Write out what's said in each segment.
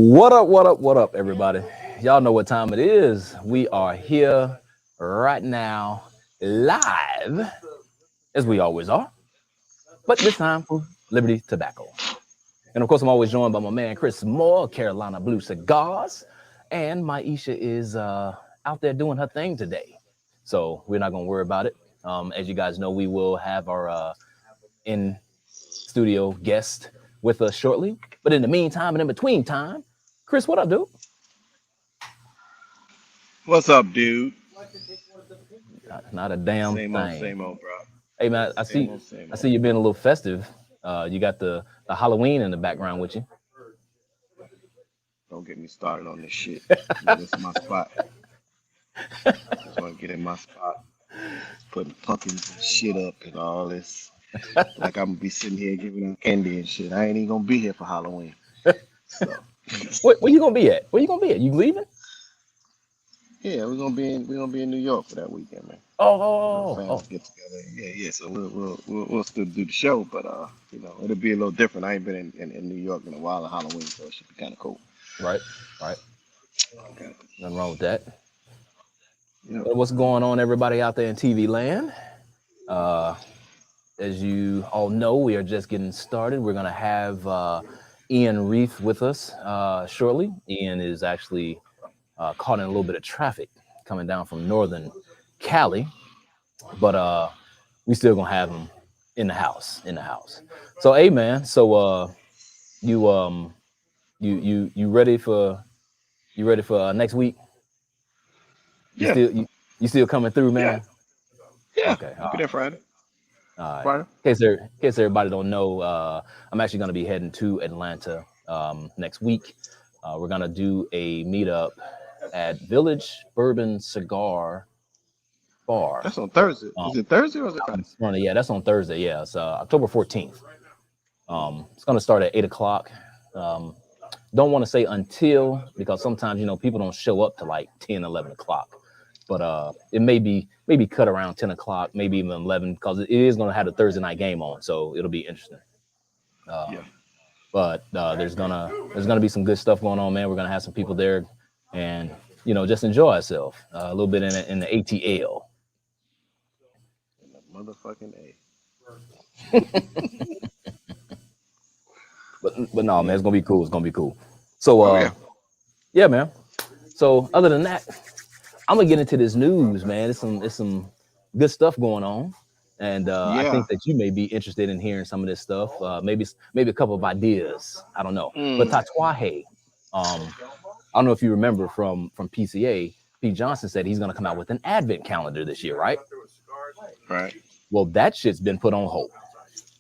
What up, what up, what up, everybody? Y'all know what time it is. We are here right now, live, as we always are, but this time for Liberty Tobacco. And of course, I'm always joined by my man, Chris Moore, Carolina Blue Cigars. And Maisha is out there doing her thing today. So we're not going to worry about it. As you guys know, we will have our in-studio guest with us shortly. But in the meantime and in between time, Chris, what up, dude? What's up, dude? Not a damn thing. Same old, bro. Hey man, I Same see old, same I old. see you being a little festive. You got the Halloween in the background with you. Don't get me started on this shit. You know, this is my spot. Just want to get in my spot, putting pumpkins and shit up and all this. Like I'm gonna be sitting here giving out candy and shit. I ain't even gonna be here for Halloween. So Where you gonna be at? Where you gonna be at? You leaving? yeah, we're gonna be in New York for that weekend, man. Oh, You know, oh, oh, family oh. get together. Yeah, yeah. So we'll still do the show, but you know, it'll be a little different. I ain't been in New York in a while on Halloween, so it should be kind of cool. Right, right. Okay. Nothing wrong with that. Yep. What's going on, everybody out there in TV land? Uh, as you all know, we are just getting started. We're gonna have Ian Reith with us shortly. Ian is actually caught in a little bit of traffic coming down from northern Cali, but we still gonna have him in the house. So hey man, so you you ready for next week? You Yeah. still you still coming through, Yeah. man? Yeah. Okay, I'll be there Friday. all right. Friday. In case everybody don't know, I'm actually gonna be heading to Atlanta next week. We're gonna do a meetup at Village Bourbon Cigar Bar. That's on Thursday. Um, Is it Thursday or is it Friday? yeah, that's on Thursday. Yeah, it's October 14th. It's gonna start at 8 o'clock. Um, don't want to say until because sometimes people don't show up to like 10, 11 o'clock. But it maybe cut around 10 o'clock, maybe even 11 because it is gonna have a Thursday night game on, so it'll be interesting. Yeah. But there's gonna be some good stuff going on, man. We're gonna have some people there, and just enjoy ourselves a little bit in the ATL. In the motherfucking A. But no, man, Yeah. it's gonna be cool. It's gonna be cool. So Oh yeah. yeah, man. So other than that, I'm gonna get into this news, man. It's some good stuff going on, and I Yeah. think that you may be interested in hearing some of this stuff. Maybe a couple of ideas. I don't know. But Mm. Tatuaje, I don't know if you remember from PCA. Pete Johnson said he's gonna come out with an advent calendar this year, right? Right. Well, that shit's been put on hold.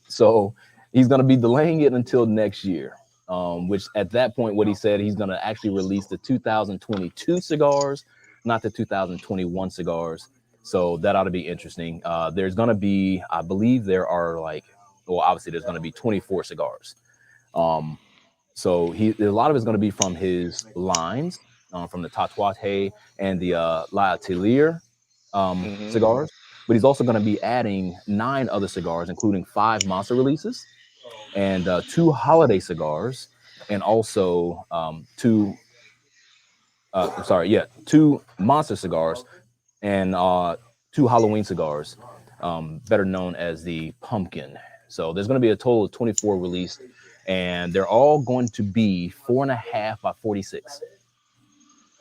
So he's going to be delaying it until next year. Which at that point, what he said, he's going to actually release the 2022 cigars, not the 2021 cigars. So that ought to be interesting. There's going to be, I believe there are obviously there's going to be 24 cigars. Um, so a lot of it's going to be from his lines, from the Tatuaje and the La Atelier Hmm. cigars. But he's also going to be adding 9 other cigars, including 5 monster releases and 2 holiday cigars, and also 2 monster cigars and 2 Halloween cigars, better known as the pumpkin. So there's going to be a total of 24 released, and they're all going to be 4.5 by 46.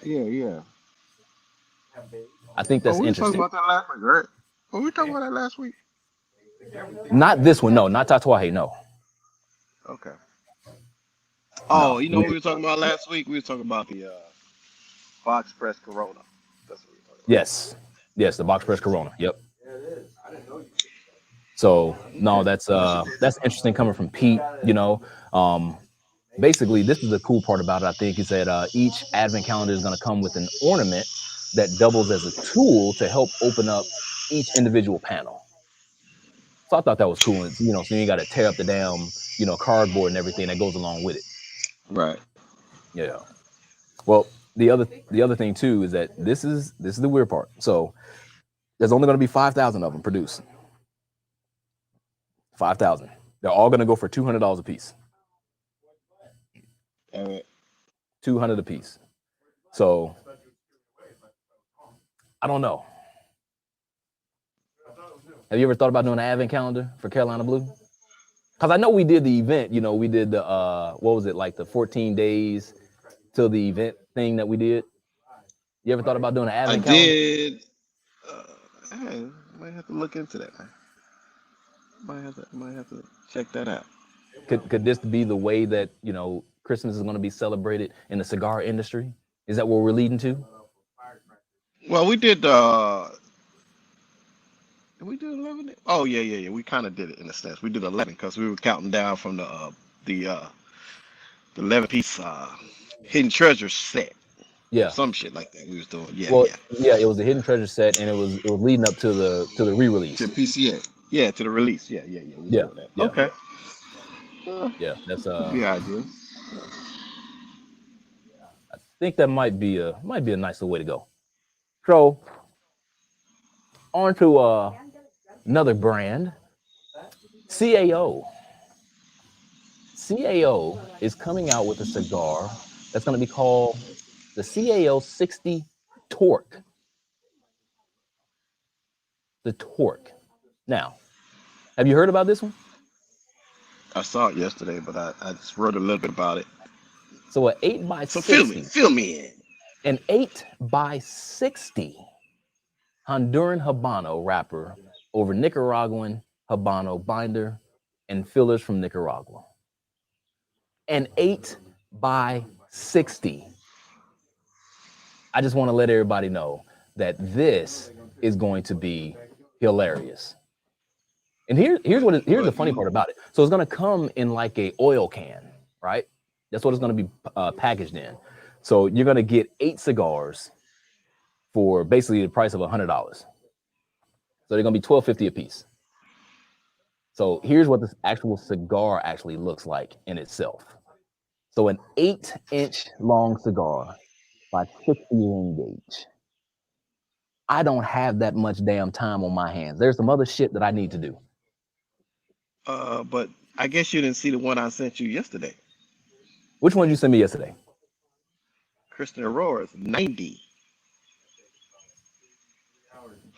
Yeah. Yeah. I think Oh, that's we was talking interesting. about that last week, right? Oh, we talking about that last week. Not this one, no, not Tatuaje, no, Okay. no. Oh, you know what we were talking about last week? We were talking about the Box Press Corona. That's what we were talking Yes, yes, the box press Corona. Yep. So no, about. that's interesting coming from Pete. Um, basically, this is the cool part about it. I think is that each advent calendar is going to come with an ornament that doubles as a tool to help open up each individual panel. So I thought that was cool. And, so you got to tear up the damn cardboard and everything that goes along with it. Right. Yeah. Well, the other thing too is that this is the weird part. So there's only going to be 5,000 of them produced. 5,000. They're all going to go for $200 a piece. Damn it. $200 a piece. So I don't know. Have you ever thought about doing an advent calendar for Carolina Blue? Because I know we did the event. You know, we did the what was it, like the 14 days till the event thing that we did. You ever thought about doing an I advent calendar? did. I might have to look into that, man. Might have to check that out. Could this be the way that, you know, Christmas is going to be celebrated in the cigar industry? Is that what we're leading to? Well, we did. Did we do 11? Oh yeah. We kind of did it in a sense. We did 11 because we were counting down from the uh, the 11 piece hidden treasure set or Yeah. some shit like that. We was doing. Well, Yeah. yeah, it was the hidden treasure set, and it was leading up to the To re-release. PCA. Yeah, to the release. Yeah. We was Yeah, doing that. yeah, Okay. yeah. That's Could be ideal. I think that might be a nicer way to go. So on to another brand, CAO. CAO is coming out with a cigar that's going to be called the CAO 60 Torque. The Torque. Now, have you heard about this one? I saw it yesterday, but I just wrote a little bit about it. So an 8 by So 60, fill me in. an 8 by 60 Honduran Habano wrapper over Nicaraguan Habano binder and fillers from Nicaragua. An 8 by 60. I just want to let everybody know that this is going to be hilarious. And here's the funny part about it. So it's going to come in like a oil can, right? That's what it's going to be packaged in. So you're going to get 8 cigars for basically the price of $100. So they're going to be $12.50 a piece. So here's what this actual cigar actually looks like in itself. So an 8-inch long cigar by 60 ring gauge. I don't have that much damn time on my hands. There's some other shit that I need to do. But I guess you didn't see the one I sent you yesterday. Which one did you send me yesterday? Kristen Aurora's 90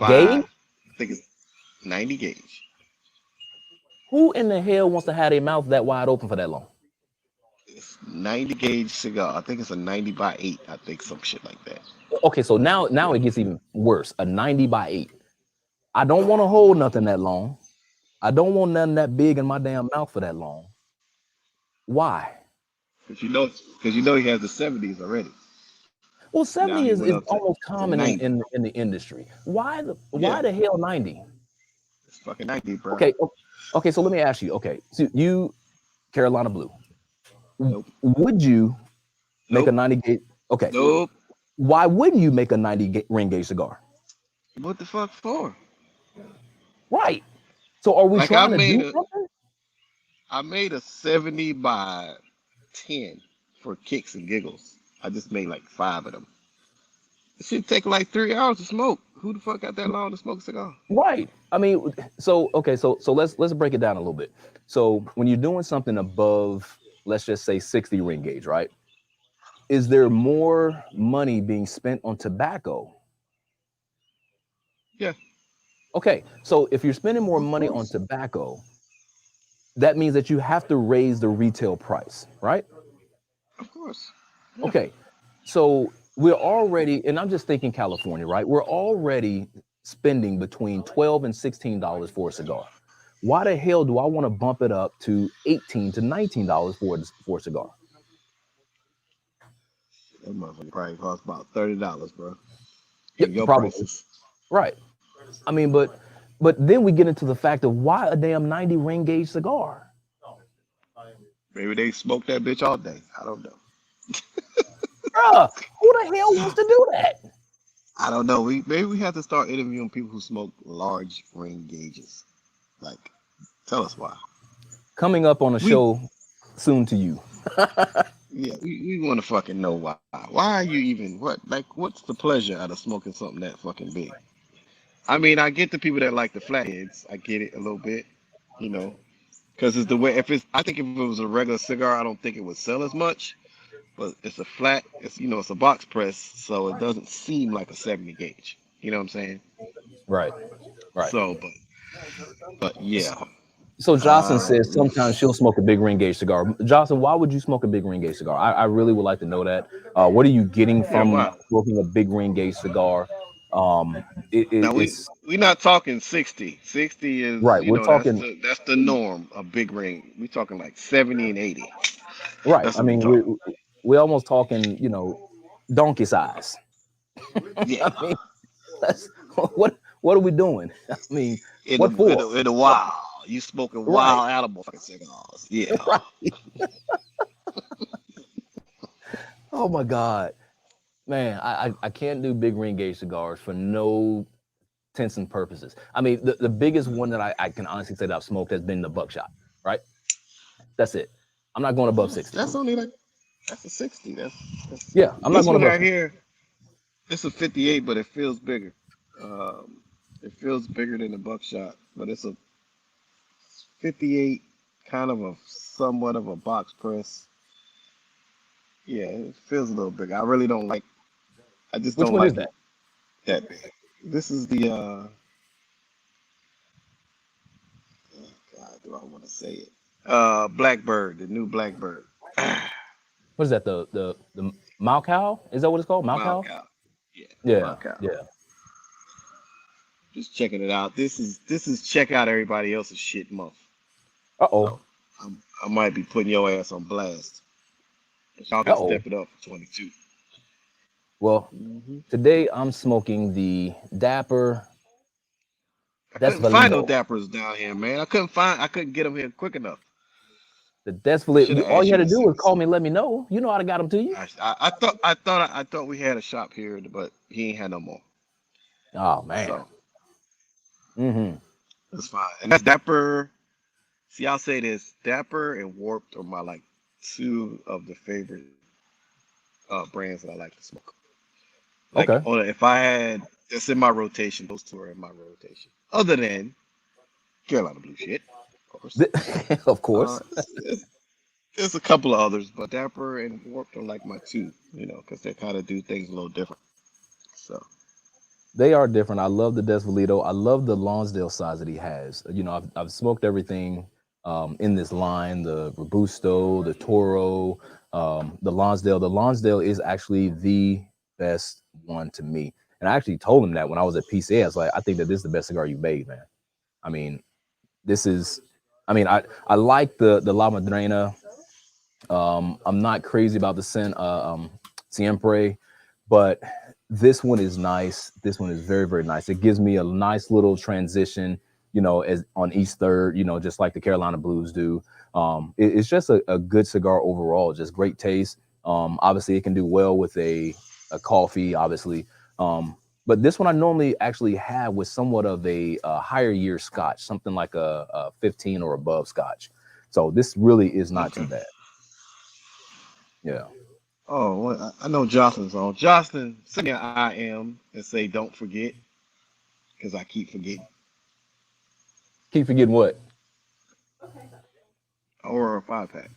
Gauge? by, I think it's 90 gauge. Who in the hell wants to have their mouth that wide open for that long? It's 90 gauge cigar. I think it's a 90 by 8. I think some shit like that. Okay, so now it gets even worse. A 90 by 8. I don't want to hold nothing that long. I don't want nothing that big in my damn mouth for that long. Why? Because you know he has the 70s already. Well, Now 70 he is went up almost to common 90. in the industry. Why Yeah, the hell 90? it's fucking 90, bro. Okay, so let me ask you. Okay, so you Carolina Blue. Nope. Would you make a Nope. 90 gauge? Okay. Nope. Why wouldn't you make a 90 ring gauge cigar? What the fuck for? Right. So are we Like I trying to made do a something? I made a 70 by 10 for kicks and giggles. I just made like 5 of them. It should take like 3 hours to smoke. Who the fuck got that long to smoke a cigar? Right. I mean, so okay, so let's break it down a little bit. So when you're doing something above, let's just say 60 ring gauge, right? Is there more money being spent on tobacco? Yeah, Okay, so if you're spending more of money on course. tobacco, that means that you have to raise the retail price, right? Of course. Yeah. Okay, so we're already, and I'm just thinking California, right? We're already spending between $12 and $16 for a cigar. Why the hell do I want to bump it up to $18 to $19 for a cigar? That motherfucker probably costs about $30, bro. Yep, In your probably. prices. Right. I mean, but then we get into the fact of why a damn 90 ring gauge cigar? Maybe they smoke that bitch all day. I don't know. Bruh, who the hell wants to do that? I don't know. Maybe we have to start interviewing people who smoke large ring gauges. Like, tell us why. Coming up on a We show soon to you. Yeah, we want to fucking know why. Why are you even what's the pleasure out of smoking something that fucking big? I mean, I get the people that like the flatheads. I get it a little bit, you know, because it's the way. If it's, I think if it was a regular cigar, I don't think it would sell as much. but it's a flat. It's a box press, so it doesn't seem like a 70 gauge. You know what I'm saying? Right. Right. So, but yeah. So Jocelyn says sometimes she'll Reese. smoke a big ring gauge cigar. Jocelyn, why would you smoke a big ring gauge cigar? I really would like to know that. What are you getting Yeah, from wow. smoking a big ring gauge cigar? Now It's we not talking 60. 60 is right. We're talking that's the norm of big ring. We talking like 70 and 80. right. That's I what we mean, talking. we're almost talking, donkey size. Yeah. I mean, that's what are we doing? I mean, In what the in for? the, in the wild. You smoking Right. wild animal fucking cigars. Yeah. Right. Oh my God. Man, I can't do big ring gauge cigars for no intents and purposes. I mean, the biggest one that I can honestly say that I've smoked has been the buckshot, right? That's it. I'm not going above 60. That's only like that's a 60. That's Yeah, I'm not this going one above right 60. here. It's a 58, but it feels bigger. Um, it feels bigger than the buckshot, but it's a 58, kind of a somewhat of a box press. Yeah, it feels a little bigger. I really don't like. I just Which don't one is like that? it that big. This is the God, do I want to say it? Blackbird, the new Blackbird. What is that? The Malcow? Is that what it's called? Malcow? Malkow. Yeah, Yeah, Malkow. yeah. Just checking it out. This is check out everybody else's shit month. Uh-oh. So I might be putting your ass on blast. Y'all got to Uh-oh. step it up for 22. Well, Hmm. today I'm smoking the Dapper I couldn't find no Desvalido. dappers down here, man. I couldn't get them here quick enough. The I should Desvalido. have All asked you you had to to do send was me call some. me and let me know. You know I'd have got them to you. I thought we had a shop here, but he ain't had no more. Oh man. So Mm-hmm. that's fine. And that's Dapper. See, I'll say this: Dapper and Warped are my like two of the favorite brands that I like to smoke. Like, Okay. if I had that's in my rotation, those two are in my rotation. Other than Carolina Blue shit, of course. Of Uh, course. there's a couple of others, but Dapper and Warped are like my two, because they kind of do things a little different. So, They are different. I love the Desvalido. I love the Lonsdale size that he has. I've smoked everything in this line: the Robusto, the Toro, the Lonsdale. The Lonsdale is actually the best one to me. And I actually told him that when I was at PCA. I was like, I think that this is the best cigar you made, man. I mean, this is. I mean, I like the La Madrena. I'm not crazy about the Siempre, but this one is nice. This one is very, very nice. It gives me a nice little transition, as on East Third, just like the Carolina Blues do. It's just a good cigar overall, just great taste. Obviously, it can do well with a coffee, obviously. But this one I normally actually have with somewhat of a higher year Scotch, something like a 15 or above Scotch. So this really is not too okay. bad. Yeah. Oh, well, I know Jocelyn's on. Jocelyn, send me an I am and say don't forget, because I keep forgetting. Keep forgetting what? Or a 5 pack.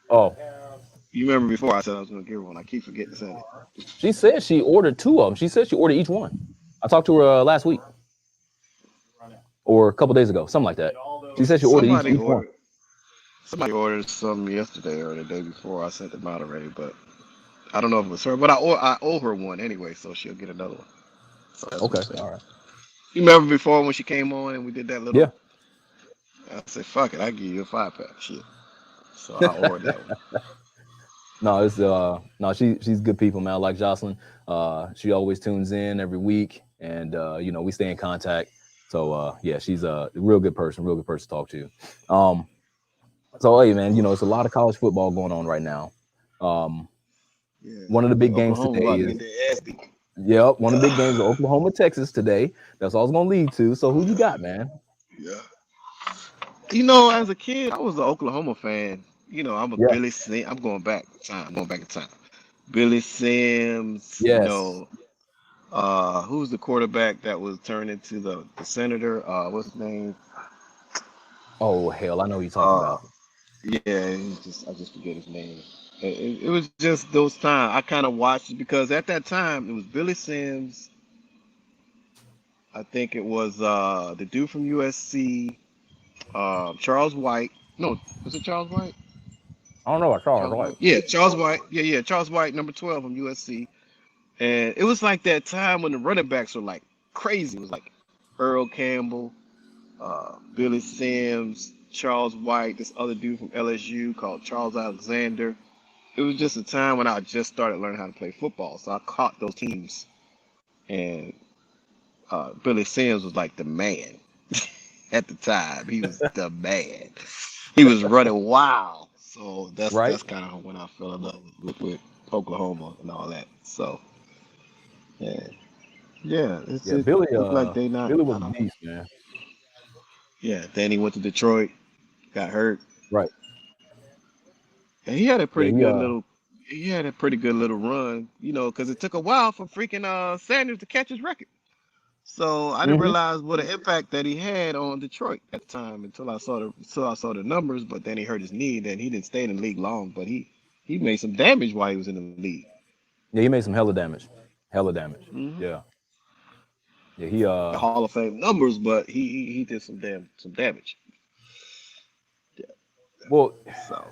Oh, You remember before I said I was going to give her one. I keep forgetting to send it. she said she ordered two of them. She said she ordered each one. I talked to her last week or a couple days ago, something like that. She said she ordered each Somebody each one. ordered. Somebody ordered some yesterday or the day before. I sent them out already, but I don't know if it was her. But I owe her one anyway, so she'll get another one. So that's what I'm Okay, saying. all right. You remember before when she came on and we did that little? Yeah. I said, "Fuck it, I give you a 5 pack." Shit. So I ordered that one. No, it's no, she's good people, man. Like Jocelyn. She always tunes in every week and we stay in contact. So yeah, she's a real good person to talk to. So hey man, it's a lot of college football going on right now. Um, Yeah. one of the big games Oklahoma today about to is get their ass beat. yep, one of the big games is Oklahoma, Texas today. That's all it's gonna lead to. So who you got, man? Yeah. As a kid, I was an Oklahoma fan. I'm a Yeah. Billy Sims. I'm going back in time. I'm going back in time. Billy Sims. Yes. Who's the quarterback that was turned into the senator? What's his name? Oh hell, I know who you're talking Uh, about. yeah, I just forget his name. It was just those times I kind of watched it because at that time it was Billy Sims. I think it was the dude from USC, Charles White. No, was it Charles White? I don't know. I saw it Charles right. White. Yeah, Charles White. Yeah, Charles White, number 12 from USC. And it was like that time when the running backs were like crazy. It was like Earl Campbell, Billy Sims, Charles White, this other dude from LSU called Charles Alexander. It was just a time when I just started learning how to play football. So I caught those teams. And Billy Sims was like the man at the time. He was the man. He was running wild. So Right? that's kind of when I fell in love with Oklahoma and all that. So yeah, yeah, Yeah, it looked like they Billy was not a up. beast, man. Yeah, then he went to Detroit, got hurt, Right. and he had a Yeah, pretty he good little. He had a pretty good little run, because it took a while for freaking Sanders to catch his record. So I didn't hmm realize what an impact that he had on Detroit at the time until I saw the numbers. But then he hurt his knee. Then he didn't stay in the league long, but he made some damage while he was in the league. Yeah, he made some hella damage. Hella damage. Hmm Yeah. Yeah, he The Hall of Fame numbers, but he did some damage. Yeah. well, So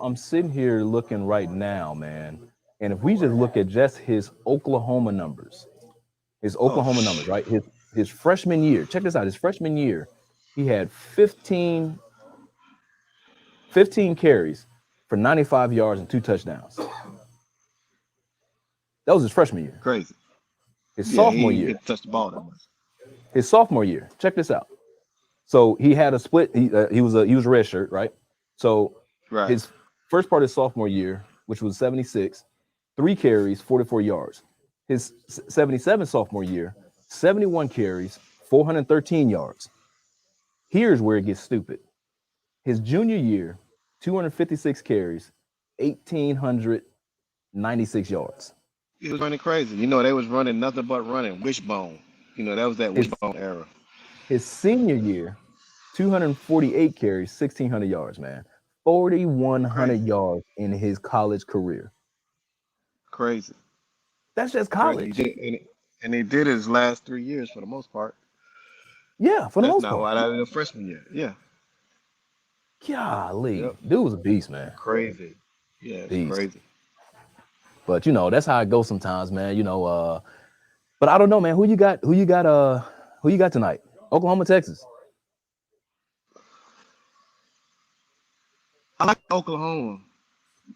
I'm sitting here looking right now, man. And if we just look at just his oh Oklahoma numbers, right? His freshman year. Check this out. His freshman year, he had 15 carries for 95 yards and 2 touchdowns. That was his freshman year. crazy. His Yeah, he sophomore didn't year, get to touch the ball that much. check this out. So he had a split. He was a red shirt, right? So Right. his first part of his sophomore year, which was 76, 3 carries, 44 yards. His 77 sophomore year, 71 carries, 413 yards. Here's where it gets stupid. His junior year, 256 carries, 1,896 yards. He was running crazy. They was running nothing but running wishbone. That was that His wishbone era. his senior year, 248 carries, 1,600 yards, man. 4,100 Crazy, yards in his college career. crazy, That's just crazy. He college. did, and he did his last 3 years for the most part. Yeah, for the That's most not part. why I did the freshman year. Yeah. Golly, Yep. dude was a beast, man. Crazy. Yeah, it's Beast. crazy. But that's how it goes sometimes, man. But I don't know, man. Who you got? Who you got tonight? Oklahoma, Texas. I like Oklahoma,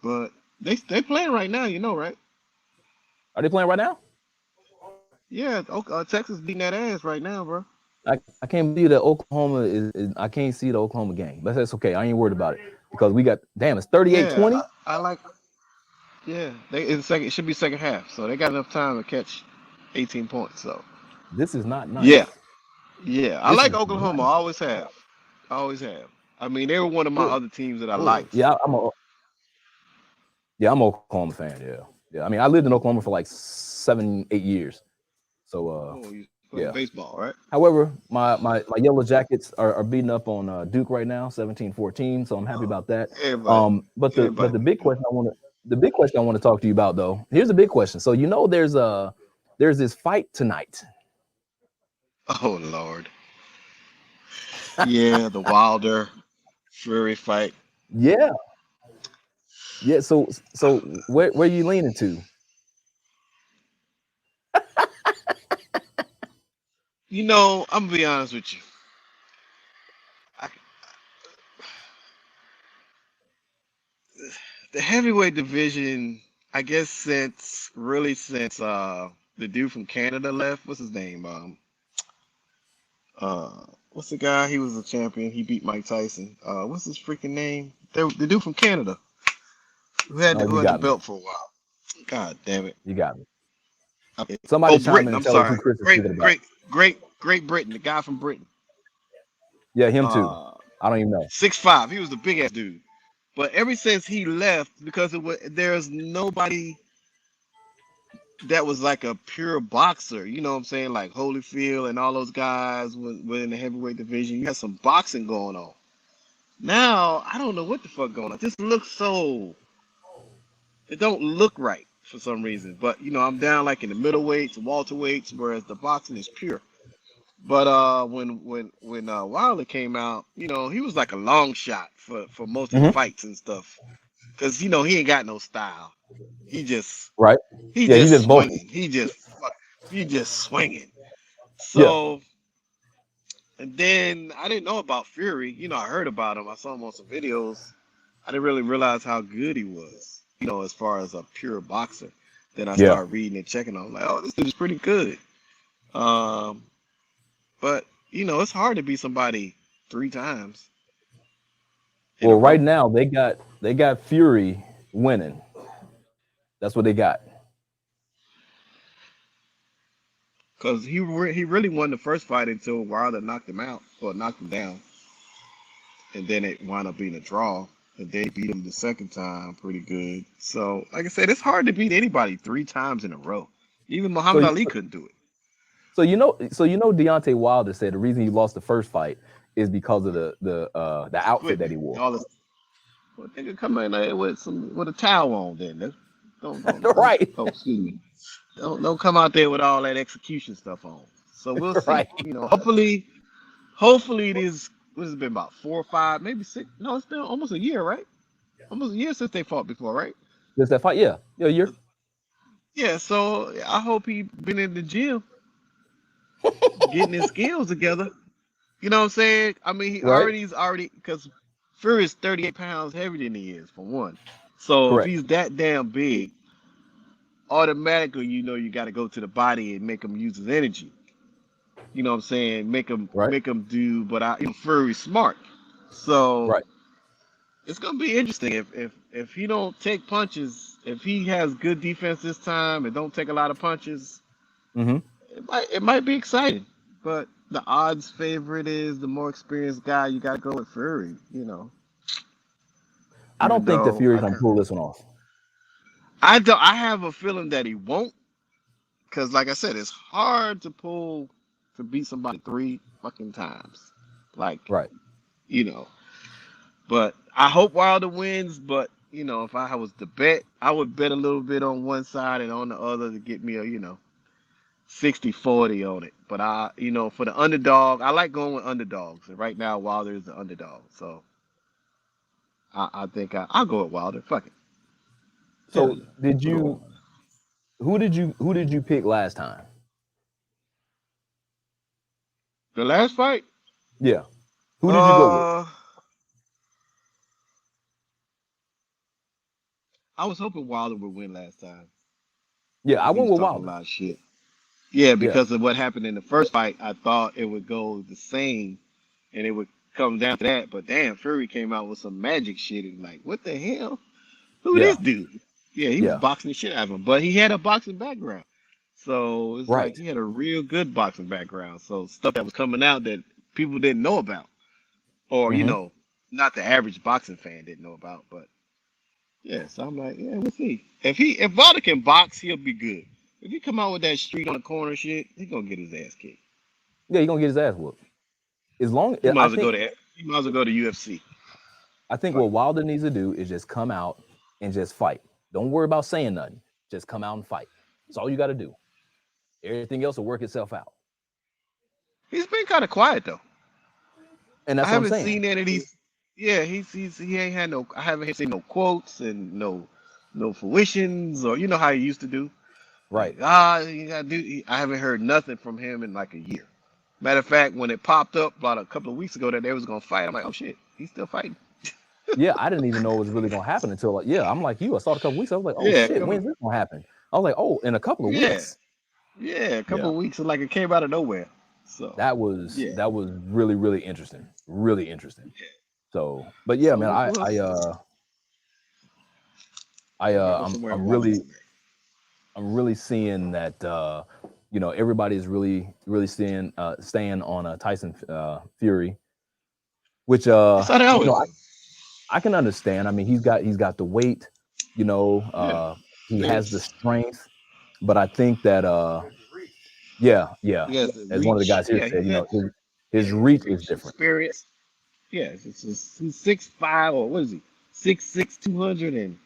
but they playing right now, right? Are they playing right now? Yeah, Texas beating that ass right now, bro. I can't believe that Oklahoma is I can't see the Oklahoma game. But that's okay. I ain't worried about it because we got it's Yeah, 38-20. I like. Yeah, it's second. It should be second half, so they got enough time to catch 18 points. So This is not yeah, nice. yeah, I This like is not Oklahoma. I always have. I always have. I mean, they were one of my good. other teams that I liked. Yeah, I'm an Oklahoma fan. Yeah. Yeah. I mean, I lived in Oklahoma for like 7, 8 years. So Oh, you playing yeah. baseball, right? However, my Yellow Jackets are beating up on Duke right now, 17-14. So I'm happy Oh, about that. everybody, But everybody the beat big Duke. question I want to talk to you about though. Here's the big question. So there's this fight tonight. Oh Lord. Yeah, the Wilder Fury fight. Yeah. Yeah. So where you leaning to? I'm gonna be honest with you. I, the heavyweight division, I guess since the dude from Canada left. What's his name? What's the guy? He was a champion. He beat Mike Tyson. What's his freaking name? The dude from Canada who had No, the, who you had the got me. belt for a while. God damn it. You got me. Oh, Somebody chime Britain. in and I'm tell us who sorry. Chris is Great, thinking about. great Britain. The guy from Britain. Yeah, him too. Uh, I don't even know. 6'5". He was the big ass dude. But ever since he left, because there's nobody that was like a pure boxer. You know what I'm saying? Like Holyfield and all those guys were in the heavyweight division. You had some boxing going on. Now I don't know what the fuck going on. This looks so. it don't look right for some reason. But I'm down like in the middleweights, welterweights, whereas the boxing is pure. But when Wilder came out, he was like a long shot for most of the Hmm. fights and stuff, because he ain't got no style. He just Right. he Yeah, he's just just vocal. swinging. He just swinging. Yeah. So, and then I didn't know about Fury. I heard about him. I saw him on some videos. I didn't really realize how good he was, as far as a pure boxer. Then I Yeah. started reading and checking. I was like, oh, this dude's pretty good. Um, but it's hard to beat somebody 3 times in a Well, right row. now they got Fury winning. That's what they got. Because he really won the first fight until Wilder knocked him out or knocked him down, and then it wound up being a draw. And they beat him the second time pretty good. So, like I said, it's hard to beat anybody 3 times in a row. Even So Muhammad Ali couldn't do it. Deontay Wilder said the reason he lost the first fight is because of the outfit that Equipment, he wore. all this. Well, nigga, come in there with a towel on. Then don't. Right. Oh, excuse me. Don't come out there with all that execution stuff on. So we'll see. Right. Hopefully it is. What has it been, about 4 or 5, maybe 6? No, it's been almost a year, right? Almost a year since they fought before, right? Just that fight. Yeah. Yeah. You're Yeah. So I hope he been in the gym getting his skills together. You know what I'm saying? I mean, right. he's already, because Fury is 38 pounds heavier than he is, for one. So if Correct. he's that damn big, automatically you got to go to the body and make him use his energy. You know what I'm saying? Right. Make him do. But Fury's smart, so Right. it's gonna be interesting if he don't take punches. If he has good defense this time and don't take a lot of punches, Hmm. it might be exciting. But the odds favorite is the more experienced guy. You got to go with Fury. I Even don't think the though Fury gonna pull this one off. I don't, I have a feeling that he won't, because like I said, it's hard to beat somebody 3 fucking times. Like, Right. you know. But I hope Wilder wins. But if I was to bet, I would bet a little bit on one side and on the other to get me a 60-40 on it. But for the underdog, I like going with underdogs. And right now, Wilder is the underdog. So I think I'll go with Wilder. Fuck it. Hell So yeah. did We'll go with you? Wilder. Who did you pick last time? The last fight, Yeah. Who did you go with? uh, I was hoping Wilder would win last time Yeah, I because he went was with talking a Wilder. lot of shit. Yeah, Yeah. because of what happened in the first fight, I thought it would go the same and it would come down to that. But damn, Fury came out with some magic shit and like, what the hell? Who Yeah. this dude? Yeah, he was Yeah. boxing the shit out of him, but he had a boxing background. So it's like Right. he had a real good boxing background. So stuff that was coming out that people didn't know about, or Hmm. not the average boxing fan didn't know about. But yeah, so I'm like, yeah, we'll see. If Wilder can box, he'll be good. If he come out with that street on the corner shit, he gonna get his ass kicked. Yeah, he's gonna get his ass whooped. As long He might I as well go think to UFC. I think Fuck what it. Wilder needs to do is just come out and just fight. Don't worry about saying nothing. Just come out and fight. That's all you got to do. Everything else will work itself out. He's been kind of quiet though. And I that's what I'm haven't saying. seen that. Yeah, he ain't had no. I haven't seen no quotes and no fruitions, or how he used to do. Right. Like, you gotta do. I haven't heard nothing from him in like a year. Matter of fact, when it popped up about a couple of weeks ago that they was gonna fight, I'm like, oh shit, he's still fighting. Yeah, I didn't even know it was really gonna happen until like, yeah, I'm like you. I saw it a couple weeks. I was like, oh Yeah, shit, when's this gonna happen? I was like, oh, in a couple of yeah, weeks. yeah, a couple Yeah. of weeks, and like it came out of nowhere. So That was yeah, that was really, really interesting. Really interesting. yeah. So, but yeah, So man, we'll see. Might go somewhere and I'm watch really it. seeing that everybody's really seeing staying on Tyson Fury, which That's how they always do. I can understand. I mean, he's got the weight, Yeah, he yeah. has the strength, but I think that yeah, He has the as one of the reach. guys here Yeah, said, his yeah, reach is reach, different. experience. Yeah, he's 6'5", or what is he? 6'6", 200 and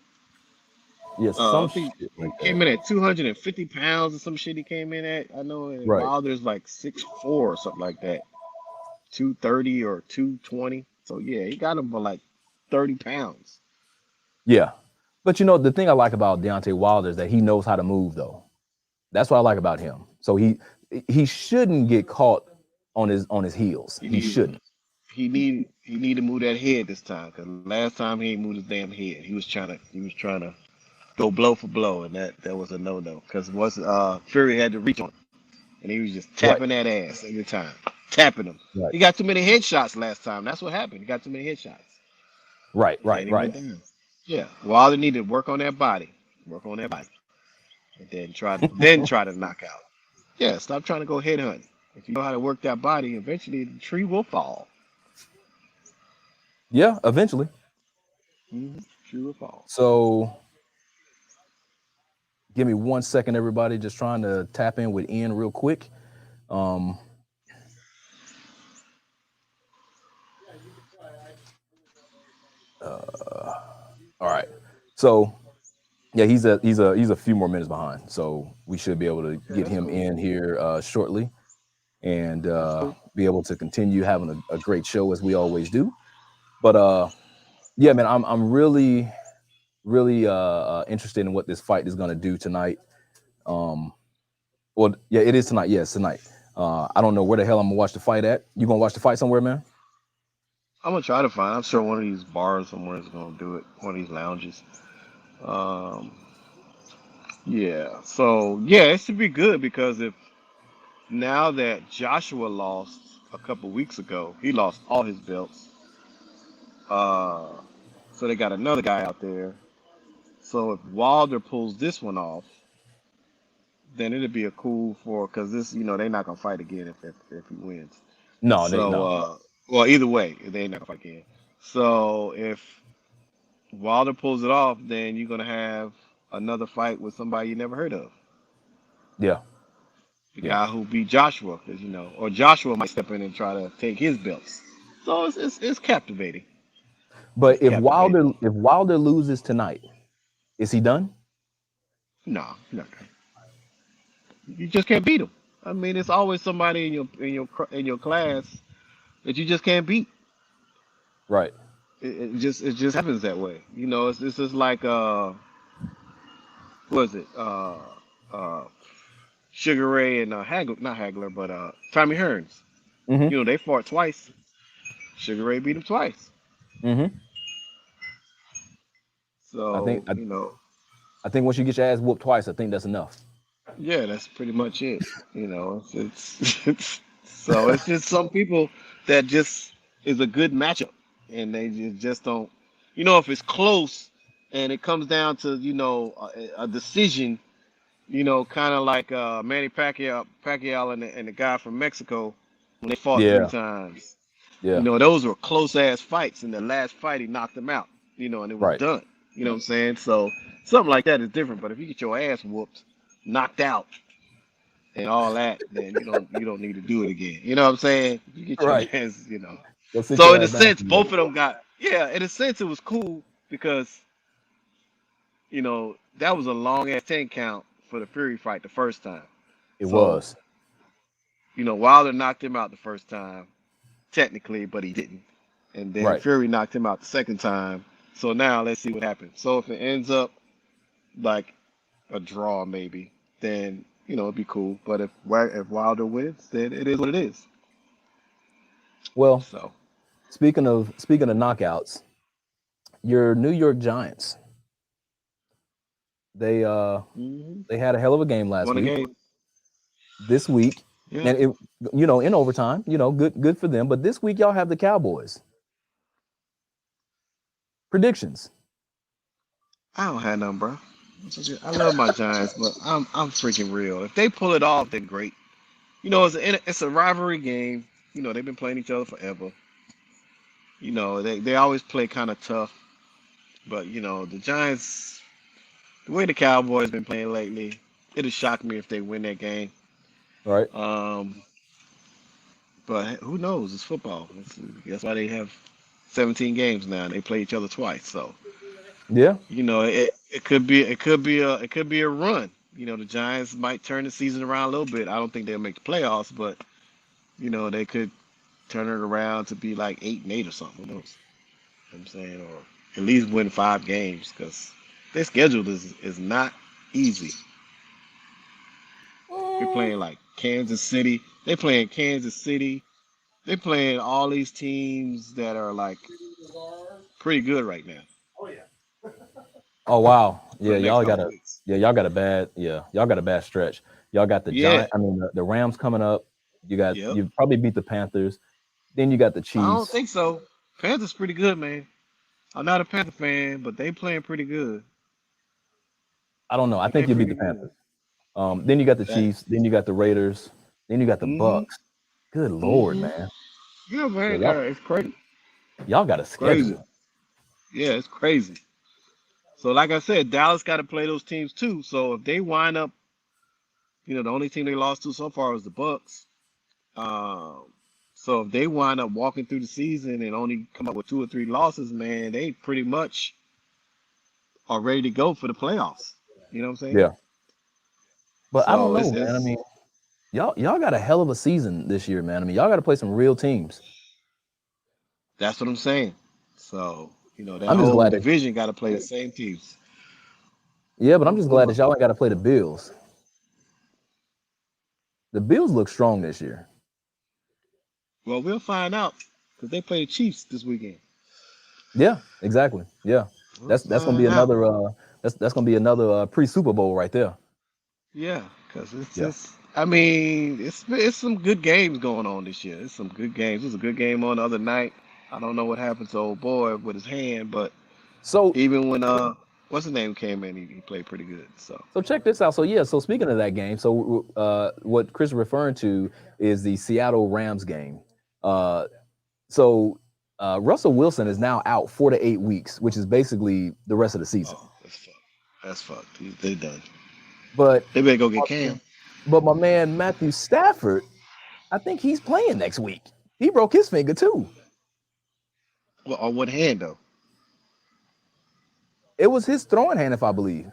Yeah, I some think shit he like that. came in at 250 pounds or some shit. He came in at. I know Right. Wilder's like 6'4" or something like that, 230 or 220. So yeah, he got him for like 30 pounds. Yeah. But you know, the thing I like about Deontay Wilder is that he knows how to move though. That's what I like about him. So he shouldn't get caught on his heels. He He need shouldn't. he need to move that head this time because last time he ain't moved his damn head. He was trying to go blow for blow, and that was a no-no. Because once Fury had to reach on him, and he was just Right. tapping that ass every time, tapping him. Right. He got too many headshots last time. That's what happened. He got too many headshots, Right. and Right. he Right. went down. Yeah, Wilder needed to work on that body, and then try to knock out. Yeah, stop trying to go headhunt. If you know how to work that body, eventually the tree will fall. Yeah, eventually. Tree will fall. So give me 1 second, everybody. Just trying to tap in with Ian real quick. Um, all right. So yeah, he's a few more minutes behind. So we should be able to Yeah, get that's him cool. in here shortly and That's cool. be able to continue having a great show as we always do. But yeah, man, I'm really interested in what this fight is gonna do tonight. Um, well, yeah, it is tonight. Yes, tonight. I don't know where the hell I'm gonna watch the fight at. You gonna watch the fight somewhere, man? I'm gonna try to find. I'm sure one of these bars somewhere is gonna do it. One of these lounges. Um, yeah. So yeah, it should be good because if now that Joshua lost a couple weeks ago, he lost all his belts. Uh, so they got another guy out there. So if Wilder pulls this one off, then it'd be a cool for because this, they're not gonna fight again if he wins. No, they So, no. well, either way, they're not gonna fight again. So if Wilder pulls it off, then you're gonna have another fight with somebody you never heard of. Yeah, The yeah. guy who beat Joshua, because or Joshua might step in and try to take his belts. So it's captivating. It's But captivating. If Wilder loses tonight, is he done? No, no, you just can't beat him. I mean, it's always somebody in your class that you just can't beat. Right. It just happens that way. It's just like what was it? Uh, Sugar Ray and not Hagler, but Tommy Hearns. Mm-hmm. They fought twice. Sugar Ray beat him twice. Mm-hmm. I think So, I, I think once you get your ass whooped twice, I think that's enough. yeah, that's pretty much it. So it's just some people that just is a good matchup, and they just don't. If it's close and it comes down to a decision, kind of like Manny Pacquiao and the guy from Mexico when they fought three Yeah. times. Yeah. Those were close ass fights. In the last fight, he knocked him out. And it was Right. done. You know what I'm saying? So something like that is different. But if you get your ass whooped, knocked out, and all that, then you don't need to do it again. You know what I'm saying? You get your Right. ass. Go sit So your in a ass down sense, somewhere. both of them got in a sense it was cool because that was a long ass 10 count for the Fury fight the first time. It So was. Wilder knocked him out the first time, technically, but he didn't. And then Right. Fury knocked him out the second time. So now let's see what happens. So if it ends up like a draw, maybe, then it'd be cool. But if Wilder wins, then it is what it is. Well, So speaking of knockouts, your New York Giants, they uh hmm they had a hell of a game last won a week. game. This week, Yeah, and it in overtime, good for them. But this week y'all have the Cowboys. Predictions. I don't have none, bro. I love my Giants, but I'm freaking real. If they pull it off, then great. It's a rivalry game. They've been playing each other forever. They always play kind of tough, but the Giants, the way the Cowboys been playing lately, it'll shock me if they win that game. Right. Um, but who knows? That's why they have 17 games now, and they play each other twice. So Yeah. You know, it could be a run. You know, the Giants might turn the season around a little bit. I don't think they'll make the playoffs, but they could turn it around to be like 8-8 or something. Who knows? You know what I'm saying, or at least win 5 games because their schedule is not easy. They're Mm. playing like Kansas City. They playing Kansas City. They playing all these teams that are like pretty good right now Oh wow. for Yeah, the next y'all got couple a weeks. y'all got a bad stretch. Y'all got the Yeah. Giant. I mean the Rams coming up. Yep. You probably beat the Panthers. Then you got the I don't Chiefs. think so. Panthers pretty good, man. I'm not a Panther fan, but they playing pretty good. I don't know. I They think playing you beat pretty the good. Panthers. Then you got the That. Chiefs. Then you got the Raiders. Then you got the Mhm. Bucks. Good lord, Mhm. man. Yeah, Yeah, man. It's crazy. y'all got a Crazy. schedule. Yeah, it's crazy. So, like I said, Dallas got to play those teams too. So if they wind up, the only team they lost to so far was the Bucks. Um, so if they wind up walking through the season and only come up with 2 or 3 losses, man, they pretty much are ready to go for the playoffs. You know what I'm saying? Yeah, but I don't So know, it's man. I it's mean, y'all got a hell of a season this year, man. I mean, y'all got to play some real teams. that's what I'm saying. So that I'm just whole glad that division got to play the same teams. yeah, but I'm just glad that y'all ain't got to play the Bills. The Bills look strong this year. Well, we'll find out because they play the Chiefs this weekend. Yeah, exactly. Yeah, We'll that's gonna be find out. another that's gonna be another pre Super Bowl right there. Yeah, because it's Yeah. just. I mean, it's some good games going on this year. It's some good games. There was a good game on the other night. I don't know what happened to old boy with his hand, but So even when what's his name came in, he played pretty good. So so check this out. So yeah, so speaking of that game, so what Chris is referring to is the Seattle Rams game. Uh, so Russell Wilson is now out 4 to 8 weeks, which is basically the rest of the season. oh, that's fucked. That's fucked. They done. But They better go get Cam. but my man Matthew Stafford, I think he's playing next week. He broke his finger too. Well, on what hand though? It was his throwing hand, if I believe.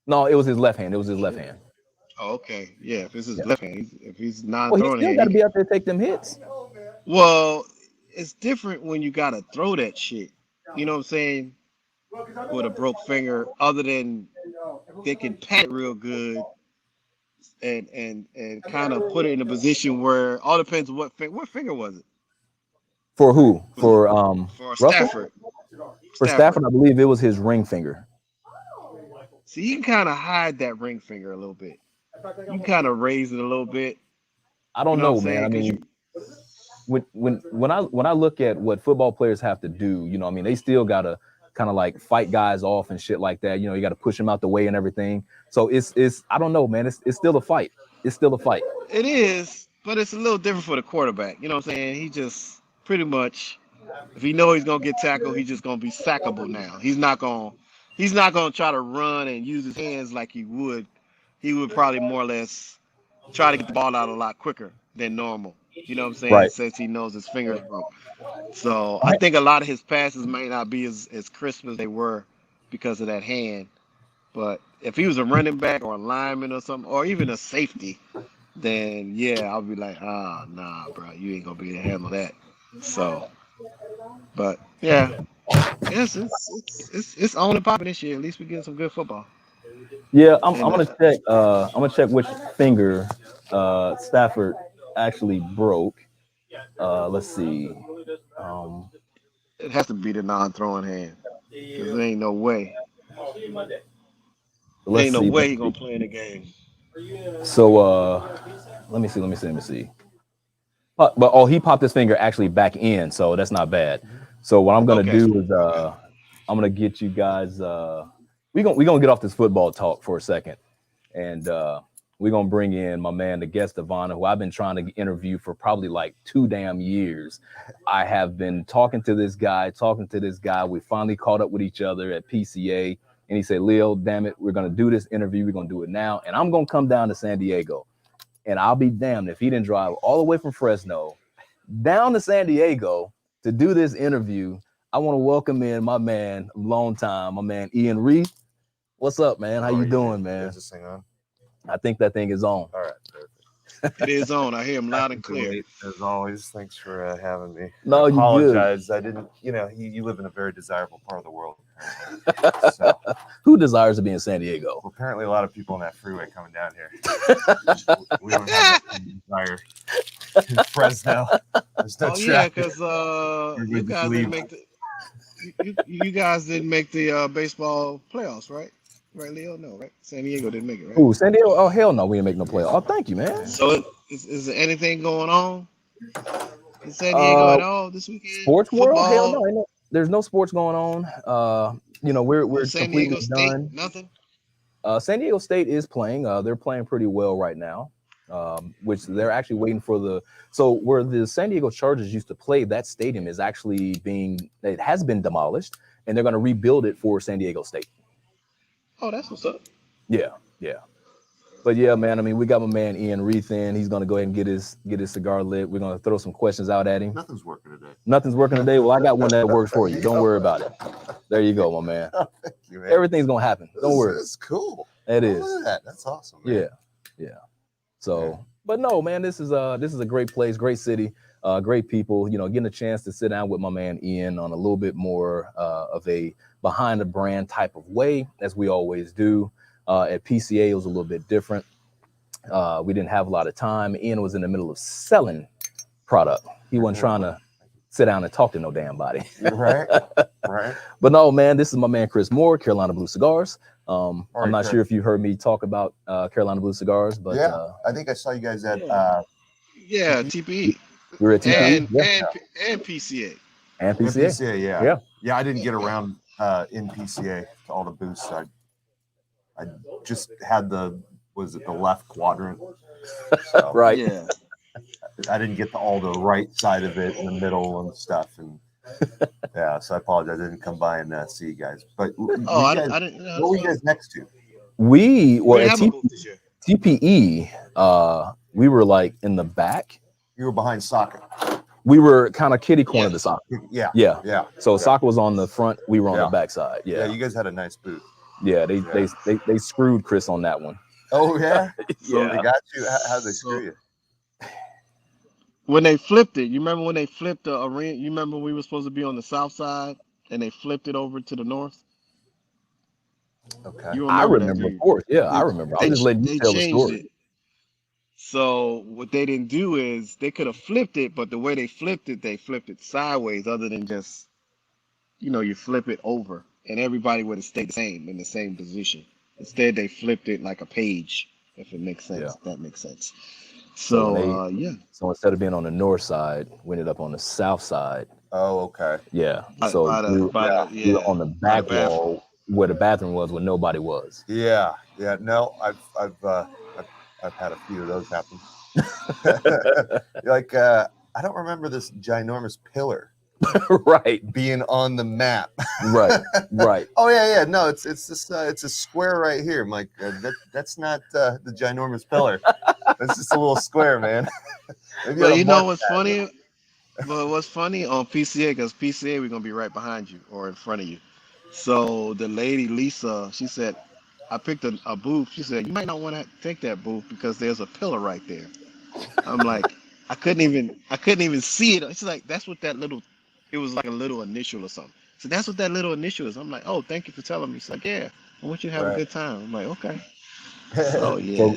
No, it was his left hand. It was his left hand. Oh, okay. Yeah, if it's his Yeah. left hand, if he's Well, he non-throwing still hand, got he to can. be out there to take them hits. Well, it's different when you gotta throw that shit. You know what I'm saying? With a broke finger, other than they can pat it real good and kind of put it in a position where all depends on what finger was it? For who? Was it For for Russell? Stafford? For Stafford. Stafford, I believe it was his ring finger. So you can kind of hide that ring finger a little bit. You can kind of raise it a little bit. I You don't know what I'm know, man. saying? I Because mean, you. when I look at what football players have to do, I mean, they still gotta kind of like fight guys off and shit like that. You got to push them out the way and everything. So it's I don't know, man. It's still a fight. It's still a fight. It is, but it's a little different for the quarterback. You know what I'm saying? He just pretty much, if he know he's gonna get tackled, he's just gonna be sackable now. He's not gonna try to run and use his hands like he would. He would probably more or less try to get the ball out a lot quicker than normal. You know what I'm saying? Right. Since he knows his fingers broke. So I think a lot of his passes may not be as crisp as they were because of that hand. But if he was a running back or a lineman or something, or even a safety, then yeah, I'll be like, nah, bro, you ain't gonna be able to handle that. So, but yeah, it's on and popping this year. At least we're getting some good football. Yeah, I'm And gonna check. I'm gonna check which finger Stafford actually broke. Let's see. Um, it has to be the non-throwing hand, because there ain't no way, there let's ain't no see. way he gonna play in the game. So let me see. But he popped his finger actually back in, so that's not bad. So what I'm gonna Okay, do is okay. I'm gonna get you guys. We gonna get off this football talk for a second, and we're gonna bring in my man, the guest of honor, who I've been trying to interview for probably like 2 damn years. I have been talking to this guy, We finally caught up with each other at PCA, and he said, "Leo, damn it, we're gonna do this interview. We're gonna do it now, and I'm gonna come down to San Diego." And I'll be damned if he didn't drive all the way from Fresno down to San Diego to do this interview. I want to welcome in my man, long time, my man Ian Reith. What's up, man? How you doing, man? Is this thing on? I think that thing is on. All right, perfect. It is on. I hear him loud and clear. As always, thanks for having me. No, I you apologize. I didn't. You live in a very desirable part of the world. So, who desires to be in San Diego? well, apparently, a lot of people on that freeway coming down here. We don't have that desire in Fresno. There's no traffic. Because you guys didn't make the you guys didn't make the baseball playoffs, right? Right, Leo? No, right? San Diego didn't make it, right? Ooh, San Diego? Oh, hell no, we didn't make no playoff. Oh, thank you, man. So is there anything going on in San Diego at all this weekend? Sports Football? world? Hell no, there's no sports going on. We're San completely Diego State, done. nothing. San Diego State is playing. They're playing pretty well right now, which they're actually waiting for so where the San Diego Chargers used to play, that stadium is actually it has been demolished, and they're going to rebuild it for San Diego State. Oh, that's what's up. Yeah. But yeah, man, I mean, we got my man Ian Reith in. He's going to go ahead and get his cigar lit. We're going to throw some questions out at him. Nothing's working today. Nothing's working today. Well, I got one that works for you. Don't worry about it. There you go, my man. Thank you, man. Everything's going to happen. Don't worry. It's cool. It is. Look at that. That's awesome, man. Yeah. So, but no, man, this is a great place, great city, great people. Getting a chance to sit down with my man Ian on a little bit more of a behind the brand type of way, as we always do. At PCA, it was a little bit different. We didn't have a lot of time. Ian was in the middle of selling product. He wasn't trying to sit down and talk to no damn body. Right. But no, man, this is my man Chris Moore, Carolina Blue Cigars. I'm not Chris. sure if you heard me talk about Carolina Blue Cigars, but I think I saw you guys at TPE. we were at TPE and PCA. and PCA. Yeah. I didn't get around in PCA to all the booths. I just had the left quadrant. So, Right. Yeah. I didn't get to all the right side of it in the middle and stuff, and so I apologize. I didn't come by and see you guys. But I didn't. What were you guys next to? We were at have a booth this year. TPE. We were like in the back. You were behind soccer. We were kind of kitty corner to soccer. Yeah. So soccer was on the front. We were on the back side. Yeah, you guys had a nice booth. Yeah, they screwed Chris on that one. Oh yeah. So Yeah. they got you. How did they screw you? When they flipped it, you remember when they flipped the arena? You remember we were supposed to be on the south side and they flipped it over to the north? Okay. I remember, of course. Yeah, I remember. I'm just letting you tell the story. It. So what they didn't do is they could have flipped it, but the way they flipped it sideways, other than just, you flip it over, and everybody would have stayed the same in the same position. Instead, they flipped it like a page, if it makes sense. Yeah. If that makes sense. So So instead of being on the north side, we ended up on the south side. Oh, okay. Yeah. So we were on the back wall where the bathroom was, where nobody was. Yeah. No, I've had a few of those happen. Like I don't remember this ginormous pillar Right. being on the map. Right. Oh yeah. No, it's this it's a square right here. I'm like that's not the ginormous pillar. It's just a little square, man. But you know what's funny? But what's funny on PCA, because PCA we're gonna be right behind you or in front of you. So the lady Lisa, she said, I picked a booth. She said, you might not want to take that booth because there's a pillar right there. I'm like, I couldn't even see it. She's like, that's what that little, it was like a little initial or something. So that's what that little initial is. I'm like, oh, thank you for telling me. She's like, yeah, I want you to have a good time. I'm like, okay. So yeah.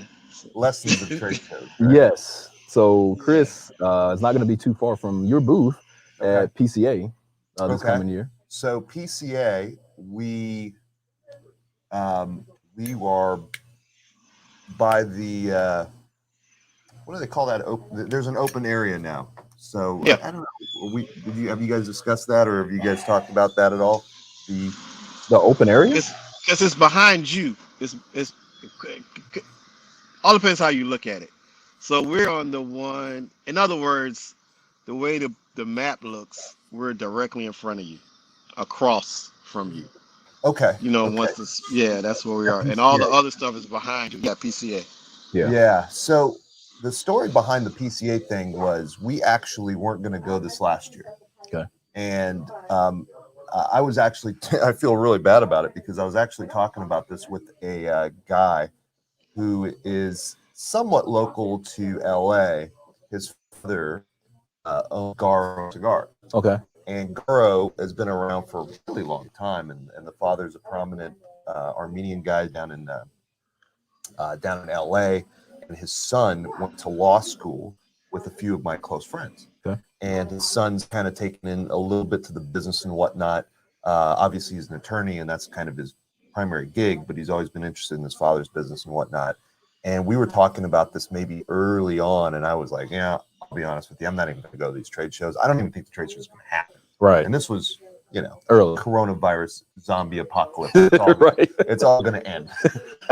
Lessons of trade shows. Right? Yes. So Chris is not going to be too far from your booth at PCA this coming year. So PCA, we are by the what do they call that? There's an open area now. So I don't know. Have you guys discussed that, or have you guys talked about that at all? The open area? Because it's behind you. It's all depends how you look at it. So we're on the one. In other words, the way the map looks, we're directly in front of you, across from you. Okay. Once that's where we are, and all the other stuff is behind you. Yeah, PCA. Yeah. So the story behind the PCA thing was we actually weren't going to go this last year. Okay. And I was actually, I feel really bad about it because I was actually talking about this with a guy who is somewhat local to LA. His father owns Cigar Cigars. Okay. And Garo has been around for a really long time, and the father's a prominent Armenian guy down in LA, and his son went to law school with a few of my close friends. Okay. And his son's kind of taken in a little bit to the business and whatnot. Obviously, he's an attorney, and that's kind of his primary gig, but he's always been interested in his father's business and whatnot. And we were talking about this maybe early on, and I was like, yeah, I'll be honest with you, I'm not even going to go to these trade shows. I don't even think the trade show is going to happen. Right. And this was, early coronavirus zombie apocalypse. It's all going to end,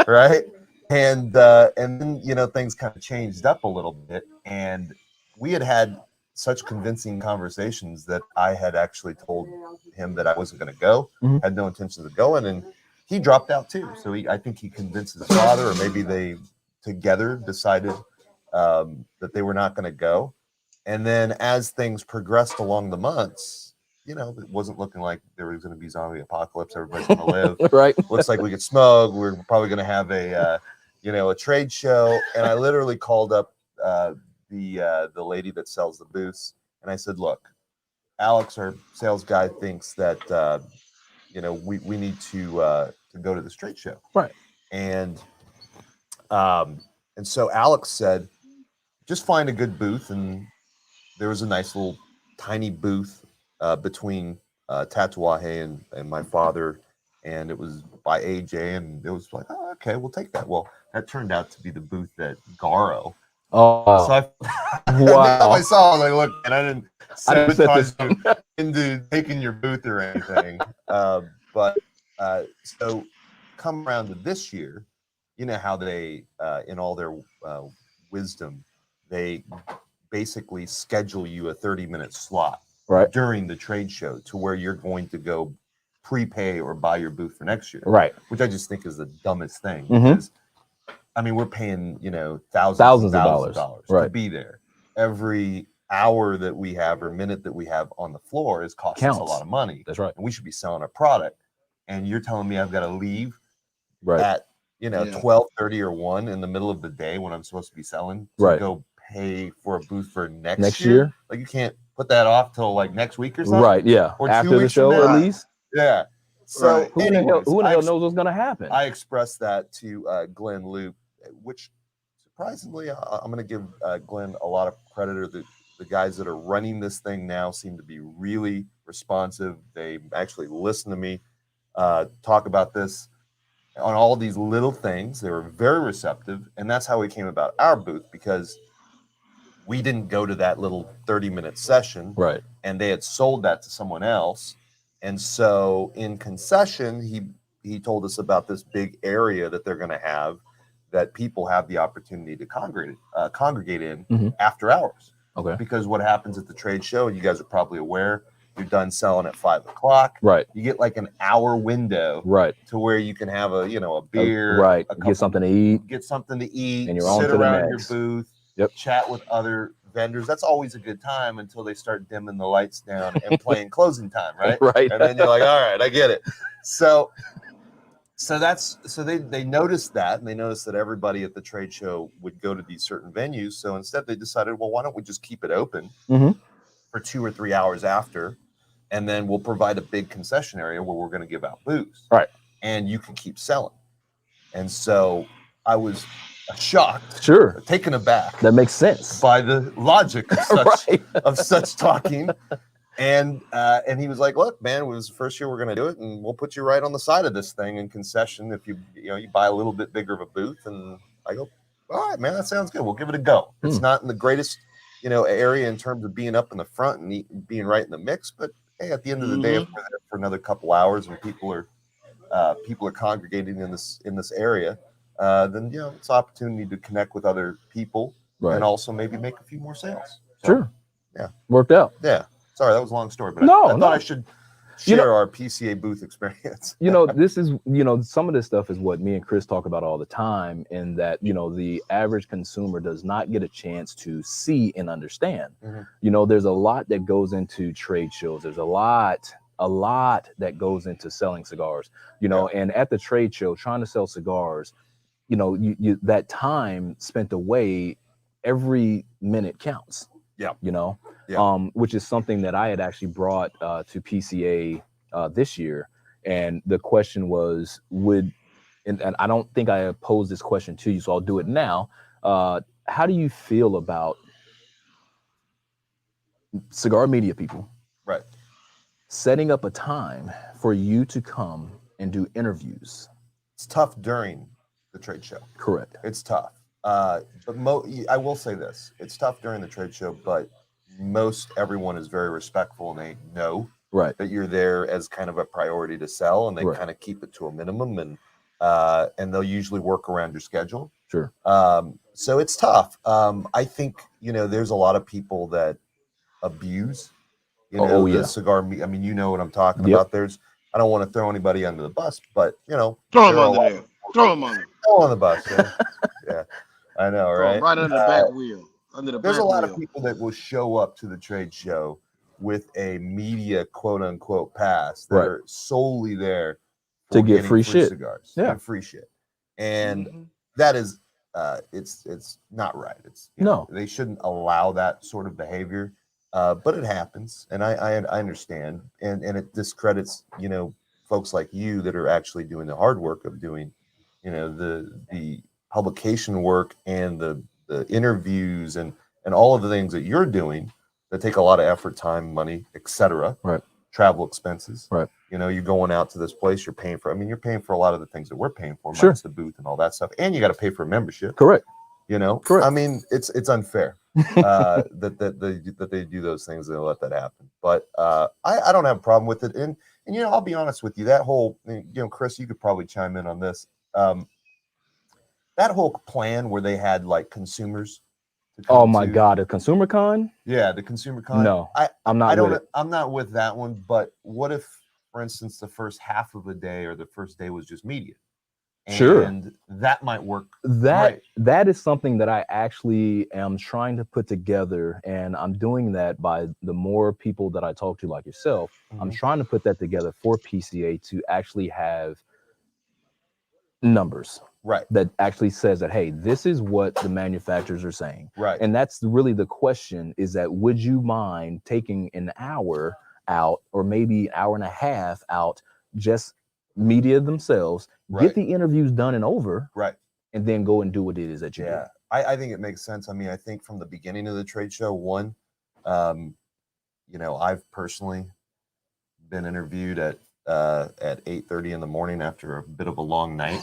right? And then things kind of changed up a little bit, and we had such convincing conversations that I had actually told him that I wasn't going to go, had no intentions of going, and he dropped out too. So I think he convinced his father, or maybe they together decided that they were not going to go. And then as things progressed along the months, it wasn't looking like there was going to be zombie apocalypse. Everybody's going to live. Right. Looks like we could smoke. We're probably going to have a trade show. And I literally called up the lady that sells the booths, and I said, look, Alex, our sales guy, thinks that we need to go to this trade show. Right. And so Alex said, just find a good booth. And there was a nice little tiny booth between Tatuaje and my father, and it was by AJ, and it was like, oh, okay, we'll take that. Well, that turned out to be the booth that Garo. Oh, so wow! I saw, like, look, and I didn't sabotage you into taking your booth or anything. But so come around to this year, you know how they, in all their wisdom, they basically schedule you a 30-minute slot during the trade show to where you're going to go prepay or buy your booth for next year. Right. Which I just think is the dumbest thing because, I mean, we're paying, thousands of dollars to be there. Every hour that we have or minute that we have on the floor is costing us a lot of money. That's right. And we should be selling a product. And you're telling me I've got to leave at 12:30 or 1 in the middle of the day when I'm supposed to be selling to go pay for a booth for next year? Like, you can't put that off till like next week or something? Right, yeah. Or after the show at least? Yeah. So who in the hell knows what's going to happen? I expressed that to Glenn Loop, which surprisingly, I'm going to give Glenn a lot of credit. Or the guys that are running this thing now seem to be really responsive. They actually listen to me talk about this on all these little things. They were very receptive, and that's how we came about our booth, because we didn't go to that little 30-minute session, and they had sold that to someone else. And so in concession, he told us about this big area that they're going to have that people have the opportunity to congregate in after hours. Okay. Because what happens at the trade show, and you guys are probably aware, you're done selling at 5 o'clock. Right. You get like an hour window. To where you can have a beer. Get something to eat. Get something to eat. And you're sit on to around the your next. booth. Yep. Chat with other vendors. That's always a good time until they start dimming the lights down and playing closing time, right? Right. And then you're like, all right, I get it. So they noticed that, and they noticed that everybody at the trade show would go to these certain venues. So instead they decided, well, why don't we just keep it open for 2 or 3 hours after, and then we'll provide a big concession area where we're going to give out booze. Right. And you can keep selling. And so I was shocked, taken aback. That makes sense by the logic of such talking. And he was like, look, man, it was the first year we're going to do it, and we'll put you right on the side of this thing in concession if you buy a little bit bigger of a booth. And I go, all right, man, that sounds good. We'll give it a go. It's not in the greatest area in terms of being up in the front and being right in the mix, but hey, at the end of the day, if we're there for another couple hours and people are congregating in this area, then it's an opportunity to connect with other people and also maybe make a few more sales. So, worked out. Sorry, that was a long story, but I thought I should share our PCA booth experience. This is some of this stuff is what me and Chris talk about all the time, and that the average consumer does not get a chance to see and understand. There's a lot that goes into trade shows. There's a lot a lot that goes into selling cigars, you know, and at the trade show, trying to sell cigars, you know, you that time spent away, every minute counts. Yeah. You know, Yeah. Which is something that I had actually brought to PCA this year. And the question was, and I don't think I posed this question to you, so I'll do it now. How do you feel about Cigar Media people setting up a time for you to come and do interviews? It's tough during the trade show. Correct. It's tough. But I will say this. It's tough during the trade show, but most everyone is very respectful, and they know that you're there as kind of a priority to sell, and they kind of keep it to a minimum, and they'll usually work around your schedule. Sure. So it's tough. I think, you know, there's a lot of people that abuse, you know, the cigar. I mean, you know what I'm talking about. I don't want to throw anybody under the bus, but, you know, throw them under there. Throw them under. Throw on the bus. Yeah, I know, right? Right under the back wheel. There's a lot of people that will show up to the trade show with a media quote unquote pass that are solely there to get free shit, cigars, and free shit, and that is it's not right. It's they shouldn't allow that sort of behavior, but it happens, and I understand, and it discredits, you know, folks like you that are actually doing the hard work of doing, you know, the publication work and the interviews and all of the things that you're doing that take a lot of effort, time, money, etc. Travel expenses. You know, you're going out to this place, you're paying for. I mean, you're paying for a lot of the things that we're paying for, minus the booth and all that stuff, and you got to pay for a membership. Correct. You know. Correct. I mean, it's unfair that they do those things and they let that happen. But I don't have a problem with it, and you know, I'll be honest with you. That whole, you know, Chris, you could probably chime in on this. That whole plan where they had like consumers. Oh my God, a consumer con? Yeah, the consumer con. No, I'm not. I'm not with that one. But what if, for instance, the first half of a day or the first day was just media? And that might work. That is something that I actually am trying to put together, and I'm doing that by the more people that I talk to, like yourself. I'm trying to put that together for PCA to actually have numbers. That actually says that, hey, this is what the manufacturers are saying. And that's really the question, is that would you mind taking an hour out, or maybe an hour and a half out, just media themselves, get the interviews done and over, and then go and do what it is that you do. I think it makes sense. I mean, I think from the beginning of the trade show, you know, I've personally been interviewed at 8:30 in the morning after a bit of a long night.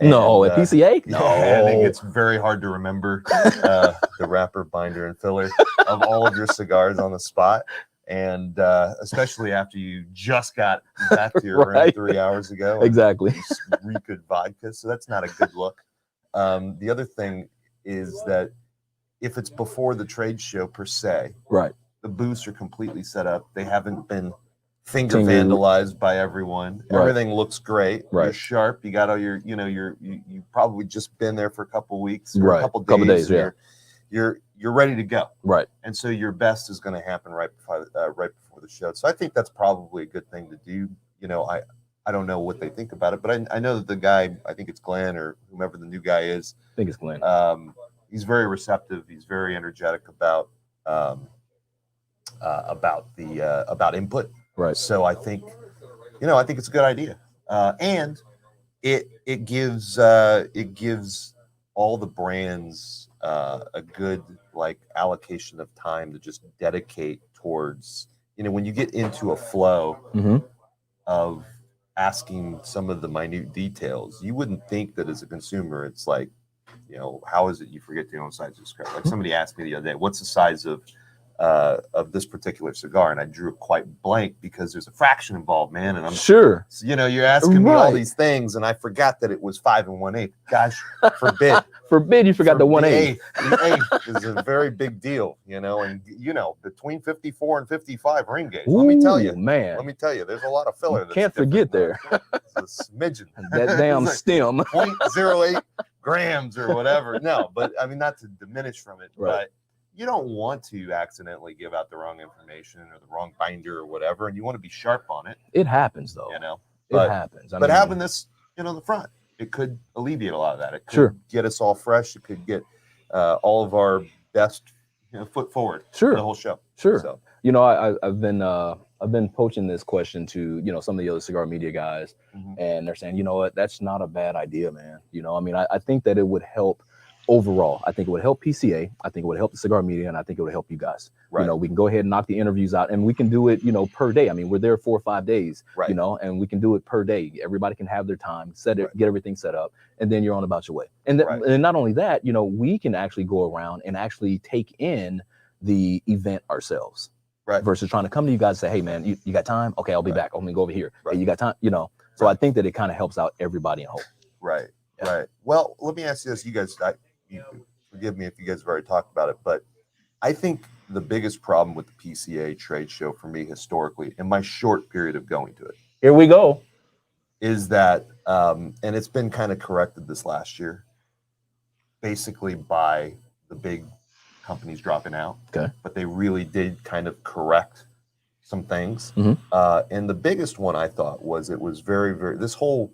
No, at PCA? No. Yeah, I think it's very hard to remember the wrapper, binder, and filler of all of your cigars on the spot. And especially after you just got back to your room 3 hours ago. Exactly. Reek vodka. So that's not a good look. The other thing is that if it's before the trade show per se, the booths are completely set up. They haven't been finger vandalized by everyone. Everything looks great. You're sharp. You got all your, you know, you probably just been there for a couple of weeks or a couple days. You're ready to go. And so your best is going to happen right before the show. So I think that's probably a good thing to do. You know, I don't know what they think about it, but I know that the guy, I think it's Glenn or whomever the new guy is. I think it's Glenn. He's very receptive. He's very energetic about input. So I think, you know, I think it's a good idea, and it gives all the brands a good like allocation of time to just dedicate towards, you know, when you get into a flow of asking some of the minute details, you wouldn't think that as a consumer, it's like, you know, how is it you forget the size of the cigar? Like somebody asked me the other day, what's the size of this particular cigar, and I drew it quite blank because there's a fraction involved, man. And I'm sure, you know, you're asking me all these things, and I forgot that it was 5 1/8. Gosh, forbid you forgot the 1/8. The eighth is a very big deal, you know. And you know, between 54 and 55 ring gauge. Let me tell you, there's a lot of filler. You can't forget there. It's a smidgen. That damn stem. 0.08 grams or whatever. No, but I mean, not to diminish from it, but you don't want to accidentally give out the wrong information or the wrong binder or whatever, and you want to be sharp on it. It happens though. You know, it happens. But having this, in the front, it could alleviate a lot of that. It could sure. get us all fresh. It could get all of our best foot forward. Sure. The whole show. Sure. So. I've been poaching this question to some of the other Cigar Media guys, and they're saying, you know what, that's not a bad idea, man. I think that it would help overall. I think it would help PCA. I think it would help the Cigar Media, and I think it would help you guys. Right. We can go ahead and knock the interviews out, and we can do it, per day. I mean, we're there 4 or 5 days, right. And we can do it per day. Everybody can have their time, get everything set up, and then you're on about your way. And and not only that, we can actually go around and actually take in the event ourselves. Right. Versus trying to come to you guys and say, hey man, you got time? Okay, I'll be back. Let me go over here. Right. Hey, you got time? So I think that it kind of helps out everybody in whole. Right. Yeah. Right. Well, let me ask you this. You guys, forgive me if you guys have already talked about it, but I think the biggest problem with the PCA trade show for me historically, in my short period of going to it, here we go, is that, and it's been kind of corrected this last year, basically by the big companies dropping out. Okay. But they really did kind of correct some things. And the biggest one I thought was it was very, very, this whole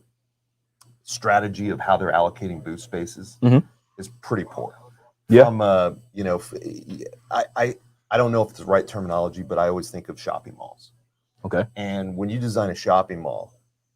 strategy of how they're allocating booth spaces is pretty poor. Yeah. I don't know if it's the right terminology, but I always think of shopping malls. Okay. And when you design a shopping mall,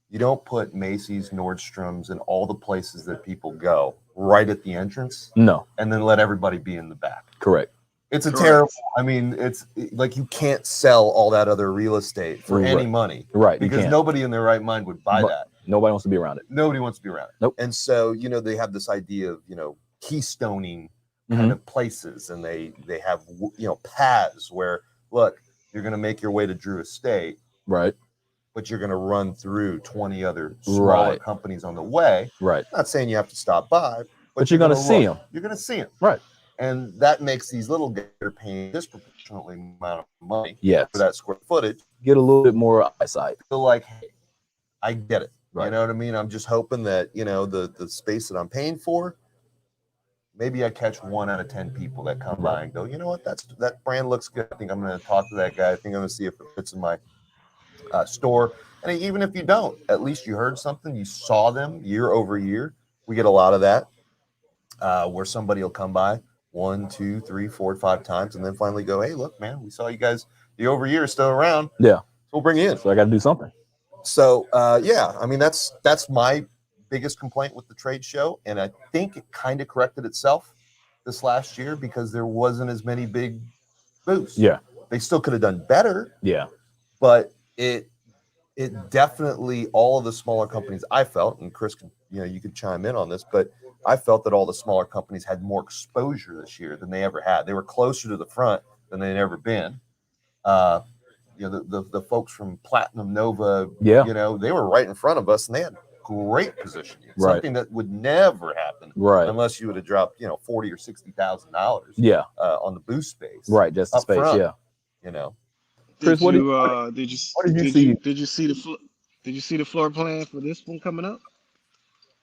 you don't put Macy's, Nordstrom's, and all the places that people go right at the entrance. No. And then let everybody be in the back. Correct. It's terrible. I mean, it's like you can't sell all that other real estate for any money. Right. Because nobody in their right mind would buy that. Nobody wants to be around it. Nobody wants to be around it. Nope. And so, they have this idea of, keystoning kind of places, and they have, paths where, look, you're going to make your way to Drew Estate. Right. But you're going to run through 20 other smaller companies on the way. Right. Not saying you have to stop by, but you're going to see them. You're going to see them. Right. And that makes these little guys paying disproportionately amount of money for that square footage. Get a little bit more eyesight. Feel like, hey, I get it. Right. You know what I mean? I'm just hoping that, the space that I'm paying for, maybe I catch 1 out of 10 people that come by and go, you know what, that brand looks good. I think I'm going to talk to that guy. I think I'm going to see if it fits in my store. And even if you don't, at least you heard something. You saw them year over year. We get a lot of that where somebody will come by 1, 2, 3, 4, 5 times and then finally go, hey, look, man, we saw you guys the over year is still around. Yeah. So we'll bring you in. So I got to do something. So, I mean, that's my biggest complaint with the trade show. And I think it kind of corrected itself this last year because there wasn't as many big booths. Yeah. They still could have done better. Yeah. But it definitely, all of the smaller companies I felt, and Chris, you could chime in on this, but I felt that all the smaller companies had more exposure this year than they ever had. They were closer to the front than they'd ever been. The folks from Platinum Nova, they were right in front of us and they had great positioning. Something that would never happen unless you would have dropped, $40,000 or $60,000 on the booth space. Right, just the space, front, Chris, did you see the floor plan for this one coming up?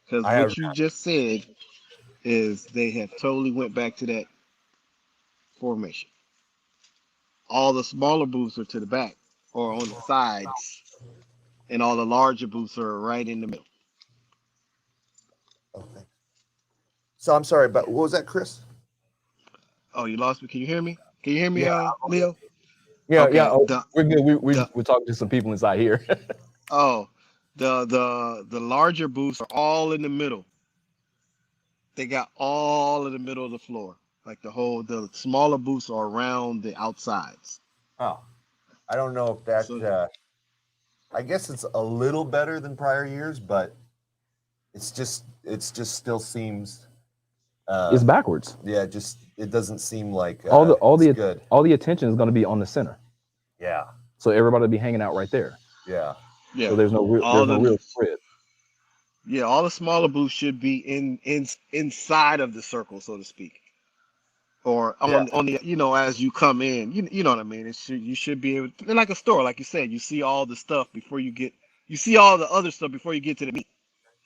Because what you just said is they have totally went back to that formation. All the smaller booths are to the back or on the sides, and all the larger booths are right in the middle. Okay. So I'm sorry, but what was that, Chris? Oh, you lost me. Can you hear me? Can you hear me, Leo? Yeah, okay. We're good. We're talking to some people inside here. The larger booths are all in the middle. They got all in the middle of the floor. Like the smaller booths are around the outsides. Oh, I don't know if that's, I guess it's a little better than prior years, but it just still seems. It's backwards. Yeah, it doesn't seem like all the attention is going to be on the center. Yeah. So everybody will be hanging out right there. Yeah. Yeah. So there's no real spread. Yeah, all the smaller booths should be inside of the circle, so to speak. Or on the as you come in, you know what I mean. You should be able to, like a store, like you said. You see all the stuff before you see all the other stuff before you get to the meat.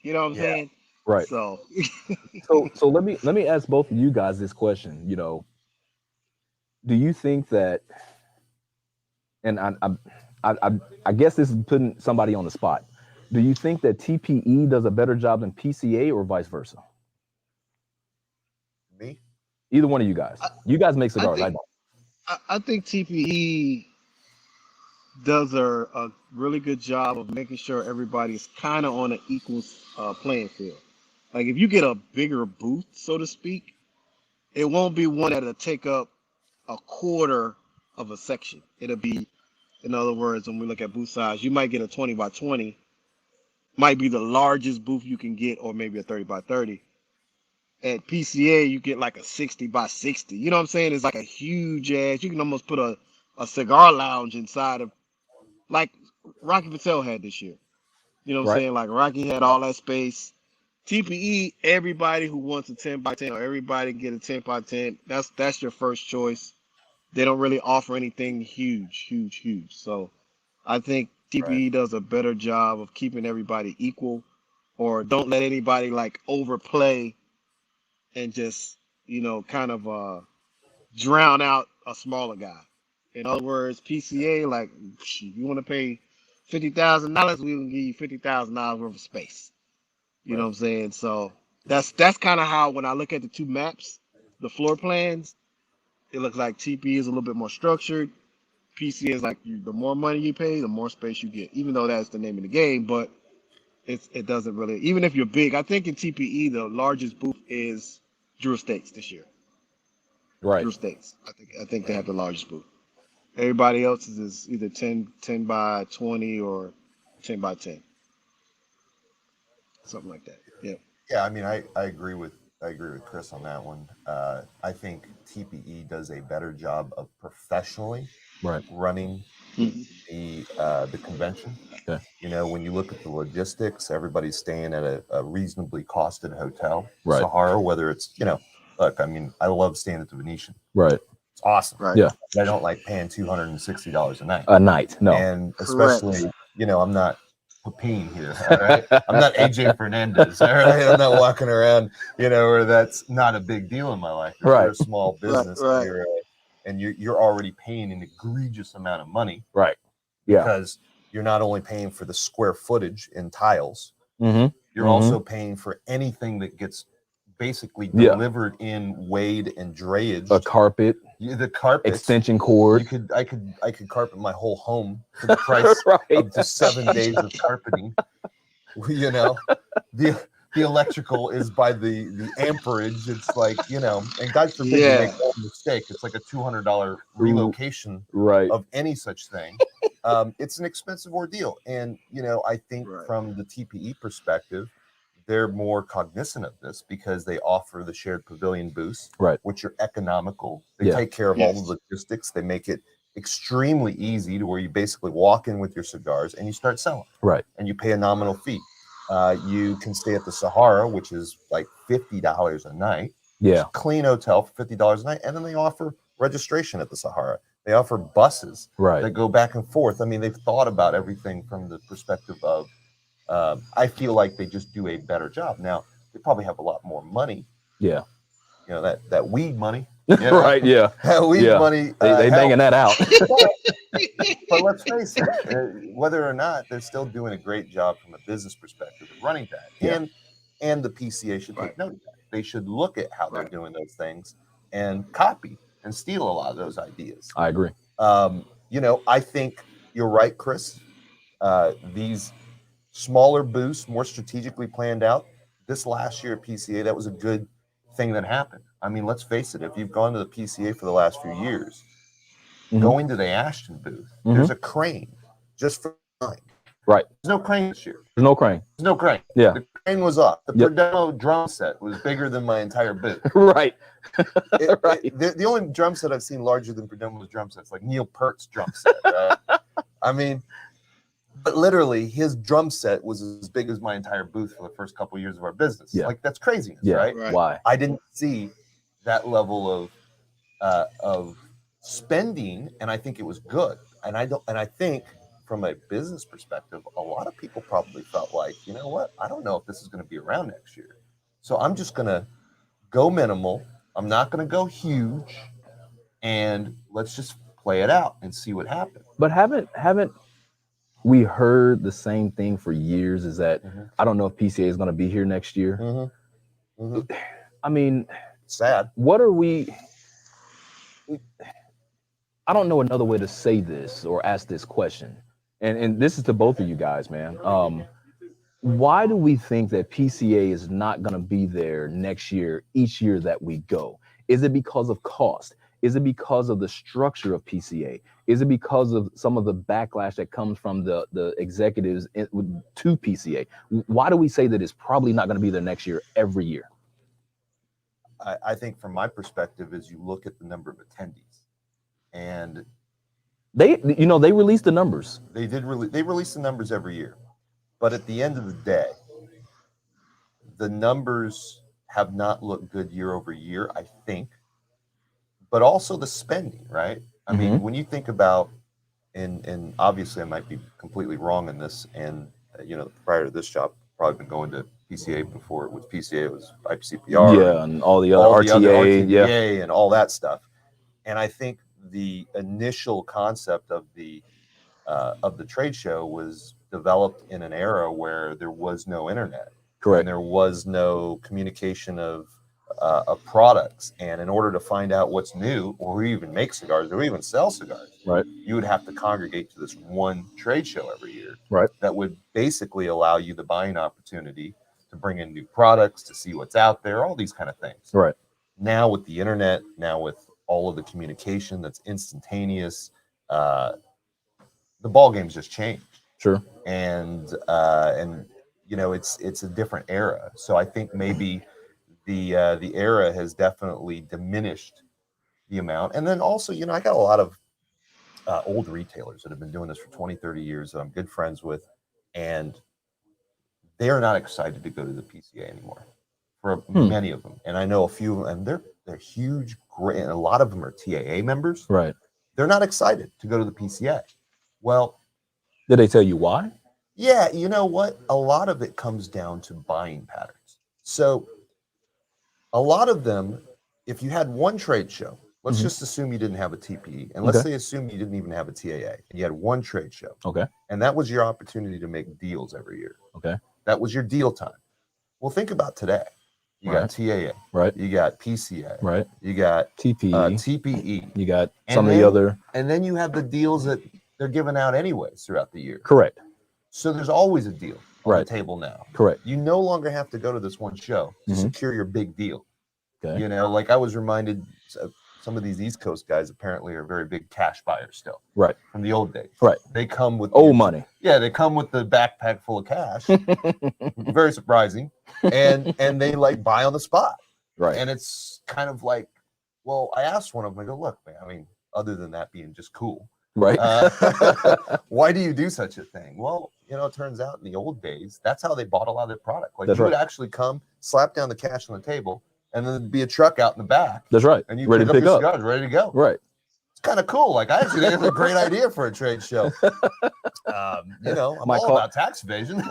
You know what I'm saying? Right. So so let me ask both of you guys this question. do you think that, and I guess this is putting somebody on the spot. Do you think that TPE does a better job than PCA or vice versa? Me? Either one of you guys. You guys make cigars. I think TPE does a really good job of making sure everybody's kind of on an equal playing field. Like if you get a bigger booth, so to speak, it won't be one that'll take up a quarter of a section. It'll be, in other words, when we look at booth size, you might get a 20 by 20, might be the largest booth you can get, or maybe a 30 by 30. At PCA, you get like a 60 by 60. You know what I'm saying? It's like a huge ass. You can almost put a cigar lounge inside of, like Rocky Patel had this year. You know what I'm saying? Like Rocky had all that space. TPE, everybody who wants a 10 by 10 or everybody can get a 10 by 10. That's your first choice. They don't really offer anything huge. So I think TPE does a better job of keeping everybody equal, or don't let anybody like overplay and just, kind of drown out a smaller guy. In other words, PCA, like, you want to pay $50,000, we can give you $50,000 worth of space. You know what I'm saying? So that's kind of how, when I look at the two maps, the floor plans, it looks like TP is a little bit more structured. PC is like, the more money you pay, the more space you get, even though that's the name of the game. But it doesn't really, even if you're big. I think in TPE, the largest booth is Drew Estates this year. Right. Drew Estates. I think they have the largest booth. Everybody else is either 10 by 20 or 10 by 10. Something like that. Yeah. Yeah, I mean, I agree with Chris on that one. I think TPE does a better job of professionally running the convention. Okay. You know, when you look at the logistics, everybody's staying at a reasonably costed hotel. Right. Sahara, whether it's, look, I mean, I love staying at the Venetian. Right. It's awesome. Right. Yeah. But I don't like paying $260 a night. A night. No. And especially, I'm not Papine here, all right? I'm not AJ Fernandez, all right? I'm not walking around, where that's not a big deal in my life. If you're a small business, you're already paying an egregious amount of money, right? Yeah, because you're not only paying for the square footage in tiles, you're also paying for anything that gets basically delivered in weighed and drayage. A carpet, the carpet, extension cord. I could carpet my whole home for the price of just 7 days of carpeting. The electrical is by the amperage. It's like, and God forbid you make one mistake. It's like a $200 relocation of any such thing. It's an expensive ordeal. And, I think from the TPE perspective, they're more cognizant of this because they offer the shared pavilion booths, which are economical. They take care of all the logistics. They make it extremely easy to where you basically walk in with your cigars and you start selling. Right. And you pay a nominal fee. You can stay at the Sahara, which is like $50 a night. Yeah. Clean hotel for $50 a night. And then they offer registration at the Sahara. They offer buses that go back and forth. I mean, they've thought about everything from the perspective of, I feel like they just do a better job. Now, they probably have a lot more money. Yeah. That weed money. Right, yeah. That weed money. They banging that out. But let's face it, whether or not, they're still doing a great job from a business perspective of running that. Yeah. And the PCA should take note of that. They should look at how they're doing those things and copy and steal a lot of those ideas. I agree. I think you're right, Chris. These smaller booths, more strategically planned out. This last year at PCA, that was a good thing that happened. I mean, let's face it, if you've gone to the PCA for the last few years, going to the Ashton booth, there's a crane just for flying. Right. There's no crane this year. There's no crane. There's no crane. Yeah. The crane was up. The Perdomo drum set was bigger than my entire booth. Right. The only drum set I've seen larger than Perdomo's drum set is like Neil Peart's drum set. Right? I mean, but literally, his drum set was as big as my entire booth for the first couple of years of our business. Yeah. Like, that's craziness, right? Why? I didn't see that level of spending, and I think it was good. And I think from a business perspective, a lot of people probably felt like, you know what? I don't know if this is going to be around next year. So I'm just going to go minimal. I'm not going to go huge. and let's just play it out and see what happens. But haven't we heard the same thing for years? Is that I don't know if PCA is going to be here next year. I mean, sad. What are we? I don't know another way to say this or ask this question, and this is to both of you guys, man. Why do we think that PCA is not going to be there next year, each year that we go? Is it because of cost? Is it because of the structure of PCA? Is it because of some of the backlash that comes from the executives to PCA? Why do we say that it's probably not going to be there next year, every year? I think from my perspective is you look at the number of attendees, and they released the numbers. They release the numbers every year. But at the end of the day, the numbers have not looked good year over year, I think, but also the spending, right? I mean, when you think about, and obviously I might be completely wrong in this, and, prior to this job, probably been going to PCA before it was PCA, it was IPCPR. And all the other RTA, and all that stuff. And I think the initial concept of the trade show was developed in an era where there was no internet. Correct. And there was no communication of products. And in order to find out what's new, or even make cigars, or even sell cigars, right, you would have to congregate to this one trade show every year. Right. That would basically allow you the buying opportunity to bring in new products, to see what's out there, all these kind of things. Right. Now with the internet, now with all of the communication that's instantaneous, the ball game's just changed. Sure. And it's a different era. So I think maybe the era has definitely diminished the amount. And then also, I got a lot of old retailers that have been doing this for 20, 30 years that I'm good friends with, and they are not excited to go to the PCA anymore for many of them. And I know a few, and they're huge, great, and a lot of them are TAA members. Right. They're not excited to go to the PCA. Well, did they tell you why? Yeah, you know what? A lot of it comes down to buying patterns. So a lot of them, if you had one trade show, let's just assume you didn't have a TPE, and let's say assume you didn't even have a TAA, and you had one trade show. Okay. And that was your opportunity to make deals every year. Okay. That was your deal time. Well, think about today. You got TAA. Right. You got PCA. Right. You got TPE. You got some of the other. And then you have the deals that they're giving out anyways throughout the year. Correct. So there's always a deal on the table now. Correct. You no longer have to go to this one show to secure your big deal. Okay. Like I was reminded, some of these East Coast guys apparently are very big cash buyers still. Right. From the old days. Right. They come with old money. Yeah, they come with the backpack full of cash. Very surprising. And they like buy on the spot. Right. And it's kind of like, well, I asked one of them, I go, look, man, I mean, other than that being just cool. Right. Why do you do such a thing? Well, it turns out in the old days, that's how they bought a lot of their product. Like would actually come, slap down the cash on the table, and then there'd be a truck out in the back. That's right. And you pick up your cigars, ready to go. Right. It's kind of cool. Like I actually think it's a great idea for a trade show. I'm all about tax evasion.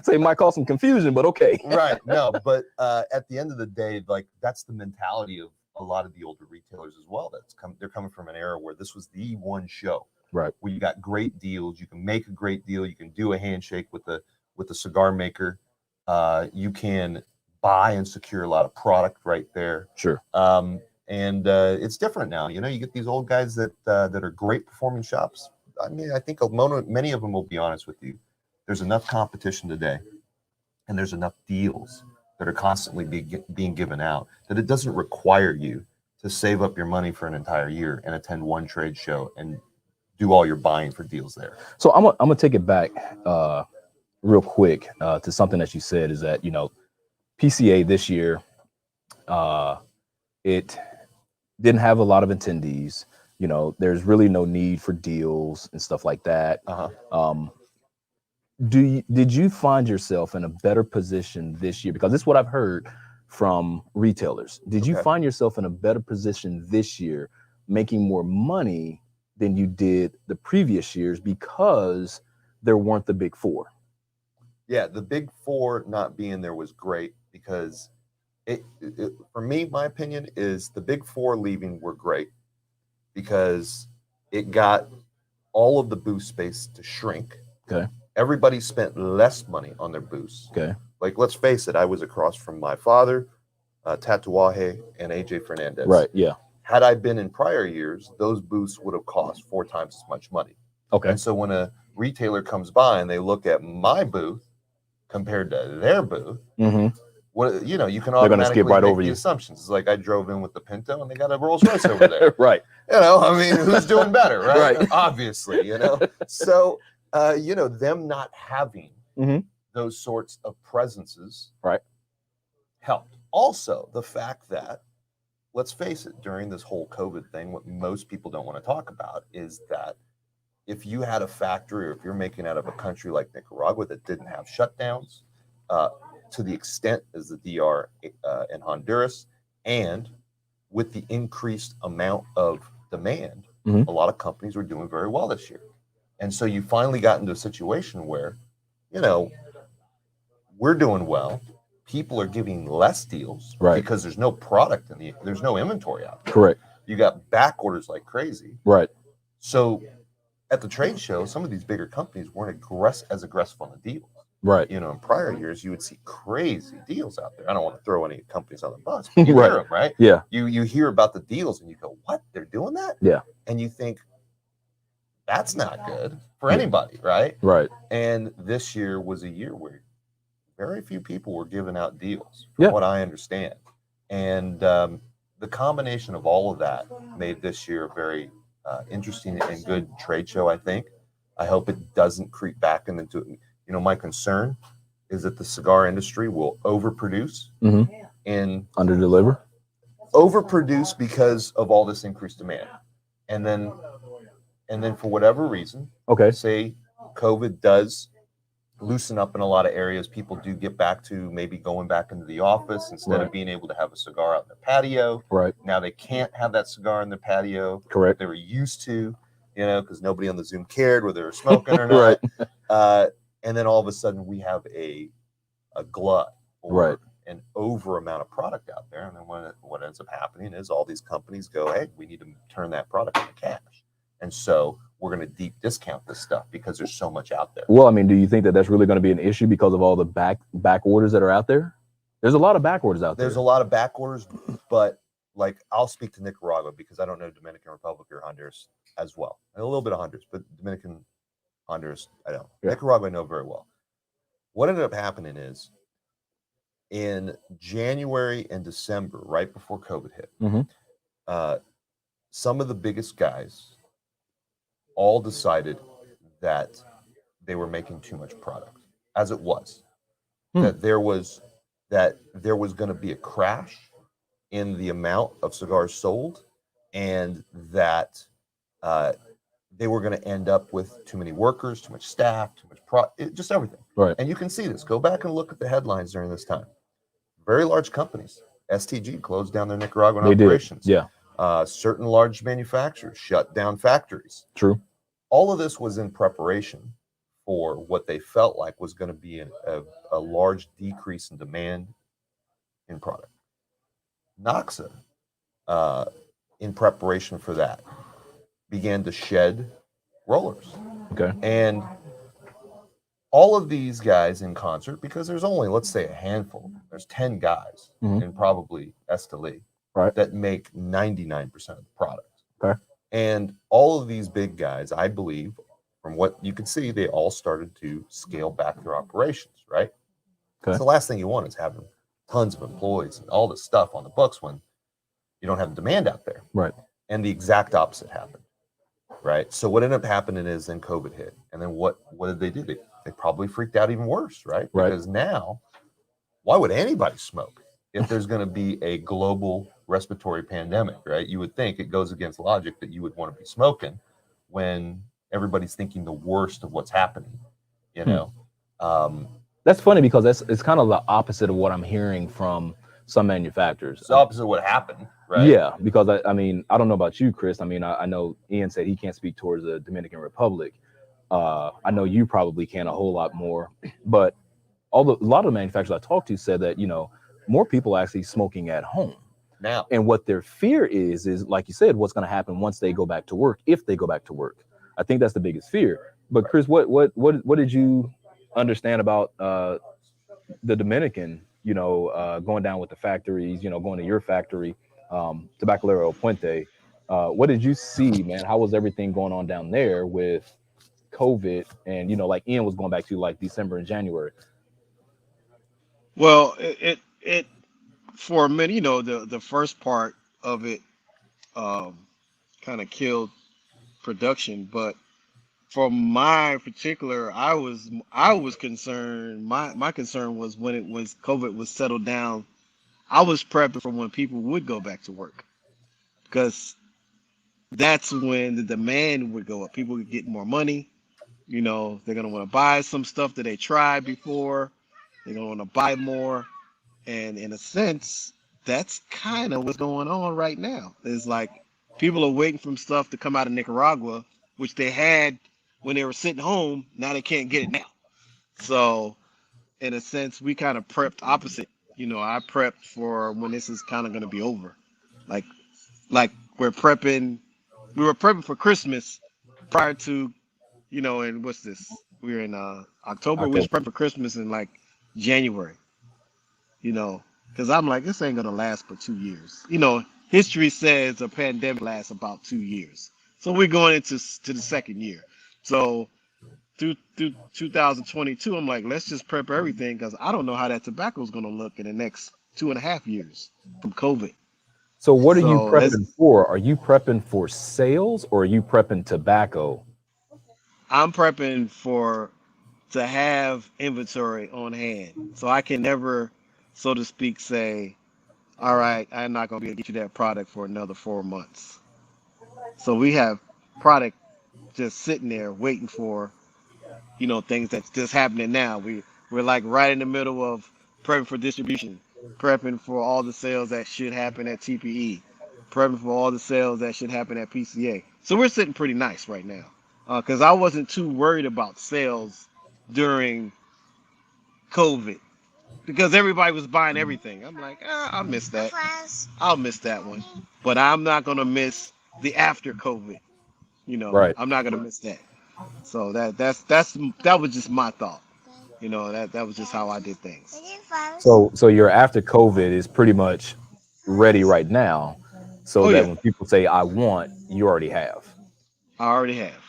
So it might cause some confusion, but okay. Right. No, but at the end of the day, like that's the mentality of a lot of the older retailers as well. They're coming from an era where this was the one show, right? Where you got great deals, you can make a great deal, you can do a handshake with the cigar maker, you can buy and secure a lot of product right there. Sure. And it's different now. You get these old guys that are great performing shops. I mean, I think many of them will be honest with you. There's enough competition today, and there's enough deals that are constantly being given out that it doesn't require you to save up your money for an entire year and attend one trade show and do all your buying for deals there. So I'm gonna take it back real quick to something that you said, is that PCA this year it didn't have a lot of attendees. There's really no need for deals and stuff like that. Did you find yourself in a better position this year? Because this is what I've heard from retailers. Did you find yourself in a better position this year, making more money than you did the previous years because there weren't the big four? Yeah, the big four not being there was great because it for me, my opinion is the big four leaving were great because it got all of the booth space to shrink. Okay. Everybody spent less money on their booths. Okay. Like, let's face it, I was across from my father, Tatuaje, and AJ Fernandez. Right. Yeah. Had I been in prior years, those booths would have cost 4 times as much money. Okay. And so when a retailer comes by and they look at my booth compared to their booth, what you can automatically skip right make over the you. assumptions. It's like I drove in with the Pinto and they got a Rolls Royce over there. Right. I mean, who's doing better, right? Right. Obviously, So, them not having those sorts of presences, right, helped. Also, the fact that, let's face it, during this whole COVID thing, what most people don't want to talk about is that if you had a factory or if you're making out of a country like Nicaragua that didn't have shutdowns to the extent as the DR and Honduras, and with the increased amount of demand, a lot of companies were doing very well this year. And so you finally got into a situation where, we're doing well. People are giving less deals because there's no product there's no inventory out there. Correct. You got back orders like crazy. Right. So at the trade show, some of these bigger companies weren't as aggressive on the deals. Right. In prior years, you would see crazy deals out there. I don't want to throw any companies on the bus, but you hear them, right? Yeah. You hear about the deals and you go, what? They're doing that? Yeah. And you think, that's not good for anybody, right? Right. And this year was a year where very few people were giving out deals, from what I understand. And the combination of all of that made this year a very interesting and good trade show, I think. I hope it doesn't creep back into it. My concern is that the cigar industry will overproduce and underdeliver. Overproduce because of all this increased demand. And then for whatever reason, say COVID does loosen up in a lot of areas, people do get back to maybe going back into the office instead of being able to have a cigar out in their patio. Right. Now they can't have that cigar in their patio. Correct. They were used to, because nobody on the Zoom cared whether they were smoking or not. Right. And then all of a sudden we have a glut or an over amount of product out there. And then what ends up happening is all these companies go, hey, we need to turn that product into cash. And so we're going to deep discount this stuff because there's so much out there. Well, I mean, do you think that that's really going to be an issue because of all the back orders that are out there? There's a lot of back orders out there. There's a lot of back orders, but like I'll speak to Nicaragua because I don't know Dominican Republic or Honduras as well. A little bit of Honduras, but Dominican, Honduras, I don't. Yeah. Nicaragua I know very well. What ended up happening is in January and December, right before COVID hit, some of the biggest guys all decided that they were making too much product, as it was. That there was going to be a crash in the amount of cigars sold, and that they were going to end up with too many workers, too much staff, too much just everything. Right. And you can see this. Go back and look at the headlines during this time. Very large companies, STG closed down their Nicaraguan operations. Yeah. Certain large manufacturers shut down factories. True. All of this was in preparation for what they felt like was going to be a large decrease in demand in product. Noxa, in preparation for that, began to shed rollers. Okay. And all of these guys in concert, because there's only, let's say, a handful, there's 10 guys in probably Esteli that make 99% of the product. Okay. And all of these big guys, I believe, from what you can see, they all started to scale back their operations, right? Okay. So the last thing you want is having tons of employees and all this stuff on the books when you don't have demand out there. Right. And the exact opposite happened, right? So what ended up happening is then COVID hit. And then what did they do? They probably freaked out even worse, right? Because now, why would anybody smoke if there's going to be a global respiratory pandemic, right? You would think it goes against logic that you would want to be smoking when everybody's thinking the worst of what's happening, That's funny because it's kind of the opposite of what I'm hearing from some manufacturers. It's the opposite of what happened, right? Yeah, because I mean, I don't know about you, Chris. I mean, I know Ian said he can't speak towards the Dominican Republic. I know you probably can a whole lot more, but a lot of the manufacturers I talked to said that, more people are actually smoking at home. now. And what their fear is like you said, what's going to happen once they go back to work, if they go back to work. I think that's the biggest fear. But Chris, what did you understand about the Dominican, going down with the factories, going to your factory, Tabacalero Puente? What did you see, man? How was everything going on down there with COVID? And, like Ian was going back to like December and January. Well, it for a minute, the first part of it kind of killed production, but for my particular, I was concerned. My concern was when it was COVID was settled down. I was prepping for when people would go back to work, because that's when the demand would go up. People would get more money. They're gonna want to buy some stuff that they tried before. They're gonna want to buy more, and in a sense, that's kind of what's going on right now. It's like people are waiting for stuff to come out of Nicaragua, which they had when they were sitting home. Now they can't get it now. So, in a sense, we kind of prepped opposite. I prepped for when this is kind of going to be over. Like, like we're prepping. We were prepping for Christmas prior to, and what's this? We're in October. We was prepping for Christmas in like January. Because I'm like, this ain't gonna last for 2 years. History says a pandemic lasts about 2 years, so we're going into the second year. So through 2022, I'm like, let's just prep everything, because I don't know how that tobacco is gonna look in the next 2.5 years from COVID. So what are you So prepping for? Are you prepping for sales, or are you prepping tobacco? I'm prepping to have inventory on hand, so I can never, so to speak, say, all right, I'm not going to be able to get you that product for another 4 months. So we have product just sitting there waiting for, things that's just happening now. We're like right in the middle of prepping for distribution, prepping for all the sales that should happen at TPE, prepping for all the sales that should happen at PCA. So we're sitting pretty nice right now, because I wasn't too worried about sales during COVID, because everybody was buying everything. I'm like, I'll miss that. I'll miss that one. But I'm not gonna miss the after COVID. Right. I'm not gonna miss that. So that was just my thought. That was just how I did things. So your after COVID is pretty much ready right now, so Oh that yeah, when people say I want, you already have. I already have.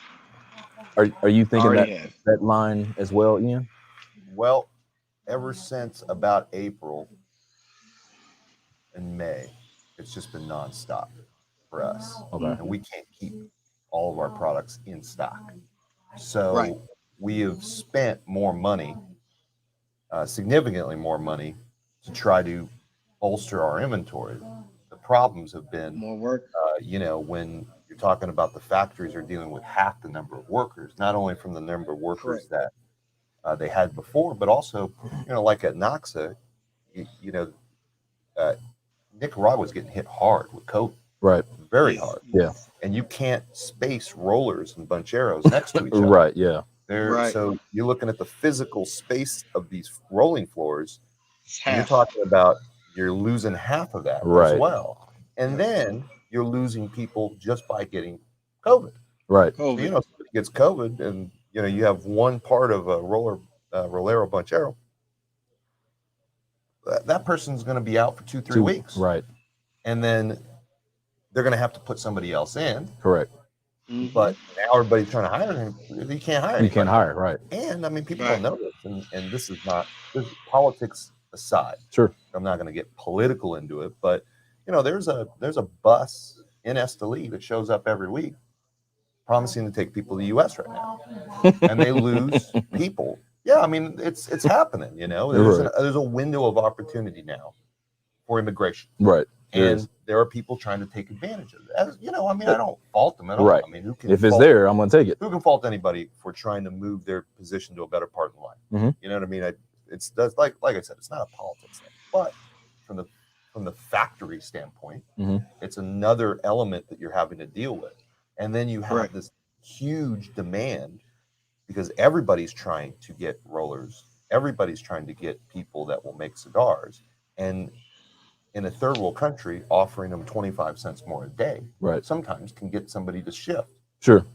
Are you I thinking already that have. that line as well, Ian? Well, ever since about April and May, it's just been nonstop for us. Okay. And we can't keep all of our products in stock. So Right. we have spent more money, significantly more money, to try to bolster our inventory. The problems have been, More work. when you're talking about the factories are dealing with half the number of workers, not only from the number of workers Correct. that they had before, but also, like at Noxa, Nicaragua was getting hit hard with COVID, Right. very Yes. hard. Yeah. And you can't space rollers and buncheros next to each other. Right. Yeah. Right. So you're looking at the physical space of these rolling floors, It's and you're half. talking about you're losing half of that as Right. well. And then you're losing people just by getting COVID. Right. So, COVID. somebody gets COVID, and you have one part of a rolero bunchero. That person's going to be out for 2-3 weeks, Right. and then they're going to have to put somebody else in. Correct. Mhm. But now everybody's trying to hire him. You can't hire. You can't hire. Right. And I mean, people Right. don't know this, and this is politics aside. Sure. I'm not going to get political into it, but there's a bus in Esteli that shows up every week, promising to take people to the U.S. right now, and they lose people. Yeah, I mean, it's happening. There's a window of opportunity now for immigration. Right. And there are people trying to take advantage of it. I mean, I don't fault them at all. Right. I mean, who can If it's fault, there, I'm gonna take it. Who can fault anybody for trying to move their position to a better part in life? Mhm. You know what I mean? It's like I said, it's not a politics thing, but from the factory standpoint, Mhm. it's another element that you're having to deal with. And then you have Right. this huge demand because everybody's trying to get rollers, everybody's trying to get people that will make cigars, and in a third world country, offering them 25 cents more a day, right, sometimes can get somebody to shift. sure,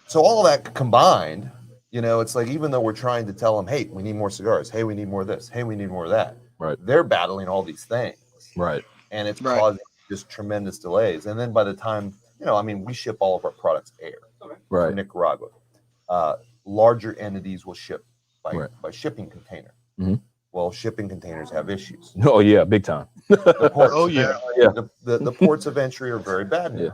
So all of that combined, you know, it's like, even though we're trying to tell them, hey, we need more cigars, hey, we need more of this, hey, we need more of that, right, they're battling all these things, right, and it's causing just tremendous delays. And then by the time, you know, I mean, we ship all of our products air right, from Nicaragua. Larger entities will ship by shipping container. Mhm. Well, shipping containers have issues. Oh yeah, big time. The ports, Yeah. the ports of entry are very bad now. Yeah.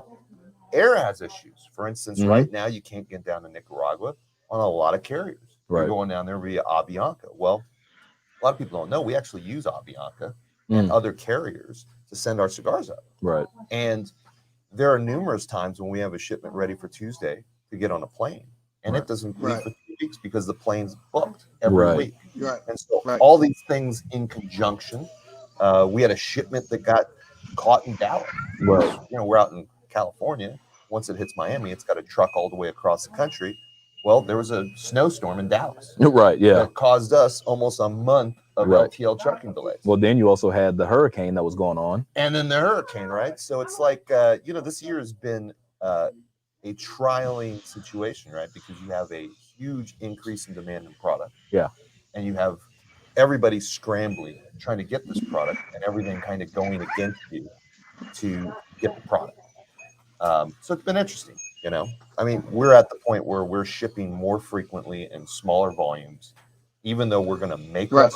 Air has issues. For instance, Mhm. right now you can't get down to Nicaragua on a lot of carriers. You're Right. going down there via Avianca. Well, a lot of people don't know we actually use Avianca and Mm. other carriers to send our cigars up. Right. And there are numerous times when we have a shipment ready for Tuesday to get on a plane, and Right. it doesn't leave for 2 weeks because the plane's booked every Right. week. Right. And so Right. all these things in conjunction, we had a shipment that got caught in Dallas. Right. You know, we're out in California. Once it hits Miami, it's got to truck all the way across the country. Well, there was a snowstorm in Dallas. Right. Yeah. That caused us almost a month of Right. LTL trucking delays. Well, then you also had the hurricane that was going on. And then the hurricane, right? So it's like, you know, this year has been a trialing situation, right? Because you have a huge increase in demand in product. Yeah. And you have everybody scrambling, trying to get this product, and everything kind of going against you to get the product. So it's been interesting, you know. I mean, we're at the point where we're shipping more frequently in smaller volumes, even though we're going to make less.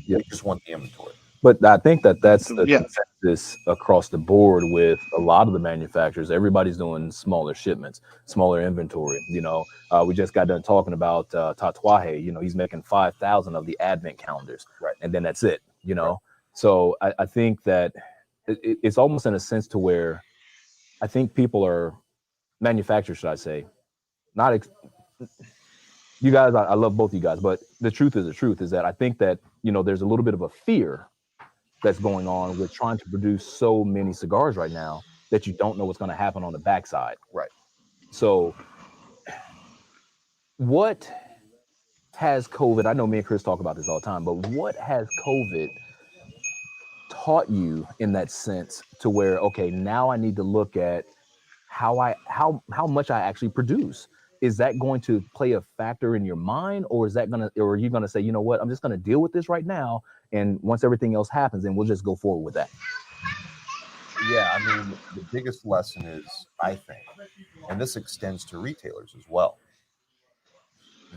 Yeah. We just want the inventory. But I think that that's the consensus across the board with a lot of the manufacturers. Everybody's doing smaller shipments, smaller inventory. You know, we just got done talking about Tatuaje. You know, he's making 5,000 of the advent calendars, right? And then that's it. You know, so I think that it's almost in a sense to where I think people are manufacturers, should I say, not. You guys, I love both of you guys, but the truth is that I think that, you know, there's a little bit of a fear that's going on with trying to produce so many cigars right now that you don't know what's going to happen on the backside. Right. So what has COVID, I know me and Chris talk about this all the time, but what has COVID taught you in that sense to where, okay, now I need to look at how much I actually produce? Is that going to play a factor in your mind, or are you gonna say, you know what, I'm just gonna deal with this right now, and once everything else happens, then we'll just go forward with that? Yeah, I mean, the biggest lesson is, I think, and this extends to retailers as well,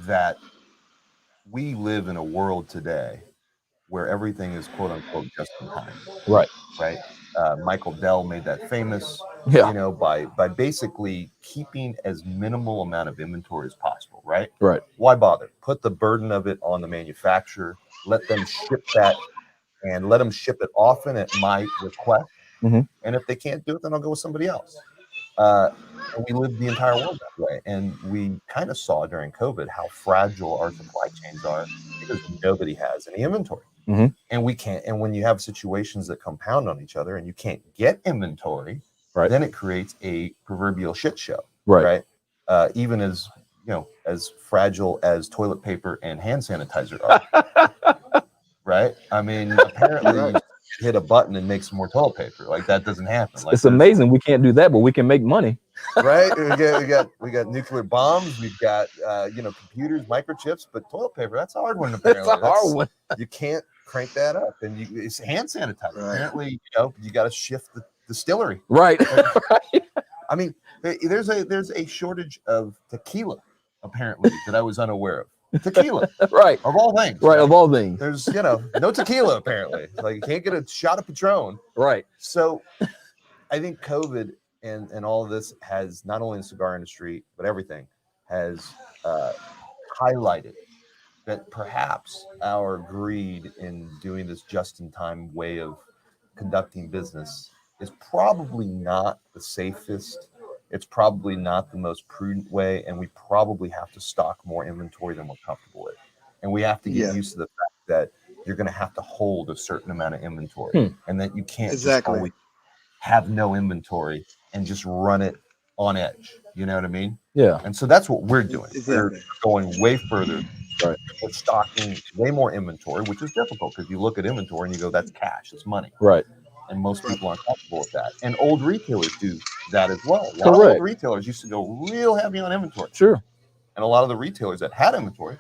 that we live in a world today where everything is quote unquote just in time. Right. Right. Michael Dell made that famous, Yeah. you know, by basically keeping as minimal amount of inventory as possible. Right. Right. Why bother? Put the burden of it on the manufacturer. Let them ship that, and let them ship it often at my request. Mm-hmm. And if they can't do it, then I'll go with somebody else. And we lived the entire world that way. And we kind of saw during COVID how fragile our supply chains are because nobody has any inventory. Mm-hmm. And we can't. And when you have situations that compound on each other and you can't get inventory, right, then it creates a proverbial shit show. Right. Even as, you know, as fragile as toilet paper and hand sanitizer are. Right. I mean, apparently you hit a button and make some more toilet paper. Like, that doesn't happen. Like, it's amazing. We can't do that, but we can make money. Right. We got nuclear bombs. We've got, you know, computers, microchips, but toilet paper, that's a hard one. Apparently. That's a hard one. You can't crank that up. And it's hand sanitizer. Right. Apparently, you know, you got to shift the distillery. Right. Right. I mean, there's a shortage of tequila, apparently, that I was unaware of. Tequila. Right. Of all things. Right. Of all things. There's, you know, no tequila, apparently. Like, you can't get a shot of Patron. Right. So I think COVID and all of this has, not only the cigar industry, but everything, has highlighted that perhaps our greed in doing this just-in-time way of conducting business is probably not the safest. It's probably not the most prudent way, and we probably have to stock more inventory than we're comfortable with. And we have to get used to the fact that you're going to have to hold a certain amount of inventory, and that you can't just always have no inventory and just run it on edge. You know what I mean? Yeah. And so that's what we're doing. We're Exactly. going way further. Right. We're stocking way more inventory, which is difficult because you look at inventory and you go, that's cash, it's money. Right. And most people aren't comfortable with that. And old retailers do that as well. A lot of Correct. old retailers used to go real heavy on inventory. Sure. And a lot of the retailers that had inventory,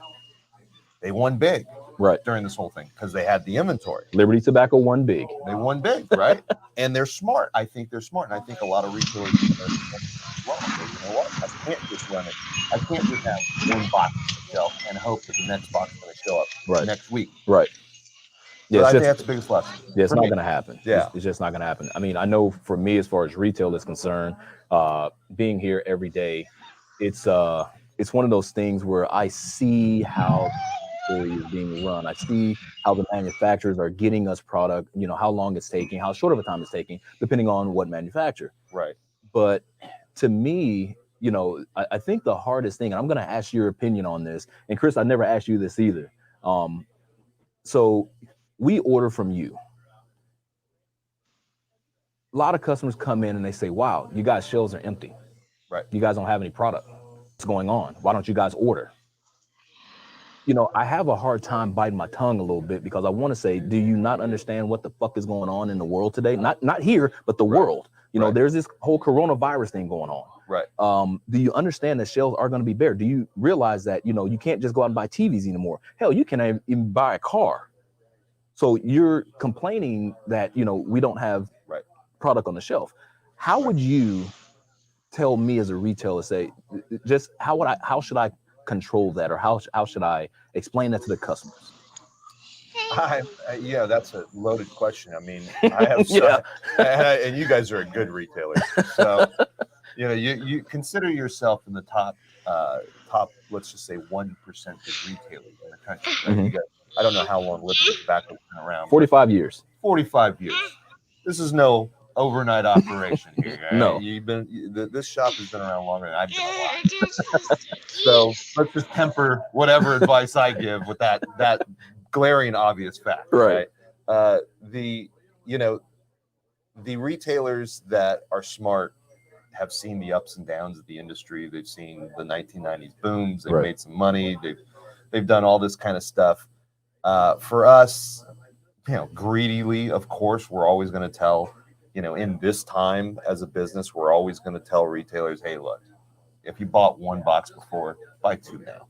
they won big Right. during this whole thing because they had the inventory. Liberty Tobacco won big. They won big, right? And they're smart. I think they're smart. And I think a lot of retailers are well, you know what? I can't just run it. I can't just have one box on the shelf and hope that the next box is going to show up next week. Right. Yeah, I think that's the biggest lesson. Yeah, it's not going to happen. Yeah. It's just not going to happen. I mean, I know for me, as far as retail is concerned, being here every day, it's one of those things where I see how it is being run. I see how the manufacturers are getting us product, you know, how long it's taking, how short of a time it's taking, depending on what manufacturer. Right. But to me, you know, I think the hardest thing, and I'm going to ask your opinion on this, and Chris, I never asked you this either. So we order from you. A lot of customers come in and they say, wow, you guys' shelves are empty. Right. You guys don't have any product. What's going on? Why don't you guys order? You know, I have a hard time biting my tongue a little bit because I want to say, do you not understand what the fuck is going on in the world today? Not here, but the world. You know, there's this whole coronavirus thing going on. Right. Do you understand that shelves are going to be bare? Do you realize that, you know, you can't just go out and buy TVs anymore? Hell, you can't even buy a car. So you're complaining that, you know, we don't have product on the shelf. How would you tell me as a retailer, say, just how should I control that, or how should I explain that to the customers? Yeah, that's a loaded question. I mean, I have some, and you guys are a good retailer, so you know, you consider yourself in the top, let's just say 1% of retailers in the country. Right? You guys, I don't know how long Liberty Tobacco's been around. 45 years. 45 years. This is no overnight operation here. Right? No. This shop has been around longer than I've been alive. So let's just temper whatever advice I give with that glaring obvious fact. Right. The retailers that are smart have seen the ups and downs of the industry. They've seen the 1990s booms. They've made some money. They've done all this kind of stuff. For us, you know, greedily, of course, we're always going to tell, you know, in this time as a business, we're always going to tell retailers, hey, look, if you bought one box before, buy two now.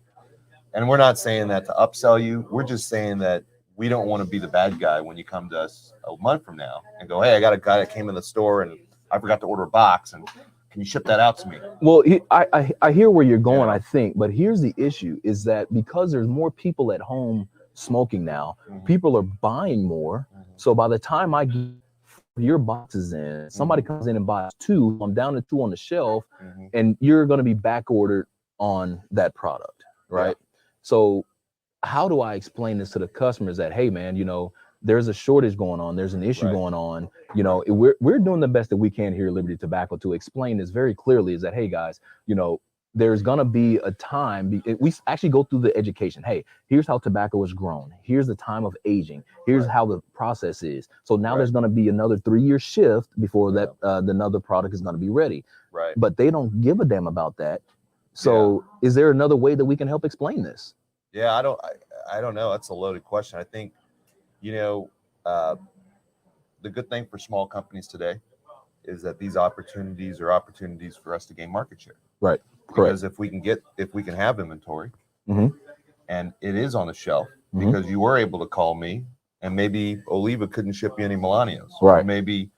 And we're not saying that to upsell you. We're just saying that we don't want to be the bad guy when you come to us a month from now and go, hey, I got a guy that came in the store and I forgot to order a box, and can you ship that out to me? Well, I hear where you're going, I think, but here's the issue is that because there's more people at home smoking now, people are buying more. So by the time I get your boxes in, somebody comes in and buys two, I'm down to two on the shelf, and you're going to be back ordered on that product, right? So how do I explain this to the customers that, hey, man, you know, there's a shortage going on, there's an issue going on, you know, we're doing the best that we can here at Liberty Tobacco to explain this very clearly, is that, hey, guys, you know, there's going to be a time, we actually go through the education. Hey, here's how tobacco is grown. Here's the time of aging. Here's how the process is. So now there's going to be another 3-year shift before that another product is going to be ready. Right. But they don't give a damn about that. So is there another way that we can help explain this? Yeah, I don't know. That's a loaded question. I think, you know, the good thing for small companies today is that these opportunities are opportunities for us to gain market share. Right. Because if we can have inventory and it is on the shelf, because you were able to call me and maybe Oliva couldn't ship you any Milanios. Right. Or maybe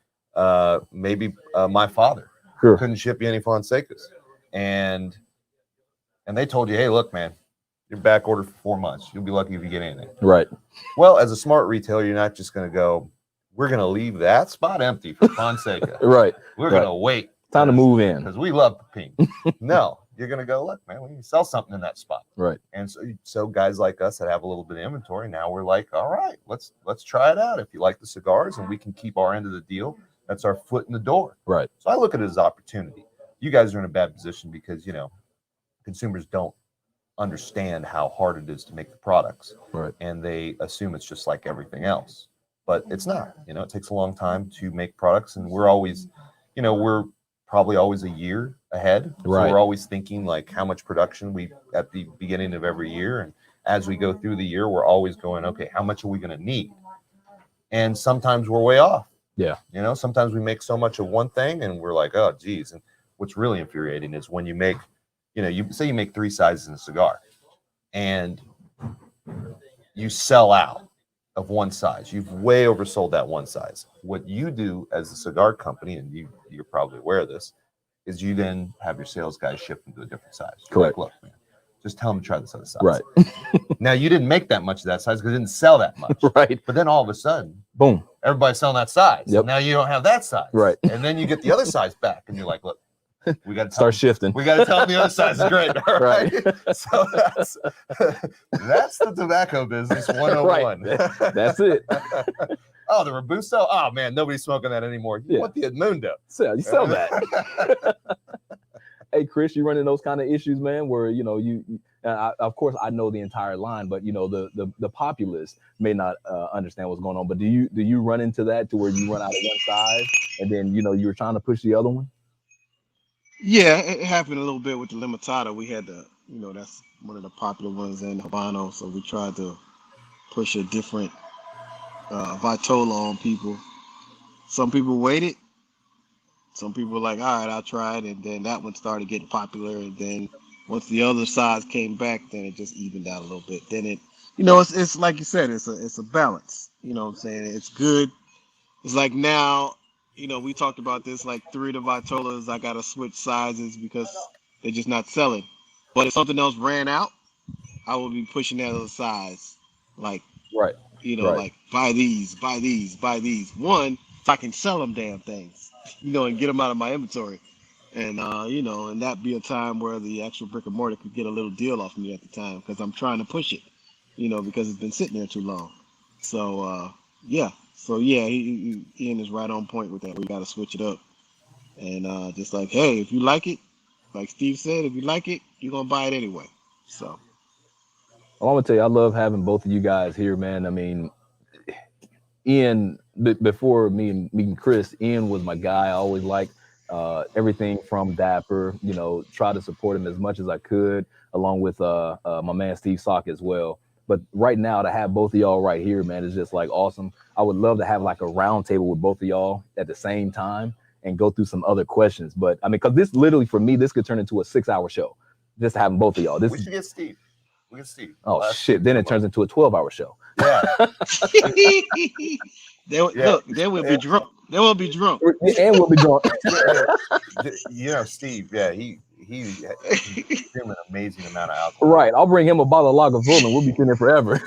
my father couldn't ship you any Fonsecas. And they told you, hey, look, man, you're back ordered for 4 months. You'll be lucky if you get anything. Right. Well, as a smart retailer, you're not just going to go, we're going to leave that spot empty for Fonseca. Right. We're going to wait. Time to move in. Because we love the pink. No, you're going to go, look, man, we can sell something in that spot. Right. And so guys like us that have a little bit of inventory, now we're like, all right, let's try it out. If you like the cigars and we can keep our end of the deal, that's our foot in the door. Right. So I look at it as opportunity. You guys are in a bad position because, you know, consumers don't understand how hard it is to make the products. Right. And they assume it's just like everything else. But it's not. You know, it takes a long time to make products, and we're always, you know, probably always a year ahead. So Right. we're always thinking like how much production we at the beginning of every year. And as we go through the year, we're always going, okay, how much are we going to need? And sometimes we're way off. Yeah. You know, sometimes we make so much of one thing and we're like, oh, geez. And what's really infuriating is when you make, you know, you say you make 3 sizes in a cigar and you sell out of one size. You've way oversold that one size. What you do as a cigar company, and you're probably aware of this, is you then have your sales guys shift them to a different size. You're Correct. like, look, man, just tell them to try this other size. Right. Now, you didn't make that much of that size because it didn't sell that much. Right. But then all of a sudden, boom, everybody's selling that size. Yep. Now you don't have that size. Right. And then you get the other size back and you're like, look, we got to start shifting. We got to tell them the other size is great. All right. So that's the tobacco business 101. Right. That's it. Oh, the Robusto? Oh, man, nobody's smoking that anymore. You want the Edmundo. You sell that. Hey, Chris, you running those kind of issues, man, where, you know, of course, I know the entire line, but, you know, the populace may not understand what's going on. But do you run into that to where you run out of one size and then, you know, you're trying to push the other one? Yeah, it happened a little bit with the Limitada. We had that's one of the popular ones in Habano. So we tried to push a different Vitola on people. Some people waited. Some people were like, all right, I'll try it. And then that one started getting popular. And then once the other size came back, then it just evened out a little bit. Then it, it's like you said, it's a balance. You know what I'm saying? It's good. It's like now, we talked about this, like 3 of the Vitolas, I got to switch sizes because they're just not selling. But if something else ran out, I would be pushing that other size. Like, right. Like buy these. One, so I can sell them damn things, and get them out of my inventory. And, and that be a time where the actual brick and mortar could get a little deal off me at the time because I'm trying to push it, because it's been sitting there too long. So, yeah. So, yeah, Ian is right on point with that. We got to switch it up. And just like, hey, if you like it, like Steve said, if you like it, you're going to buy it anyway. So. Well, I'm going to tell you, I love having both of you guys here, man. I mean, Ian, before me meeting Chris, Ian was my guy. I always liked everything from Dapper, try to support him as much as I could, along with my man Steve Sock as well. But right now, to have both of y'all right here, man, is just like awesome. I would love to have like a round table with both of y'all at the same time and go through some other questions. But I mean, because this literally, for me, this could turn into a 6-hour show, just having both of y'all. We should get Steve. We get Steve. Oh, shit. Then it turns into a 12-hour show. Yeah. Look, they will be drunk. They will be drunk. And we'll be drunk. Steve, yeah, he consumes an amazing amount of alcohol. Right. I'll bring him a bottle of Lagavulin and we'll be sitting there forever.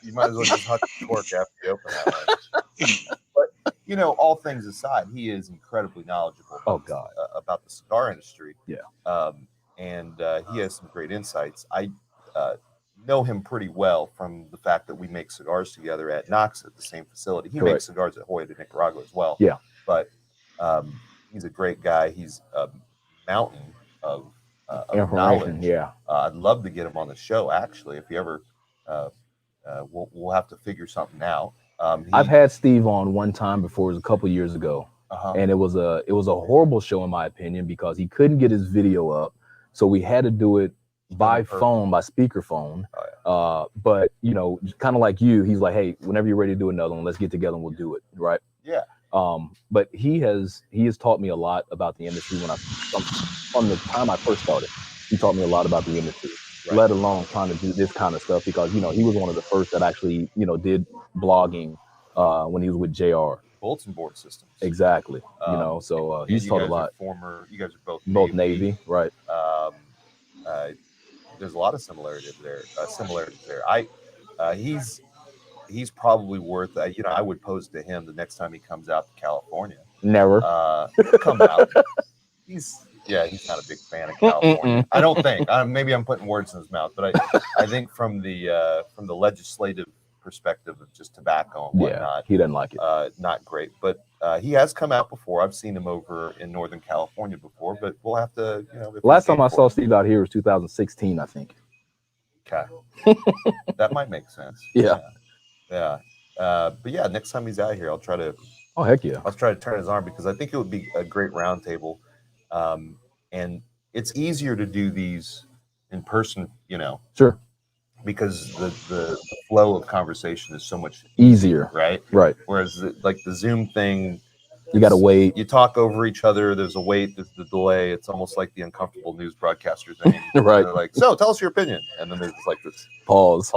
You might as well just huck the cork after you open that. But, all things aside, he is incredibly knowledgeable about the cigar industry. Yeah. And he has some great insights. I know him pretty well from the fact that we make cigars together at Knox at the same facility. He makes cigars at Hoya de Nicaragua as well. Yeah. But he's a great guy. He's a mountain of knowledge. Yeah. I'd love to get him on the show, actually, if you ever we'll have to figure something out. I've had Steve on one time before. It was a couple years ago. And it was a horrible show in my opinion because he couldn't get his video up. So we had to do it by phone, by speakerphone. Oh, yeah. But kind of like you, he's like, hey, whenever you're ready to do another one, let's get together and we'll do it. Right. Yeah. But he has taught me a lot about the industry from the time I first started. He taught me a lot about the industry, let alone trying to do this kind of stuff because, he was one of the first that actually, did blogging when he was with JR. Bulletin board systems. Exactly. So he's taught a lot. You guys are both Navy, right? There's a lot of similarities there. He's probably worth. I would pose to him the next time he comes out to California. Never come out. He's not a big fan of California. I don't think. Maybe I'm putting words in his mouth, but I think from the legislative perspective of just tobacco and whatnot, he doesn't like it. Not great, but he has come out before. I've seen him over in Northern California before, but we'll have to, Last time I saw Steve out here was 2016, I think. Okay, that might make sense. Yeah. But yeah, next time he's out here, I'll try to. Oh heck yeah! I'll try to turn his arm because I think it would be a great roundtable. And it's easier to do these in person, Sure. because the flow of conversation is so much Easier. right? Right. Whereas the Zoom thing, you got to wait. You talk over each other. There's a wait. There's the delay. It's almost like the uncomfortable news broadcaster thing. Right. They're like, so tell us your opinion. And then there's like this Pause.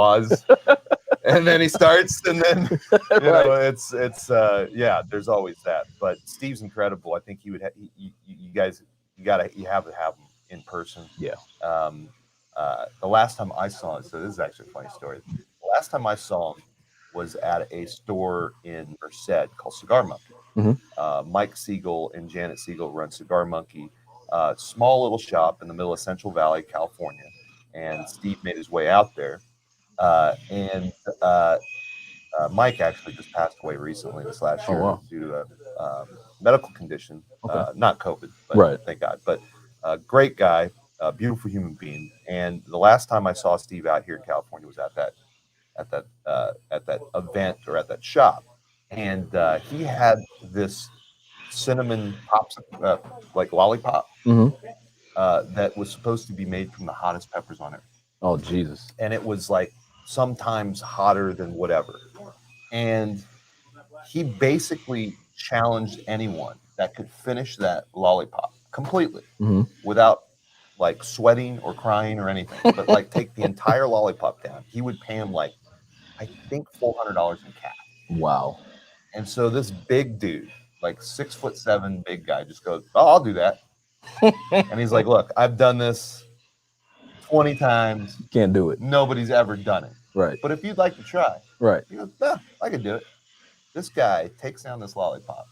And then he starts, and then it's yeah. There's always that. But Steve's incredible. I think he would. You guys, you have to have him in person. Yeah. The last time I saw him, so this is actually a funny story. The last time I saw him was at a store in Merced called Cigar Monkey. Mm-hmm. Mike Siegel and Janet Siegel run Cigar Monkey, small little shop in the middle of Central Valley, California. And Steve made his way out there. Mike actually just passed away recently this last year due to a medical condition, not COVID, but thank God. But great guy, beautiful human being. And the last time I saw Steve out here in California was at that event or at that shop, and he had this cinnamon popsicle, like lollipop, that was supposed to be made from the hottest peppers on earth. Oh, Jesus. And it was like sometimes hotter than whatever. And he basically challenged anyone that could finish that lollipop completely without like sweating or crying or anything, but like take the entire lollipop down. He would pay him like, I think $400 in cash. Wow. And so this big dude, like 6'7" big guy, just goes, "Oh, I'll do that." And he's like, "Look, I've done this 20 times. Can't do it. Nobody's ever done it. Right. But if you'd like to try," he goes, "Yeah, I could do it." This guy takes down this lollipop.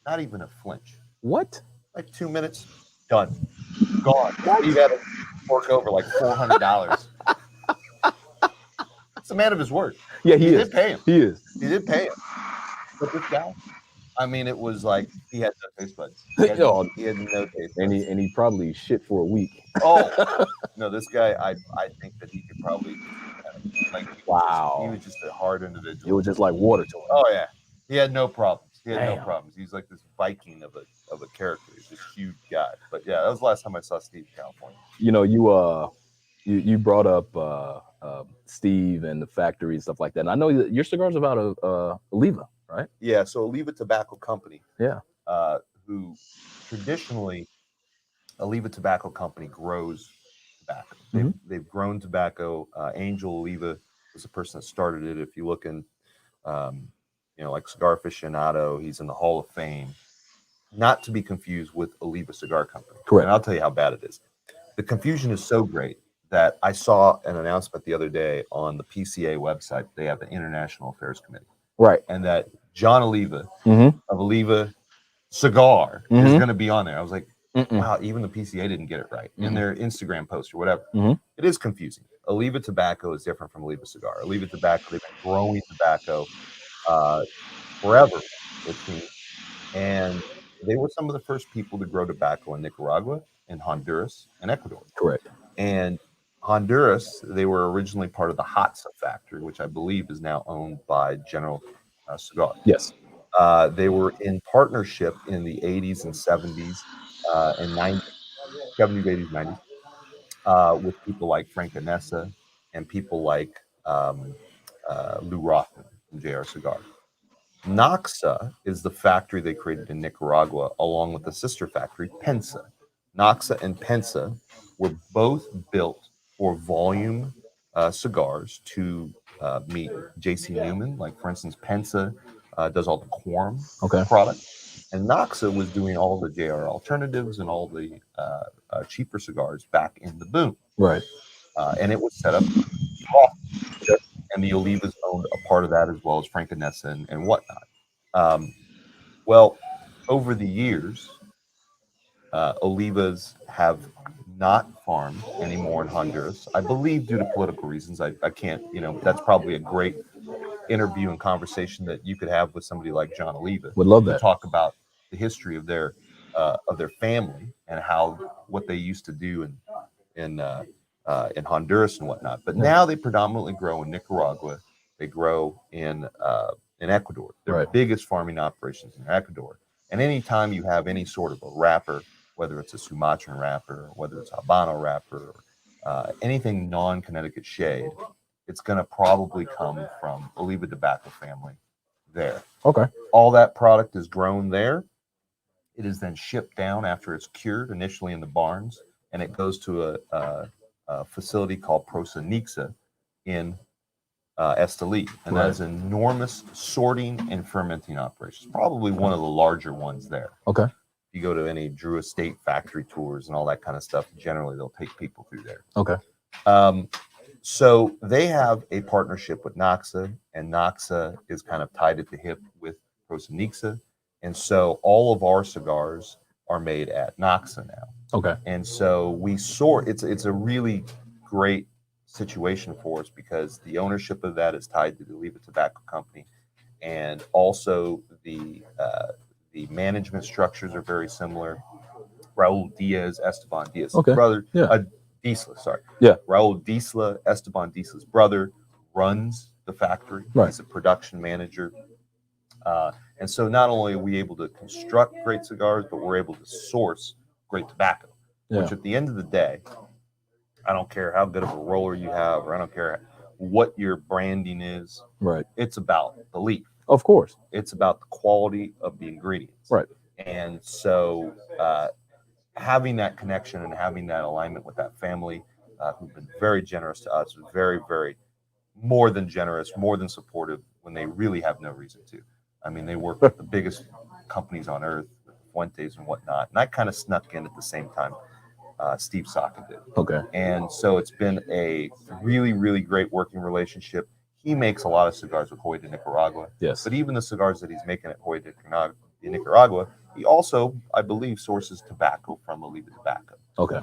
Not even a flinch. What? Like 2 minutes, done, gone. He had to fork over like $400. It's a man of his word. Yeah, he is. Did pay him. He is. He did pay him. But this guy, I mean, it was like he had no taste buds. He had no taste buds. And he probably shit for a week. Oh no, this guy, I think that he could probably like. Wow. He was just a hard individual. It was just like water to him. Oh yeah, he had no problems. No problems. He's like this Viking of a character. He's this huge guy. But yeah, that was the last time I saw Steve in California. You brought up Steve and the factory and stuff like that. And I know that your cigar's about Oliva, right? Yeah, so Oliva Tobacco Company. Yeah. Who traditionally, Oliva Tobacco Company grows tobacco. They've grown tobacco. Angel Oliva was the person that started it. If you look in, like Cigar Aficionado, he's in the Hall of Fame. Not to be confused with Oliva Cigar Company. Correct. And I'll tell you how bad it is. The confusion is so great that I saw an announcement the other day on the PCA website. They have the International Affairs Committee. Right. And that John Oliva of Oliva Cigar is going to be on there. I was like, wow, even the PCA didn't get it right in their Instagram post or whatever. It is confusing. Oliva Tobacco is different from Oliva Cigar. Oliva Tobacco, they've been growing tobacco forever, it seems. And they were some of the first people to grow tobacco in Nicaragua, in Honduras, and Ecuador. Correct. And Honduras, they were originally part of the Hatsa factory, which I believe is now owned by General Cigar. Yes. They were in partnership in the 80s and 70s and 90s, 70s, 80s, 90s, with people like Frank Anessa and people like Lou Rothman from JR Cigar. Noxa is the factory they created in Nicaragua, along with the sister factory, Pensa. Noxa and Pensa were both built for volume cigars to meet J.C. Newman. Like, for instance, Pensa does all the quorum product. And Noxa was doing all the JR alternatives and all the cheaper cigars back in the boom. Right. And it was set up. And the Olivas owned a part of that, as well as Frank Anessa and whatnot. Well, over the years, Olivas have not farmed anymore in Honduras, I believe due to political reasons. I can't, that's probably a great interview and conversation that you could have with somebody like John Oliva. Would love that. To talk about the history of their family and what they used to do in Honduras and whatnot. But now they predominantly grow in Nicaragua. They grow in Ecuador. Their biggest farming operations in Ecuador. And anytime you have any sort of a wrapper, whether it's a Sumatran wrapper, whether it's a Habano wrapper, anything non-Connecticut shade, it's going to probably come from Oliva tobacco family there. Okay. All that product is grown there. It is then shipped down after it's cured, initially in the barns, and it goes to a facility called Prosanixa in Esteli. And that is an enormous sorting and fermenting operation. Probably one of the larger ones there. Okay. You go to any Drew Estate factory tours and all that kind of stuff, generally they'll take people through there. Okay. So they have a partnership with Noxa, and Noxa is kind of tied at the hip with Prosanixa. And so all of our cigars are made at Noxa now. Okay. And so we sort, it's a really great situation for us because the ownership of that is tied to the Oliva Tobacco Company. And also the management structures are very similar. Raul Diaz, Esteban Diaz's brother, Diesla, sorry. Yeah. Raul Diesla, Esteban Diesla's brother, runs the factory. Right. He's a production manager. And so not only are we able to construct great cigars, but we're able to source great tobacco, which at the end of the day, I don't care how good of a roller you have, or I don't care what your branding is. Right. It's about the leaf. Of course. It's about the quality of the ingredients. Right. And so having that connection and having that alignment with that family, who've been very generous to us, very, very more than generous, more than supportive when they really have no reason to. I mean, they work with the biggest companies on earth, Fuentes and whatnot. And I kind of snuck in at the same time Steve Saka did. Okay. And so it's been a really, really great working relationship. He makes a lot of cigars with Hoy de Nicaragua. Yes. But even the cigars that he's making at Hoy de Nicaragua, he also, I believe, sources tobacco from Oliva Tobacco. Okay.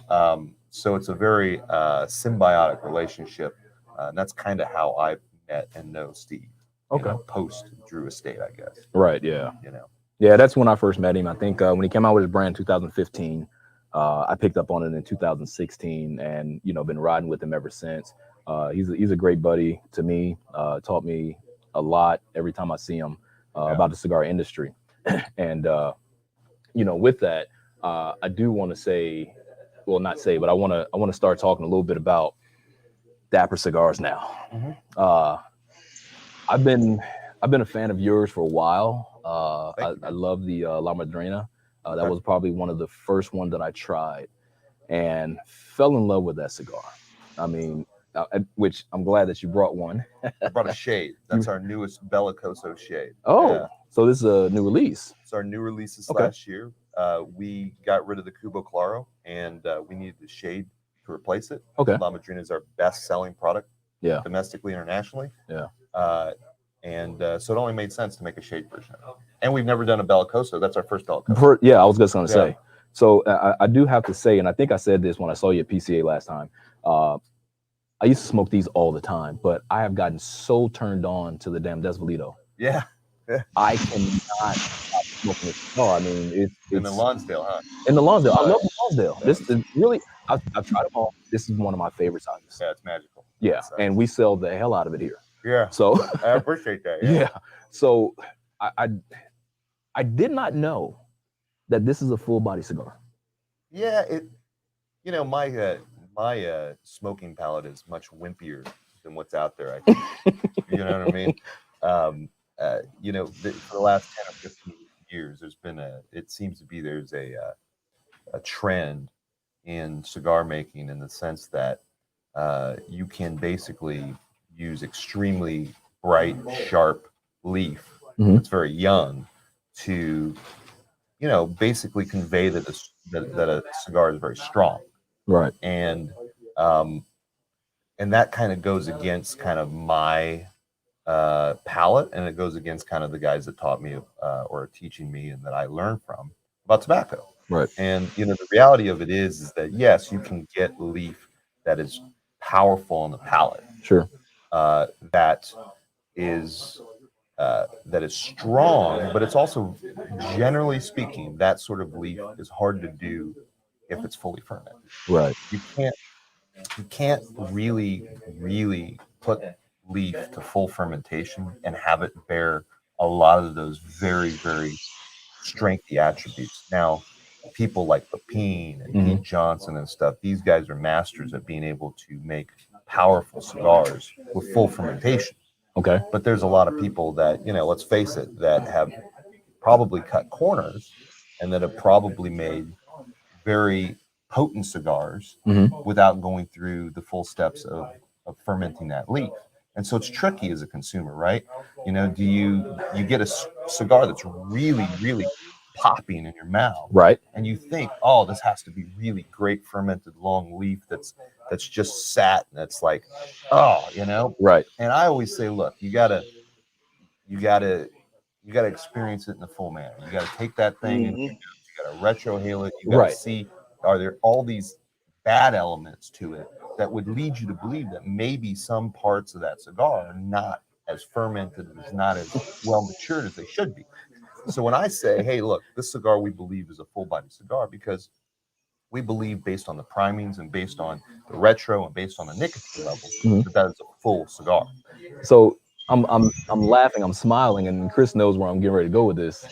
So it's a very symbiotic relationship. And that's kind of how I met and know Steve. Okay. Post Drew Estate, I guess. Right. Yeah. Yeah, that's when I first met him. I think when he came out with his brand in 2015, I picked up on it in 2016, and been riding with him ever since. He's a great buddy to me. Taught me a lot every time I see him about the cigar industry, and with that, I do want to say, well, not say, but I want to start talking a little bit about Dapper Cigars now. Mm-hmm. I've been a fan of yours for a while. I love the La Madrina. That was probably one of the first ones that I tried and fell in love with that cigar. I mean, which I'm glad that you brought one. I brought a shade. That's our newest Bellicose Shade. Oh, so this is a new release. It's our new releases last year. We got rid of the Cubo Claro, and we needed the shade to replace it. Okay. La Madrina is our best-selling product domestically, internationally. Yeah. So it only made sense to make a shade version of it. And we've never done a Bellicoso. That's our first Bellicoso. I was just going to say. So I do have to say, and I think I said this when I saw you at PCA last time, I used to smoke these all the time, but I have gotten so turned on to the damn Desvalito. Yeah. I cannot stop smoking this cigar. I mean, it's in the Lonsdale, huh? In the Lonsdale. I love the Lonsdale. This is really, I've tried them all. This is one of my favorite sizes. Yeah, it's magical. Yeah, and we sell the hell out of it here. Yeah. So I appreciate that. Yeah. So I did not know that this is a full body cigar. Yeah, my smoking palate is much wimpier than what's out there, I think. You know what I mean? For the last 10 or 15 years, it seems to be there's a trend in cigar making in the sense that you can basically use extremely bright, sharp leaf that's very young to, basically convey that a cigar is very strong. Right. And that kind of goes against kind of my palate, and it goes against kind of the guys that taught me or are teaching me and that I learned from about tobacco. Right. And, the reality of it is that, yes, you can get leaf that is powerful on the palate. Sure. That is strong, but it's also, generally speaking, that sort of leaf is hard to do if it's fully fermented. Right. You can't really put leaf to full fermentation and have it bear a lot of those very, very strengthy attributes. Now, people like Pepin and Pete Johnson and stuff, these guys are masters at being able to make powerful cigars with full fermentation. Okay. But there's a lot of people that, let's face it, that have probably cut corners and that have probably made very potent cigars without going through the full steps of fermenting that leaf. And so it's tricky as a consumer, right? Do you get a cigar that's really, really popping in your mouth, right? And you think, oh, this has to be really great fermented long leaf that's just sat and that's like, oh, right. And I always say, look, you gotta experience it in the full manner. You gotta take that thing and you gotta retrohale it. You gotta see, are there all these bad elements to it that would lead you to believe that maybe some parts of that cigar are not as fermented, is not as well matured as they should be. So when I say, hey, look, this cigar we believe is a full body cigar because we believe based on the primings and based on the retro and based on the nicotine level that is a full cigar. So I'm laughing, I'm smiling, and Chris knows where I'm getting ready to go with this.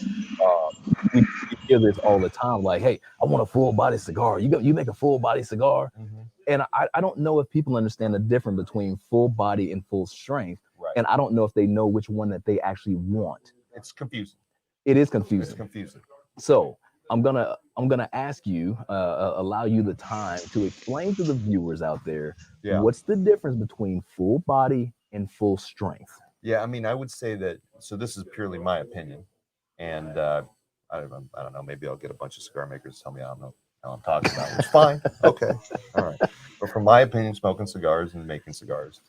We hear this all the time, like, hey, I want a full body cigar. You make a full body cigar. And I don't know if people understand the difference between full body and full strength. Right. And I don't know if they know which one that they actually want. It's confusing. It is confusing. It's confusing. So I'm gonna ask you, allow you the time to explain to the viewers out there, what's the difference between full body and full strength? Yeah, I mean, I would say that. So this is purely my opinion, and I don't know. Maybe I'll get a bunch of cigar makers to tell me I don't know how I'm talking about. It's fine. Okay, all right. But from my opinion, smoking cigars and making cigars,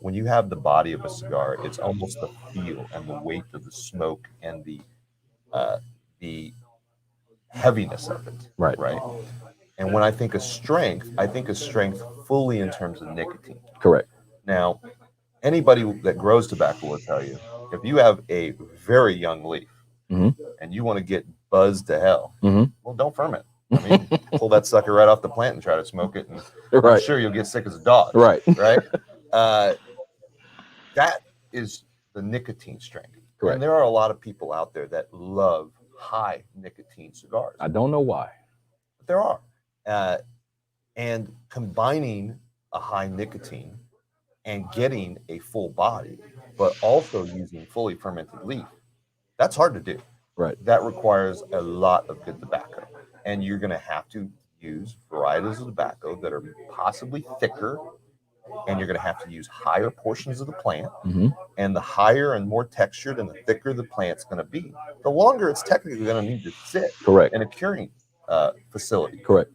when you have the body of a cigar, it's almost the feel and the weight of the smoke and the heaviness of it. Right. And when I think of strength fully in terms of nicotine. Correct. Now, anybody that grows tobacco will tell you, if you have a very young leaf and you want to get buzzed to hell, well, don't ferment. I mean, pull that sucker right off the plant and try to smoke it, and I'm sure you'll get sick as a dog. Right. That is the nicotine strength. Correct. And there are a lot of people out there that love high nicotine cigars. I don't know why. But there are. And combining a high nicotine and getting a full body, but also using fully fermented leaf, that's hard to do. Right. That requires a lot of good tobacco. And you're going to have to use varieties of tobacco that are possibly thicker, and you're going to have to use higher portions of the plant. And the higher and more textured and the thicker the plant's going to be, the longer it's technically going to need to sit in a curing facility. Correct.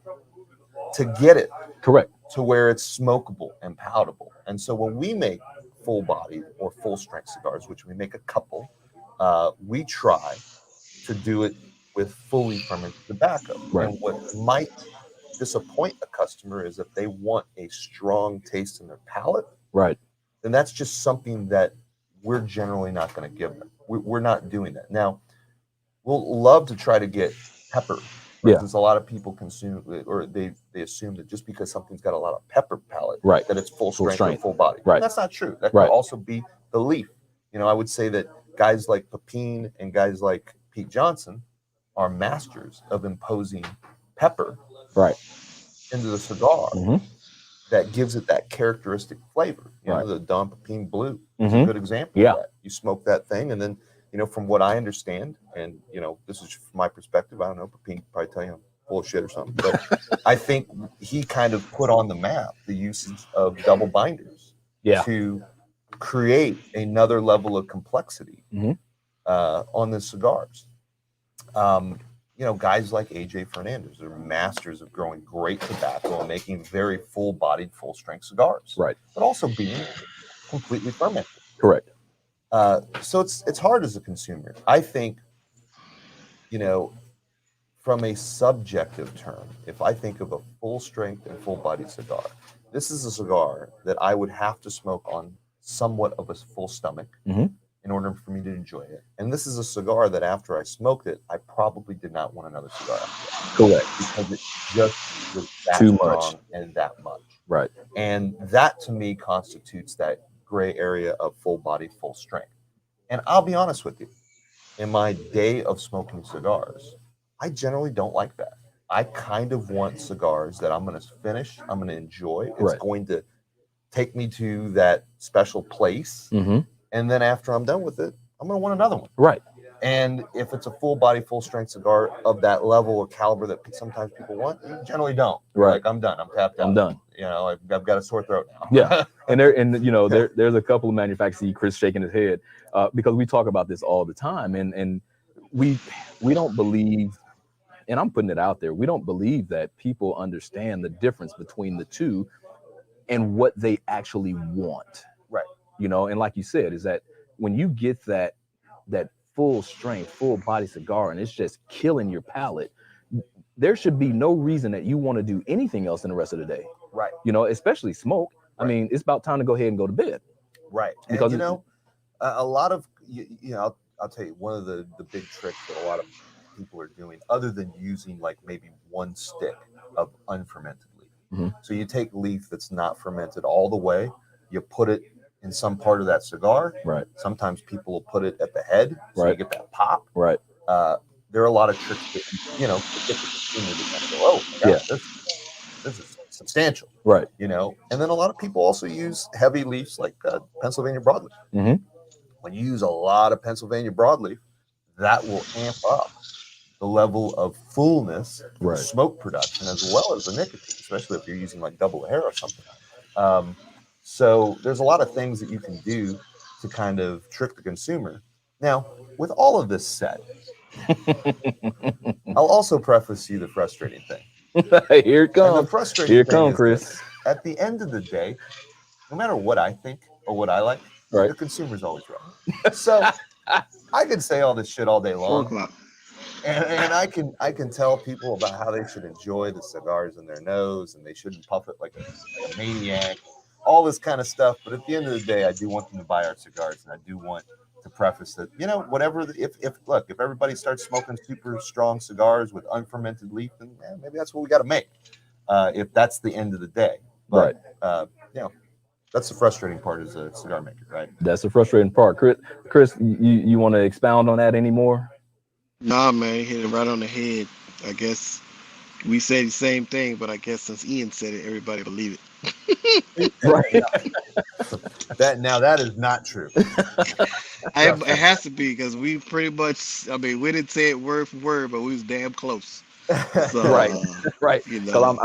To get it correct to where it's smokable and palatable. And so when we make full body or full strength cigars, which we make a couple, we try to do it with fully fermented tobacco. Right. And what might disappoint a customer is if they want a strong taste in their palate, right, then that's just something that we're generally not going to give them. We're not doing that. Now, we'll love to try to get pepper. Because a lot of people consume, or they assume that just because something's got a lot of pepper palate, right, that it's full strength or full body. Right. And that's not true. That could also be the leaf. You know, I would say that guys like Pepin and guys like Pete Johnson are masters of imposing pepper into the cigar that gives it that characteristic flavor. You know, the Don Pepin Blue is a good example of that. You smoke that thing, and then, you know, from what I understand, and, you know, this is from my perspective, I don't know, Pepin could probably tell you I'm full of shit or something, but I think he kind of put on the map the usage of double binders to create another level of complexity on the cigars. You know, guys like AJ Fernandez are masters of growing great tobacco and making very full-bodied, full-strength cigars. Right. But also being completely fermented. Correct. So it's hard as a consumer. I think, you know, from a subjective term, if I think of a full-strength and full-bodied cigar, this is a cigar that I would have to smoke on somewhat of a full stomach in order for me to enjoy it. And this is a cigar that after I smoked it, I probably did not want another cigar after that. Correct. Because it just was that too strong much and that much. Right. And that to me constitutes that gray area of full body, full strength. And I'll be honest with you, in my day of smoking cigars, I generally don't like that. I kind of want cigars that I'm going to finish, I'm going to enjoy. It's going to take me to that special place. And then after I'm done with it, I'm going to want another one. Right. And if it's a full body, full strength cigar of that level or caliber that sometimes people want, you generally don't. Right. Like, I'm done. I'm tapped out. I'm done. You know, I've got a sore throat now. Yeah. And you know, there's a couple of manufacturers, Chris shaking his head, because we talk about this all the time. And we don't believe, and I'm putting it out there, we don't believe that people understand the difference between the two and what they actually want. Right. You know, and like you said, is that when you get that full strength, full body cigar, and it's just killing your palate, there should be no reason that you want to do anything else in the rest of the day. Right. You know, especially smoke. Right. I mean, it's about time to go ahead and go to bed. Right. Because, and, you know, a lot of, you know, I'll tell you, one of the big tricks that a lot of people are doing, other than using like maybe one stick of unfermented leaf. So you take leaf that's not fermented all the way, you put it in some part of that cigar. Right. Sometimes people will put it at the head, so you get that pop. Right. There are a lot of tricks that, you know, to get the consumer to kind of go, oh, my gosh, this is substantial. Right. You know, and then a lot of people also use heavy leaves like Pennsylvania broadleaf. When you use a lot of Pennsylvania broadleaf, that will amp up the level of fullness, smoke production, as well as the nicotine, especially if you're using like double hair or something. So there's a lot of things that you can do to kind of trick the consumer. Now, with all of this said, I'll also preface you the frustrating thing. Here it comes. And the frustrating Here it thing comes, is Chris. At the end of the day, no matter what I think or what I like, the consumer's always right. So I can say all this shit all day long. And I can tell people about how they should enjoy the cigars in their nose and they shouldn't puff it like a maniac, all this kind of stuff. But at the end of the day, I do want them to buy our cigars, and I do want to preface that, you know, whatever. If everybody starts smoking super strong cigars with unfermented leaf, then maybe that's what we got to make. If that's the end of the day, but you know, that's the frustrating part as a cigar maker, right? That's the frustrating part. Chris, you want to expound on that anymore? Nah, man, you hit it right on the head. I guess we say the same thing, but I guess since Ian said it, everybody believe it. Right. That is not true. It has to be, because we pretty much, I mean, we didn't say it word for word, but we was damn close. So, right. You know,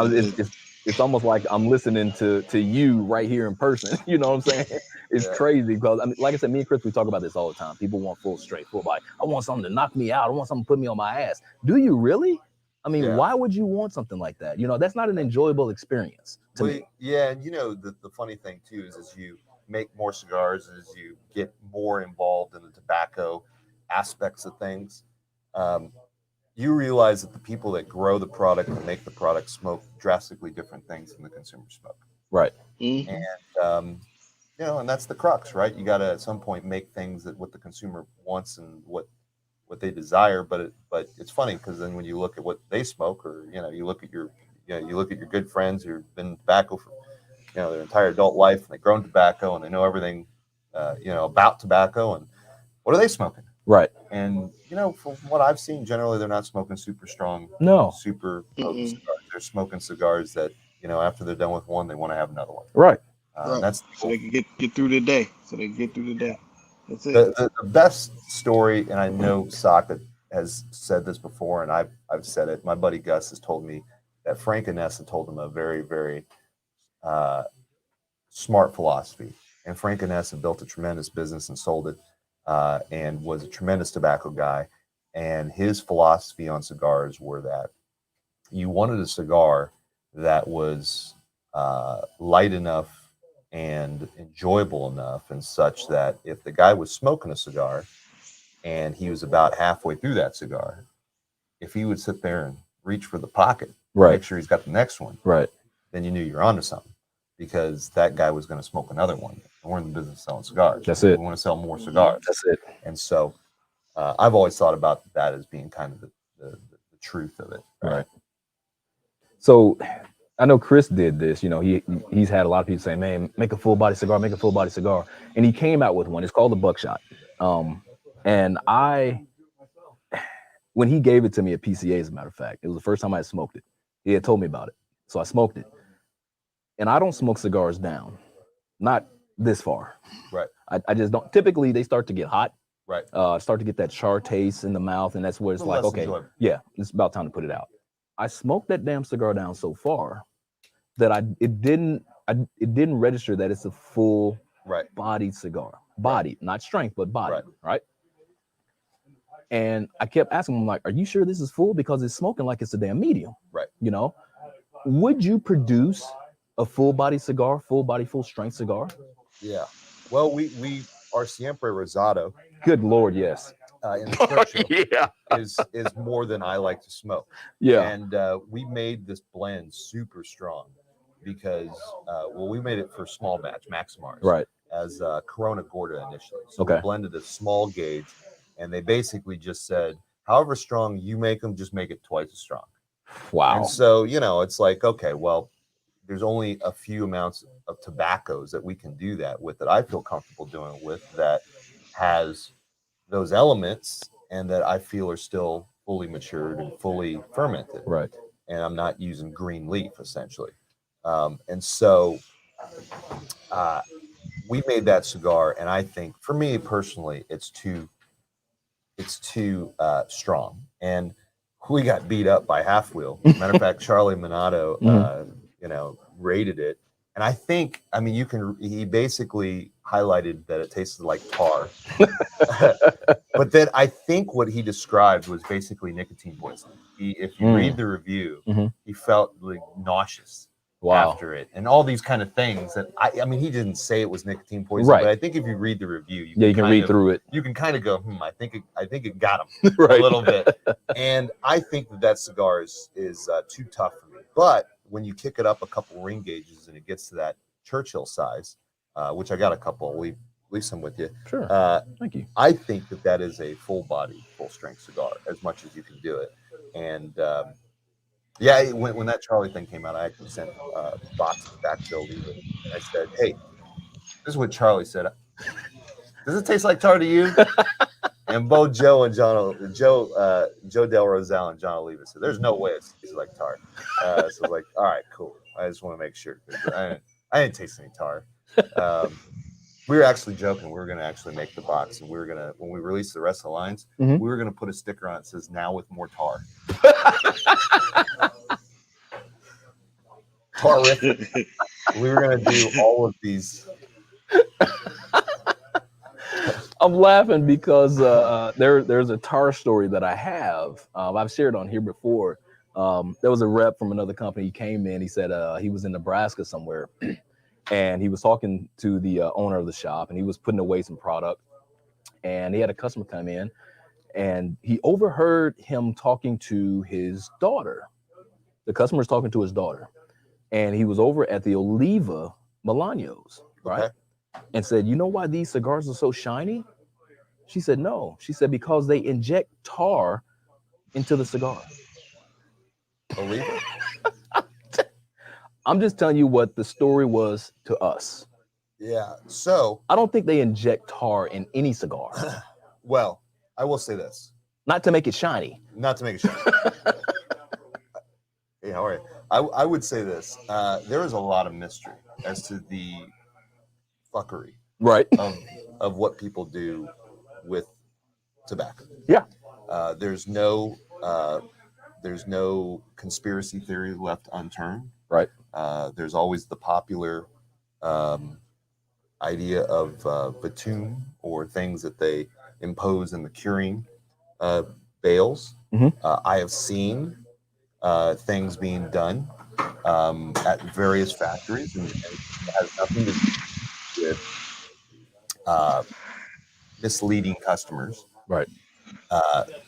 it's almost like I'm listening to you right here in person. You know what I'm saying? It's crazy because, I mean, like I said, me and Chris, we talk about this all the time. People want full straight, full body. I want something to knock me out. I want something to put me on my ass. Do you really? I mean, why would you want something like that? You know, that's not an enjoyable experience to me. Yeah, and you know, the funny thing too is as you make more cigars, as you get more involved in the tobacco aspects of things, you realize that the people that grow the product and make the product smoke drastically different things than the consumer smoke. Right. And you know, and that's the crux, right? You got to at some point make things that what the consumer wants and what they desire. But it's funny because then when you look at what they smoke, or you know, you look at your good friends who've been in tobacco for, you know, their entire adult life, and they've grown tobacco and they know everything, you know, about tobacco, and what are they smoking? Right. And, you know, from what I've seen, generally they're not smoking super strong, super potent cigars. They're smoking cigars that, you know, after they're done with one, they want to have another one. Right. That's so they can get through the day. That's it. The best story, and I know Saka has said this before, and I've said it. My buddy Gus has told me that Frank Inessa told him a very, very smart philosophy. And Frank Inessa built a tremendous business and sold it. And was a tremendous tobacco guy. And his philosophy on cigars were that you wanted a cigar that was light enough and enjoyable enough, and such that if the guy was smoking a cigar and he was about halfway through that cigar, if he would sit there and reach for the pocket, make sure he's got the next one, then you knew you're onto something, because that guy was going to smoke another one. And we're in the business of selling cigars. That's it. We want to sell more cigars. That's it. And so I've always thought about that as being kind of the truth of it. Right. So I know Chris did this. You know, he's had a lot of people say, man, make a full body cigar, make a full body cigar. And he came out with one. It's called the Buckshot. And I when he gave it to me at PCA, as a matter of fact, it was the first time I had smoked it. He had told me about it. So I smoked it. And I don't smoke cigars down, not this far. Right. I just don't. Typically, they start to get hot. Right. Start to get that char taste in the mouth. And that's where it's like, okay, enjoyable. Yeah, it's about time to put it out. I smoked that damn cigar down so far that it didn't register that it's a full bodied cigar. Body, not strength, but body, right? And I kept asking him, like, are you sure this is full? Because it's smoking like it's a damn medium. Right. You know, would you produce a full body cigar, full body, full strength cigar? Yeah. Well, we our Siempre Rosado. Good Lord, yes. In the Churchill is more than I like to smoke. Yeah. And we made this blend super strong because we made it for small batch Maximars. Right. As Corona Gorda initially. So we blended a small gauge, and they basically just said, however strong you make them, just make it twice as strong. Wow. And so, you know, it's like, okay, well, there's only a few amounts of tobaccos that we can do that with, that I feel comfortable doing with, that has those elements and that I feel are still fully matured and fully fermented. Right. And I'm not using green leaf, essentially. And so we made that cigar, and I think, for me personally, it's too strong, and we got beat up by Half Wheel. Matter of fact, Charlie Minato, you know, rated it, and I mean, he basically highlighted that it tasted like tar, but then I think what he described was basically nicotine poisoning. If you read the review, he felt like nauseous. After it, and all these kind of things that I mean, he didn't say it was nicotine poisoning, but I think if you read the review, you can read through it. You can kind of go, I think it got him a little bit. And I think that cigar is too tough for me. But when you kick it up a couple ring gauges and it gets to that Churchill size, which I got a couple, leave some with you. Sure. Thank you. I think that is a full body, full strength cigar, as much as you can do it. And yeah, when that Charlie thing came out, I actually sent a box back to Lee, and I said, "Hey, this is what Charlie said. Does it taste like tar to you?" And both Joe Del Rosal and John Oliva said, "There's no way it tastes like tar." So I was like, "All right, cool. I just want to make sure. I didn't taste any tar." We were actually joking. We were going to actually make the box, and we were going to, when we release the rest of the lines, we were going to put a sticker on it that says, "Now with more tar." Terrific. We were going to do all of these. I'm laughing because there's a tar story that I have. I've shared on here before. There was a rep from another company. He came in. He said he was in Nebraska somewhere, and he was talking to the owner of the shop, and he was putting away some product. And he had a customer come in, and he overheard him talking to his daughter. The customer's talking to his daughter, and he was over at the Oliva Milanos, right? Okay. And said, "You know why these cigars are so shiny?" She said, "No." She said, "Because they inject tar into the cigar." Oliva? I'm just telling you what the story was to us. Yeah. So I don't think they inject tar in any cigar. Well, I will say this. Not to make it shiny. Not to make it shiny. Hey, how are you? I would say this. There is a lot of mystery as to the fuckery of what people do with tobacco. Yeah. There's no conspiracy theory left unturned. Right. There's always the popular idea of bitumen or things that they impose in the curing bales. I have seen things being done at various factories, and it has nothing to do with misleading customers. Right.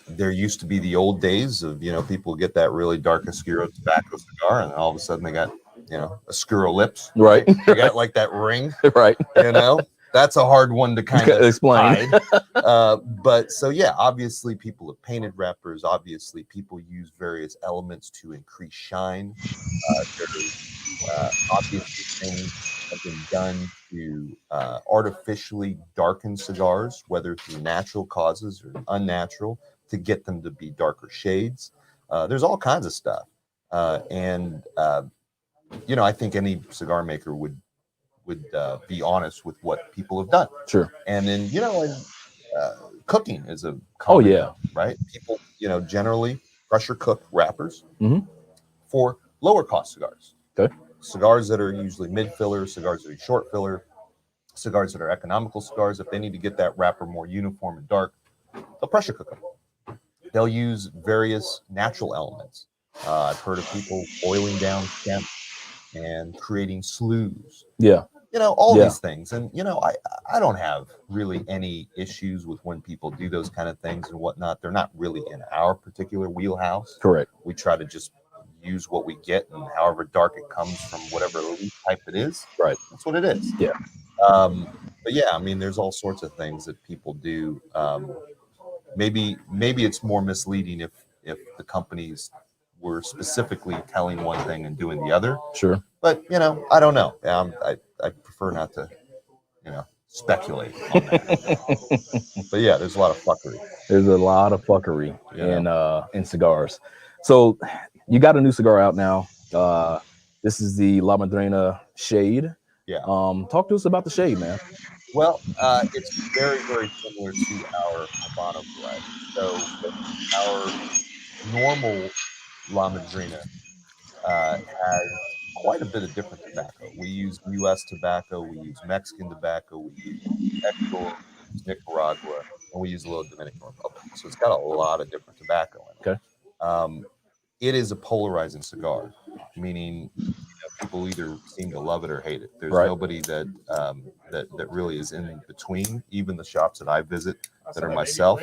There used to be the old days of, people get that really dark Oscuro tobacco cigar, and all of a sudden they got, Oscuro lips. Right. They got like that ring. Right. That's a hard one to kind of explain. Hide. But so, yeah, obviously people have painted wrappers. Obviously people use various elements to increase shine. Obviously things have been done to artificially darken cigars, whether through natural causes or unnatural. to get them to be darker shades. There's all kinds of stuff. And I think any cigar maker would be honest with what people have done. Sure. And then, cooking is a common, right? People, generally pressure cook wrappers for lower cost cigars. Okay. Cigars that are usually mid filler, cigars that are short filler, cigars that are economical cigars. If they need to get that wrapper more uniform and dark, they'll pressure cook them. They'll use various natural elements. I've heard of people boiling down stems and creating sloughs. Yeah. All these things. And, I don't have really any issues with when people do those kind of things and whatnot. They're not really in our particular wheelhouse. Correct. We try to just use what we get, and however dark it comes from whatever leaf type it is. Right. That's what it is. Yeah. But yeah, I mean, there's all sorts of things that people do. Maybe it's more misleading if the companies were specifically telling one thing and doing the other. Sure. But I don't know. I prefer not to, speculate on that. But yeah, there's a lot of fuckery. There's a lot of fuckery in cigars. So you got a new cigar out now. This is the La Madrina Shade. Yeah. Talk to us about the Shade, man. Well, it's very, very similar to our Habano variety. So our normal La Madrina has quite a bit of different tobacco. We use U.S. tobacco, we use Mexican tobacco, we use Ecuador, we use Nicaragua, and we use a little Dominican Republic. So it's got a lot of different tobacco in it. Okay. It is a polarizing cigar, meaning people either seem to love it or hate it. There's nobody that that really is in between. Even the shops that I visit that are myself.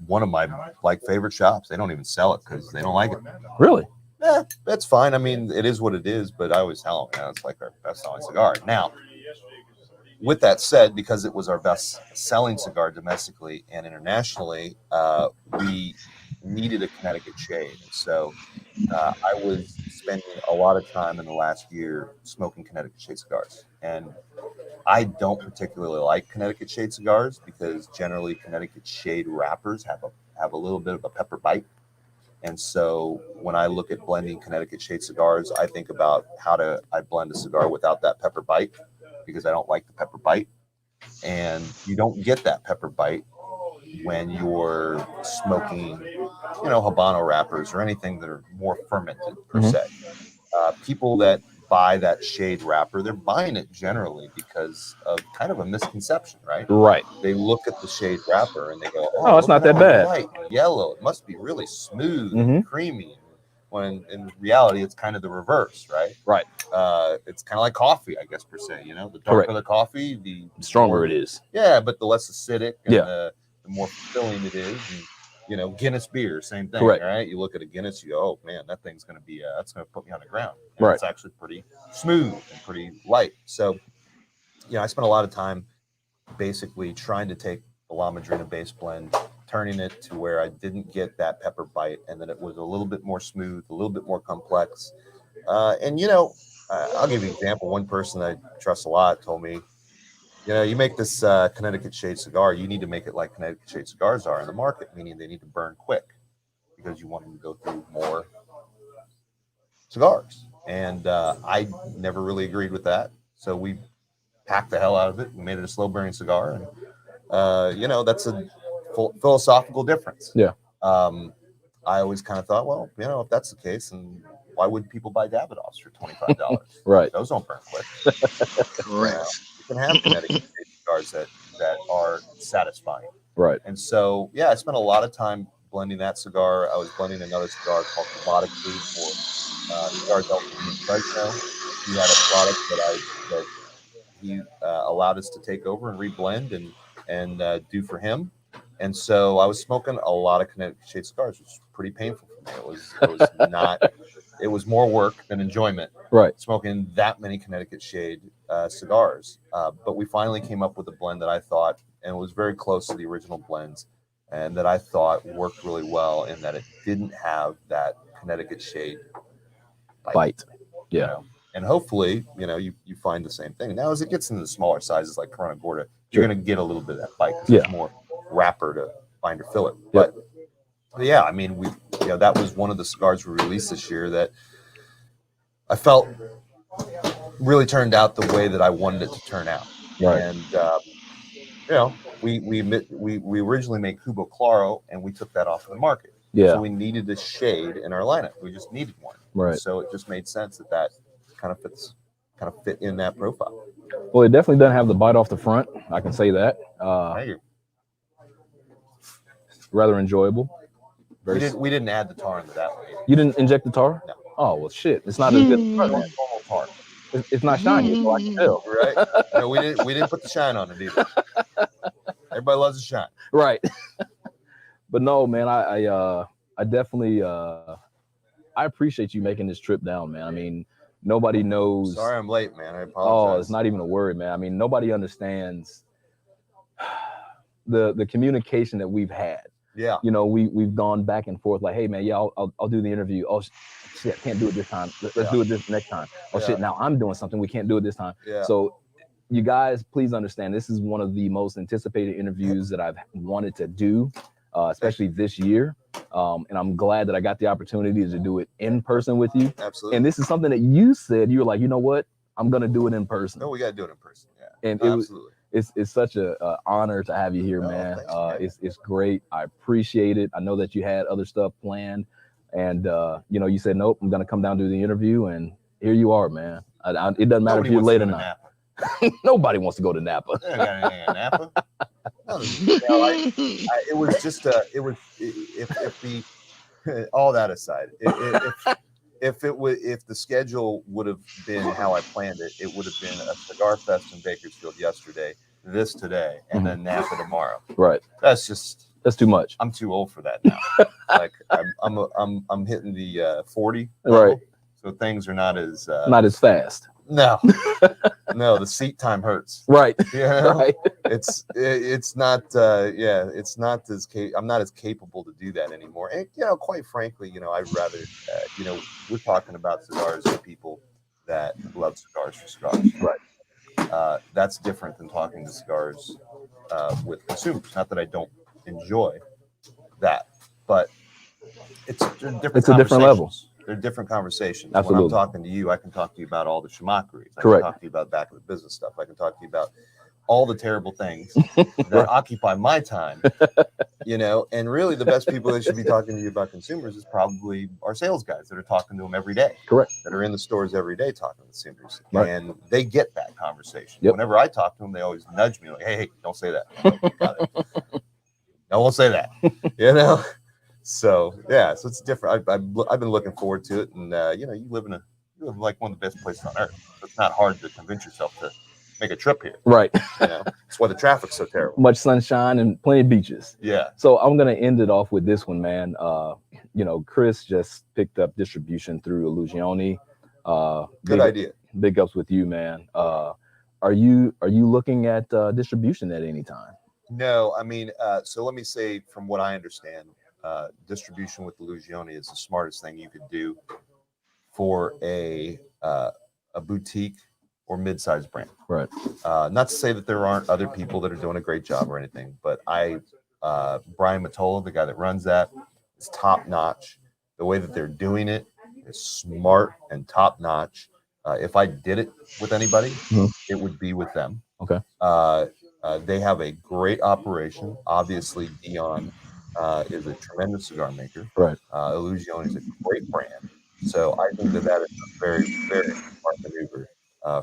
One of my favorite shops, they don't even sell it because they don't like it. Really? That's fine. I mean, it is what it is, but I always tell them, it's like our best selling cigar. Now, with that said, because it was our best selling cigar domestically and internationally, we needed a Connecticut shade. So I was spending a lot of time in the last year smoking Connecticut shade cigars. And I don't particularly like Connecticut shade cigars because generally Connecticut shade wrappers have a little bit of a pepper bite. And so when I look at blending Connecticut shade cigars, I think about how I blend a cigar without that pepper bite because I don't like the pepper bite. And you don't get that pepper bite when you're smoking, Habano wrappers or anything that are more fermented per se. People that buy that shade wrapper, they're buying it generally because of kind of a misconception, right? Right. They look at the shade wrapper and they go, "Oh, it's not that bad. Light yellow. It must be really smooth and creamy." When in reality, it's kind of the reverse, right? Right. It's kind of like coffee, I guess per se. The darker the coffee, the stronger more, it is. Yeah, but the less acidic and the more fulfilling it is. And, Guinness beer, same thing, right? You look at a Guinness, you go, "Oh man, that thing's going to be, that's going to put me on the ground." And it's actually pretty smooth and pretty light. So, I spent a lot of time basically trying to take the La Madrina base blend, turning it to where I didn't get that pepper bite, and then it was a little bit more smooth, a little bit more complex. And I'll give you an example. One person I trust a lot told me, you make this Connecticut shade cigar, you need to make it like Connecticut shade cigars are in the market, meaning they need to burn quick because you want them to go through more cigars. And I never really agreed with that. So we packed the hell out of it and made it a slow burning cigar. And, that's a philosophical difference. Yeah. I always kind of thought, well, if that's the case, then why would people buy Davidoffs for $25? Right. Those don't burn quick. Correct. You can have Connecticut cigars that are satisfying. Right. And so, I spent a lot of time blending that cigar. I was blending another cigar called Melodic Food for Cigar Delta in Fresno. He had a product that he allowed us to take over and reblend and do for him. And so I was smoking a lot of Connecticut shade cigars, which was pretty painful for me. It was not. It was more work than enjoyment. Right. Smoking that many Connecticut shade cigars. But we finally came up with a blend that I thought, and it was very close to the original blends, and that I thought worked really well in that it didn't have that Connecticut shade bite. Yeah. And hopefully, you find the same thing. Now, as it gets into the smaller sizes like Corona Gorda, you're going to get a little bit of that bite because there's more wrapper to binder fill it. But yeah, I mean, that was one of the cigars we released this year that I felt really turned out the way that I wanted it to turn out. Right. And we originally made Cubo Claro, and we took that off of the market. Yeah. So we needed a shade in our lineup. We just needed one. Right. So it just made sense that kind of fit in that profile. Well, it definitely doesn't have the bite off the front. I can say that. Thank you. Rather enjoyable. We didn't add the tar into that one either. You didn't inject the tar? No. Oh well, shit. It's not as good as normal tar. It's not shiny, so I can tell. Right? No, we didn't put the shine on it either. Everybody loves the shine. Right. But no, man, I definitely I appreciate you making this trip down, man. I mean, nobody knows. Sorry I'm late, man. I apologize. Oh, it's not even a worry, man. I mean, nobody understands the communication that we've had. Yeah. You know, we've gone back and forth like, hey man, yeah, I'll do the interview. Oh shit, can't do it this time. Let's do it this next time. Oh shit, now I'm doing something. We can't do it this time. Yeah. So you guys, please understand, this is one of the most anticipated interviews that I've wanted to do, especially this year. And I'm glad that I got the opportunity to do it in person with you. Absolutely. And this is something that you said, you were like, you know what? I'm going to do it in person. No, we got to do it in person. Yeah. And absolutely. It's such a honor to have you here, man. It's great. I appreciate it. I know that you had other stuff planned, and you said nope. I'm gonna come down to the interview, and here you are, man. It doesn't matter if you're late or not. Nobody wants to go to Napa. Napa. No, it was just all that aside. If the schedule would have been how I planned it, it would have been a cigar fest in Bakersfield yesterday, this today, and then Napa tomorrow. Right. That's too much. I'm too old for that now. Like I'm hitting the 40. Right. So things are not as fast. No, the seat time hurts. Right. Right. It's not. It's not as I'm not as capable to do that anymore. And quite frankly, I'd rather. We're talking about cigars to people that love cigars for cigars. Right. That's different than talking to cigars with consumers. Not that I don't enjoy that, but it's a different level. They're different conversations. Absolutely. When I'm talking to you, I can talk to you about all the shamakeries. I Correct. can talk to you about back of the business stuff. I can talk to you about all the terrible things that occupy my time, and really the best people that should be talking to you about consumers is probably our sales guys that are talking to them every day. Correct. That are in the stores every day talking to consumers. Right. And they get that conversation. Yep. Whenever I talk to them, they always nudge me like, hey, don't say that. Like, got it. No, won't say that. So so it's different. I've been looking forward to it, and you live like one of the best places on earth. It's not hard to convince yourself to make a trip here. Right. That's why the traffic's so terrible. Much sunshine and plenty of beaches. Yeah. So I'm gonna end it off with this one, man. Chris just picked up distribution through Illusione. Good idea. Big ups with you, man. Are you looking at distribution at any time? No, I mean, so let me say, from what I understand, distribution with Illusione is the smartest thing you could do for a boutique or mid-sized brand. Right. Not to say that there aren't other people that are doing a great job or anything, but Brian Matola, the guy that runs that, is top notch. The way that they're doing it is smart and top notch. If I did it with anybody, it would be with them. Okay. They have a great operation. Obviously, Dion is a tremendous cigar maker. Right. Illusione is a great brand. So I think that is a very, very smart maneuver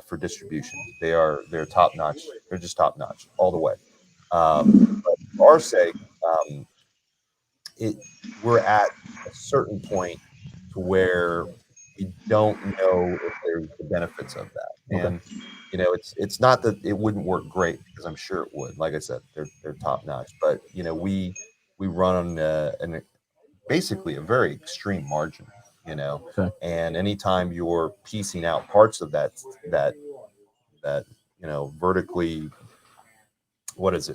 for distribution. They're top notch. They're just top notch all the way. But for our sake, we're at a certain point to where we don't know if there's the benefits of that. Okay. And it's not that it wouldn't work great, because I'm sure it would. Like I said, they're top notch. But we run on basically a very extreme margin. Okay. And anytime you're piecing out parts of that vertically,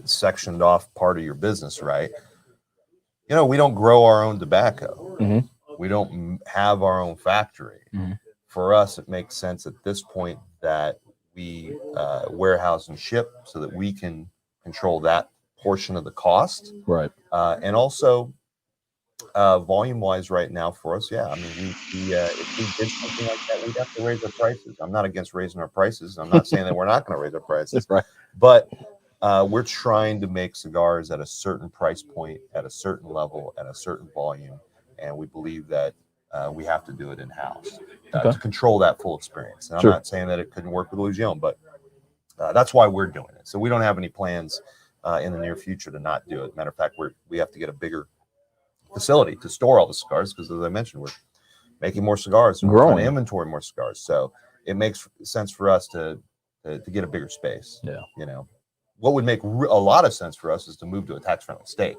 sectioned off part of your business, right? We don't grow our own tobacco. Mm-hmm. We don't have our own factory. Mm-hmm. For us, it makes sense at this point that we warehouse and ship so that we can control that portion of the cost. Right. And also, volume wise right now for us, yeah, I mean, if we did something like that, we'd have to raise our prices. I'm not against raising our prices. I'm not saying that we're not going to raise our prices, Right. but we're trying to make cigars at a certain price point, at a certain level, at a certain volume, and we believe that we have to do it in-house to control that full experience. And I'm not saying that it couldn't work with Illusion, but that's why we're doing it. So we don't have any plans in the near future to not do it. Matter of fact, we have to get a bigger facility to store all the cigars because, as I mentioned, we're making more cigars and we're trying to inventory more cigars. So it makes sense for us to get a bigger space. Yeah. You know, what would make a lot of sense for us is to move to a tax-friendly state.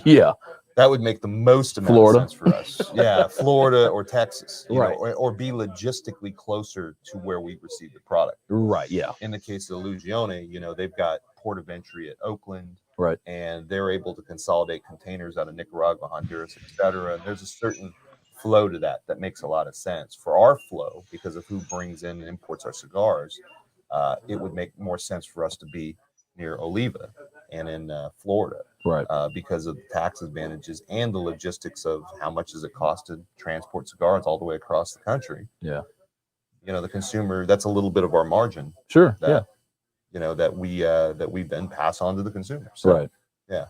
Yeah. That would make the most amount of sense for us. Yeah, Florida or Texas, you know, or be logistically closer to where we receive the product. Right. Yeah. In the case of the Illusione, you know, they've got port of entry at Oakland. Right. And they're able to consolidate containers out of Nicaragua, Honduras, etc. And there's a certain flow to that makes a lot of sense. For our flow, because of who brings in and imports our cigars, it would make more sense for us to be near Oliva and in Florida, right? Because of the tax advantages and the logistics of how much does it cost to transport cigars all the way across the country. Yeah. You know, the consumer, that's a little bit of our margin. Sure. That, you know, that we then pass on to the consumer. So, right. Yeah.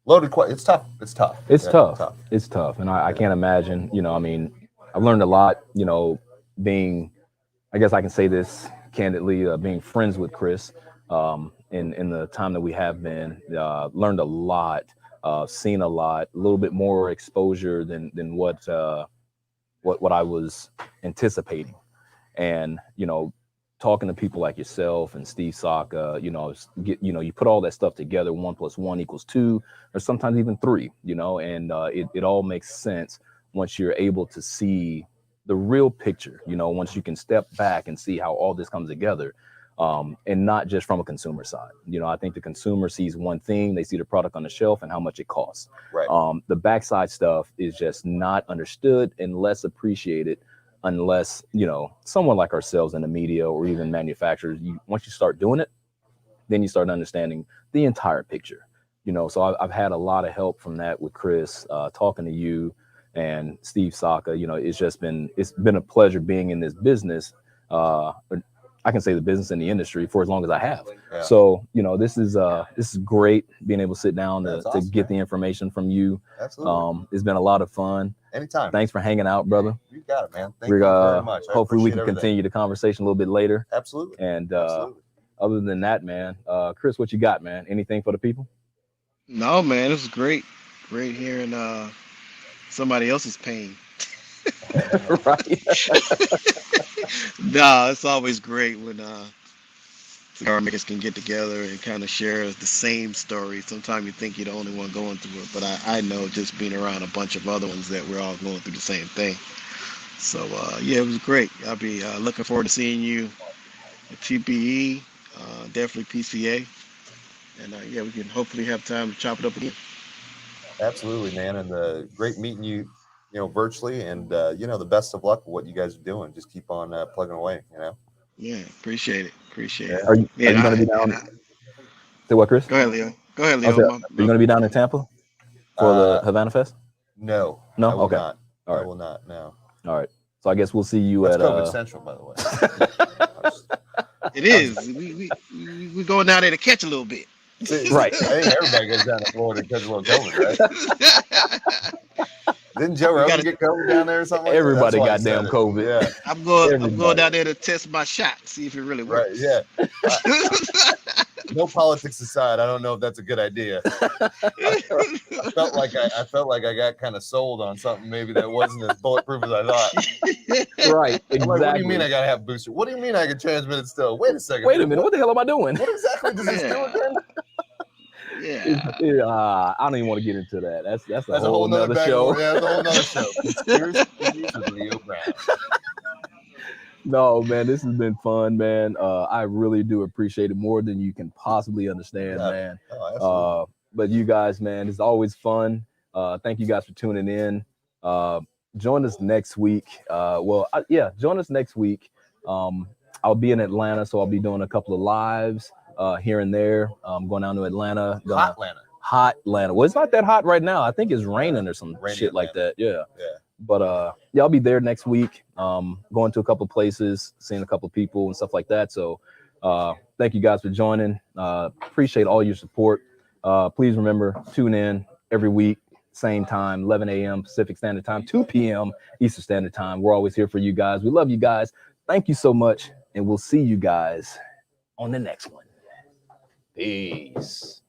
Loaded. It's tough. It's tough. It's tough. It's tough. And I can't imagine, you know, I mean, I've learned a lot, you know, being, I guess I can say this candidly, being friends with Chris in the time that we have been, learned a lot, seen a lot, a little bit more exposure than what I was anticipating. And, you know, talking to people like yourself and Steve Saka, you know, you put all that stuff together, 1 + 1 = 2, or sometimes even 3, you know, and it all makes sense once you're able to see the real picture, you know, once you can step back and see how all this comes together, and not just from a consumer side. You know, I think the consumer sees one thing, they see the product on the shelf and how much it costs. Right. The backside stuff is just not understood and less appreciated unless, you know, someone like ourselves in the media or even manufacturers, once you start doing it, then you start understanding the entire picture, you know. So I've had a lot of help from that with Chris, talking to you and Steve Saka. You know, it's been a pleasure being in this business. I can say the business in the industry for as long as I have. Yeah. So, you know, this is great being able to sit down to get the information from you. Absolutely. It's been a lot of fun. Anytime. Thanks for hanging out, brother. You got it, man. Thank you very much. Hopefully we can continue the conversation a little bit later. Absolutely. And other than that, man, Chris, what you got, man? Anything for the people? No, man, this is great. Great hearing somebody else's pain. Right. Nah, it's always great when cigar makers can get together and kind of share the same story. Sometimes you think you're the only one going through it, but I know just being around a bunch of other ones that we're all going through the same thing. So yeah, it was great. I'll be looking forward to seeing you at TPE, definitely PCA, and yeah, we can hopefully have time to chop it up again. Absolutely, man, and great meeting you. You know, virtually, and you know, the best of luck with what you guys are doing. Just keep on plugging away. You know. Yeah, appreciate it. Are you going to be down? Say what, Chris? Go ahead, Leo. Are you going to be down in Tampa for the Havana Fest? No. No. I will okay. Not. All right. I will not. No. All right. So I guess we'll see you That's at COVID Central, by the way. It is. We going down there to catch a little bit. Right. I think everybody goes down to Florida to catch a little COVID, right? Didn't Joe Rogan get COVID down there or something? Everybody got damn COVID. Yeah. I'm going down there to test my shot, see if it really works. Right. Yeah. No politics aside, I don't know if that's a good idea. I felt like I got kind of sold on something maybe that wasn't as bulletproof as I thought. Right. Exactly. Like, what do you mean I gotta have booster? What do you mean I can transmit it still? Wait a second. Wait a minute. What the hell am I doing? What exactly does this do again? Yeah. I don't even want to get into that. That's a whole nother show. show. Yeah, that's a whole nother show. Conspiracy theories with Leo Brown. No, man, this has been fun, man. I really do appreciate it more than you can possibly understand, man. Oh, but you guys, man, it's always fun. Thank you guys for tuning in. Join us next week. Join us next week. I'll be in Atlanta, so I'll be doing a couple of lives. here and there. Going down to Atlanta. Hot Atlanta. Well, it's not that hot right now. I think it's raining or some shit like that. Yeah. But yeah, I'll be there next week. Going to a couple of places, seeing a couple of people and stuff like that. So thank you guys for joining. Appreciate all your support. Please remember, tune in every week, same time, 11 a.m. Pacific Standard Time, 2 p.m. Eastern Standard Time. We're always here for you guys. We love you guys. Thank you so much. And we'll see you guys on the next one. Peace.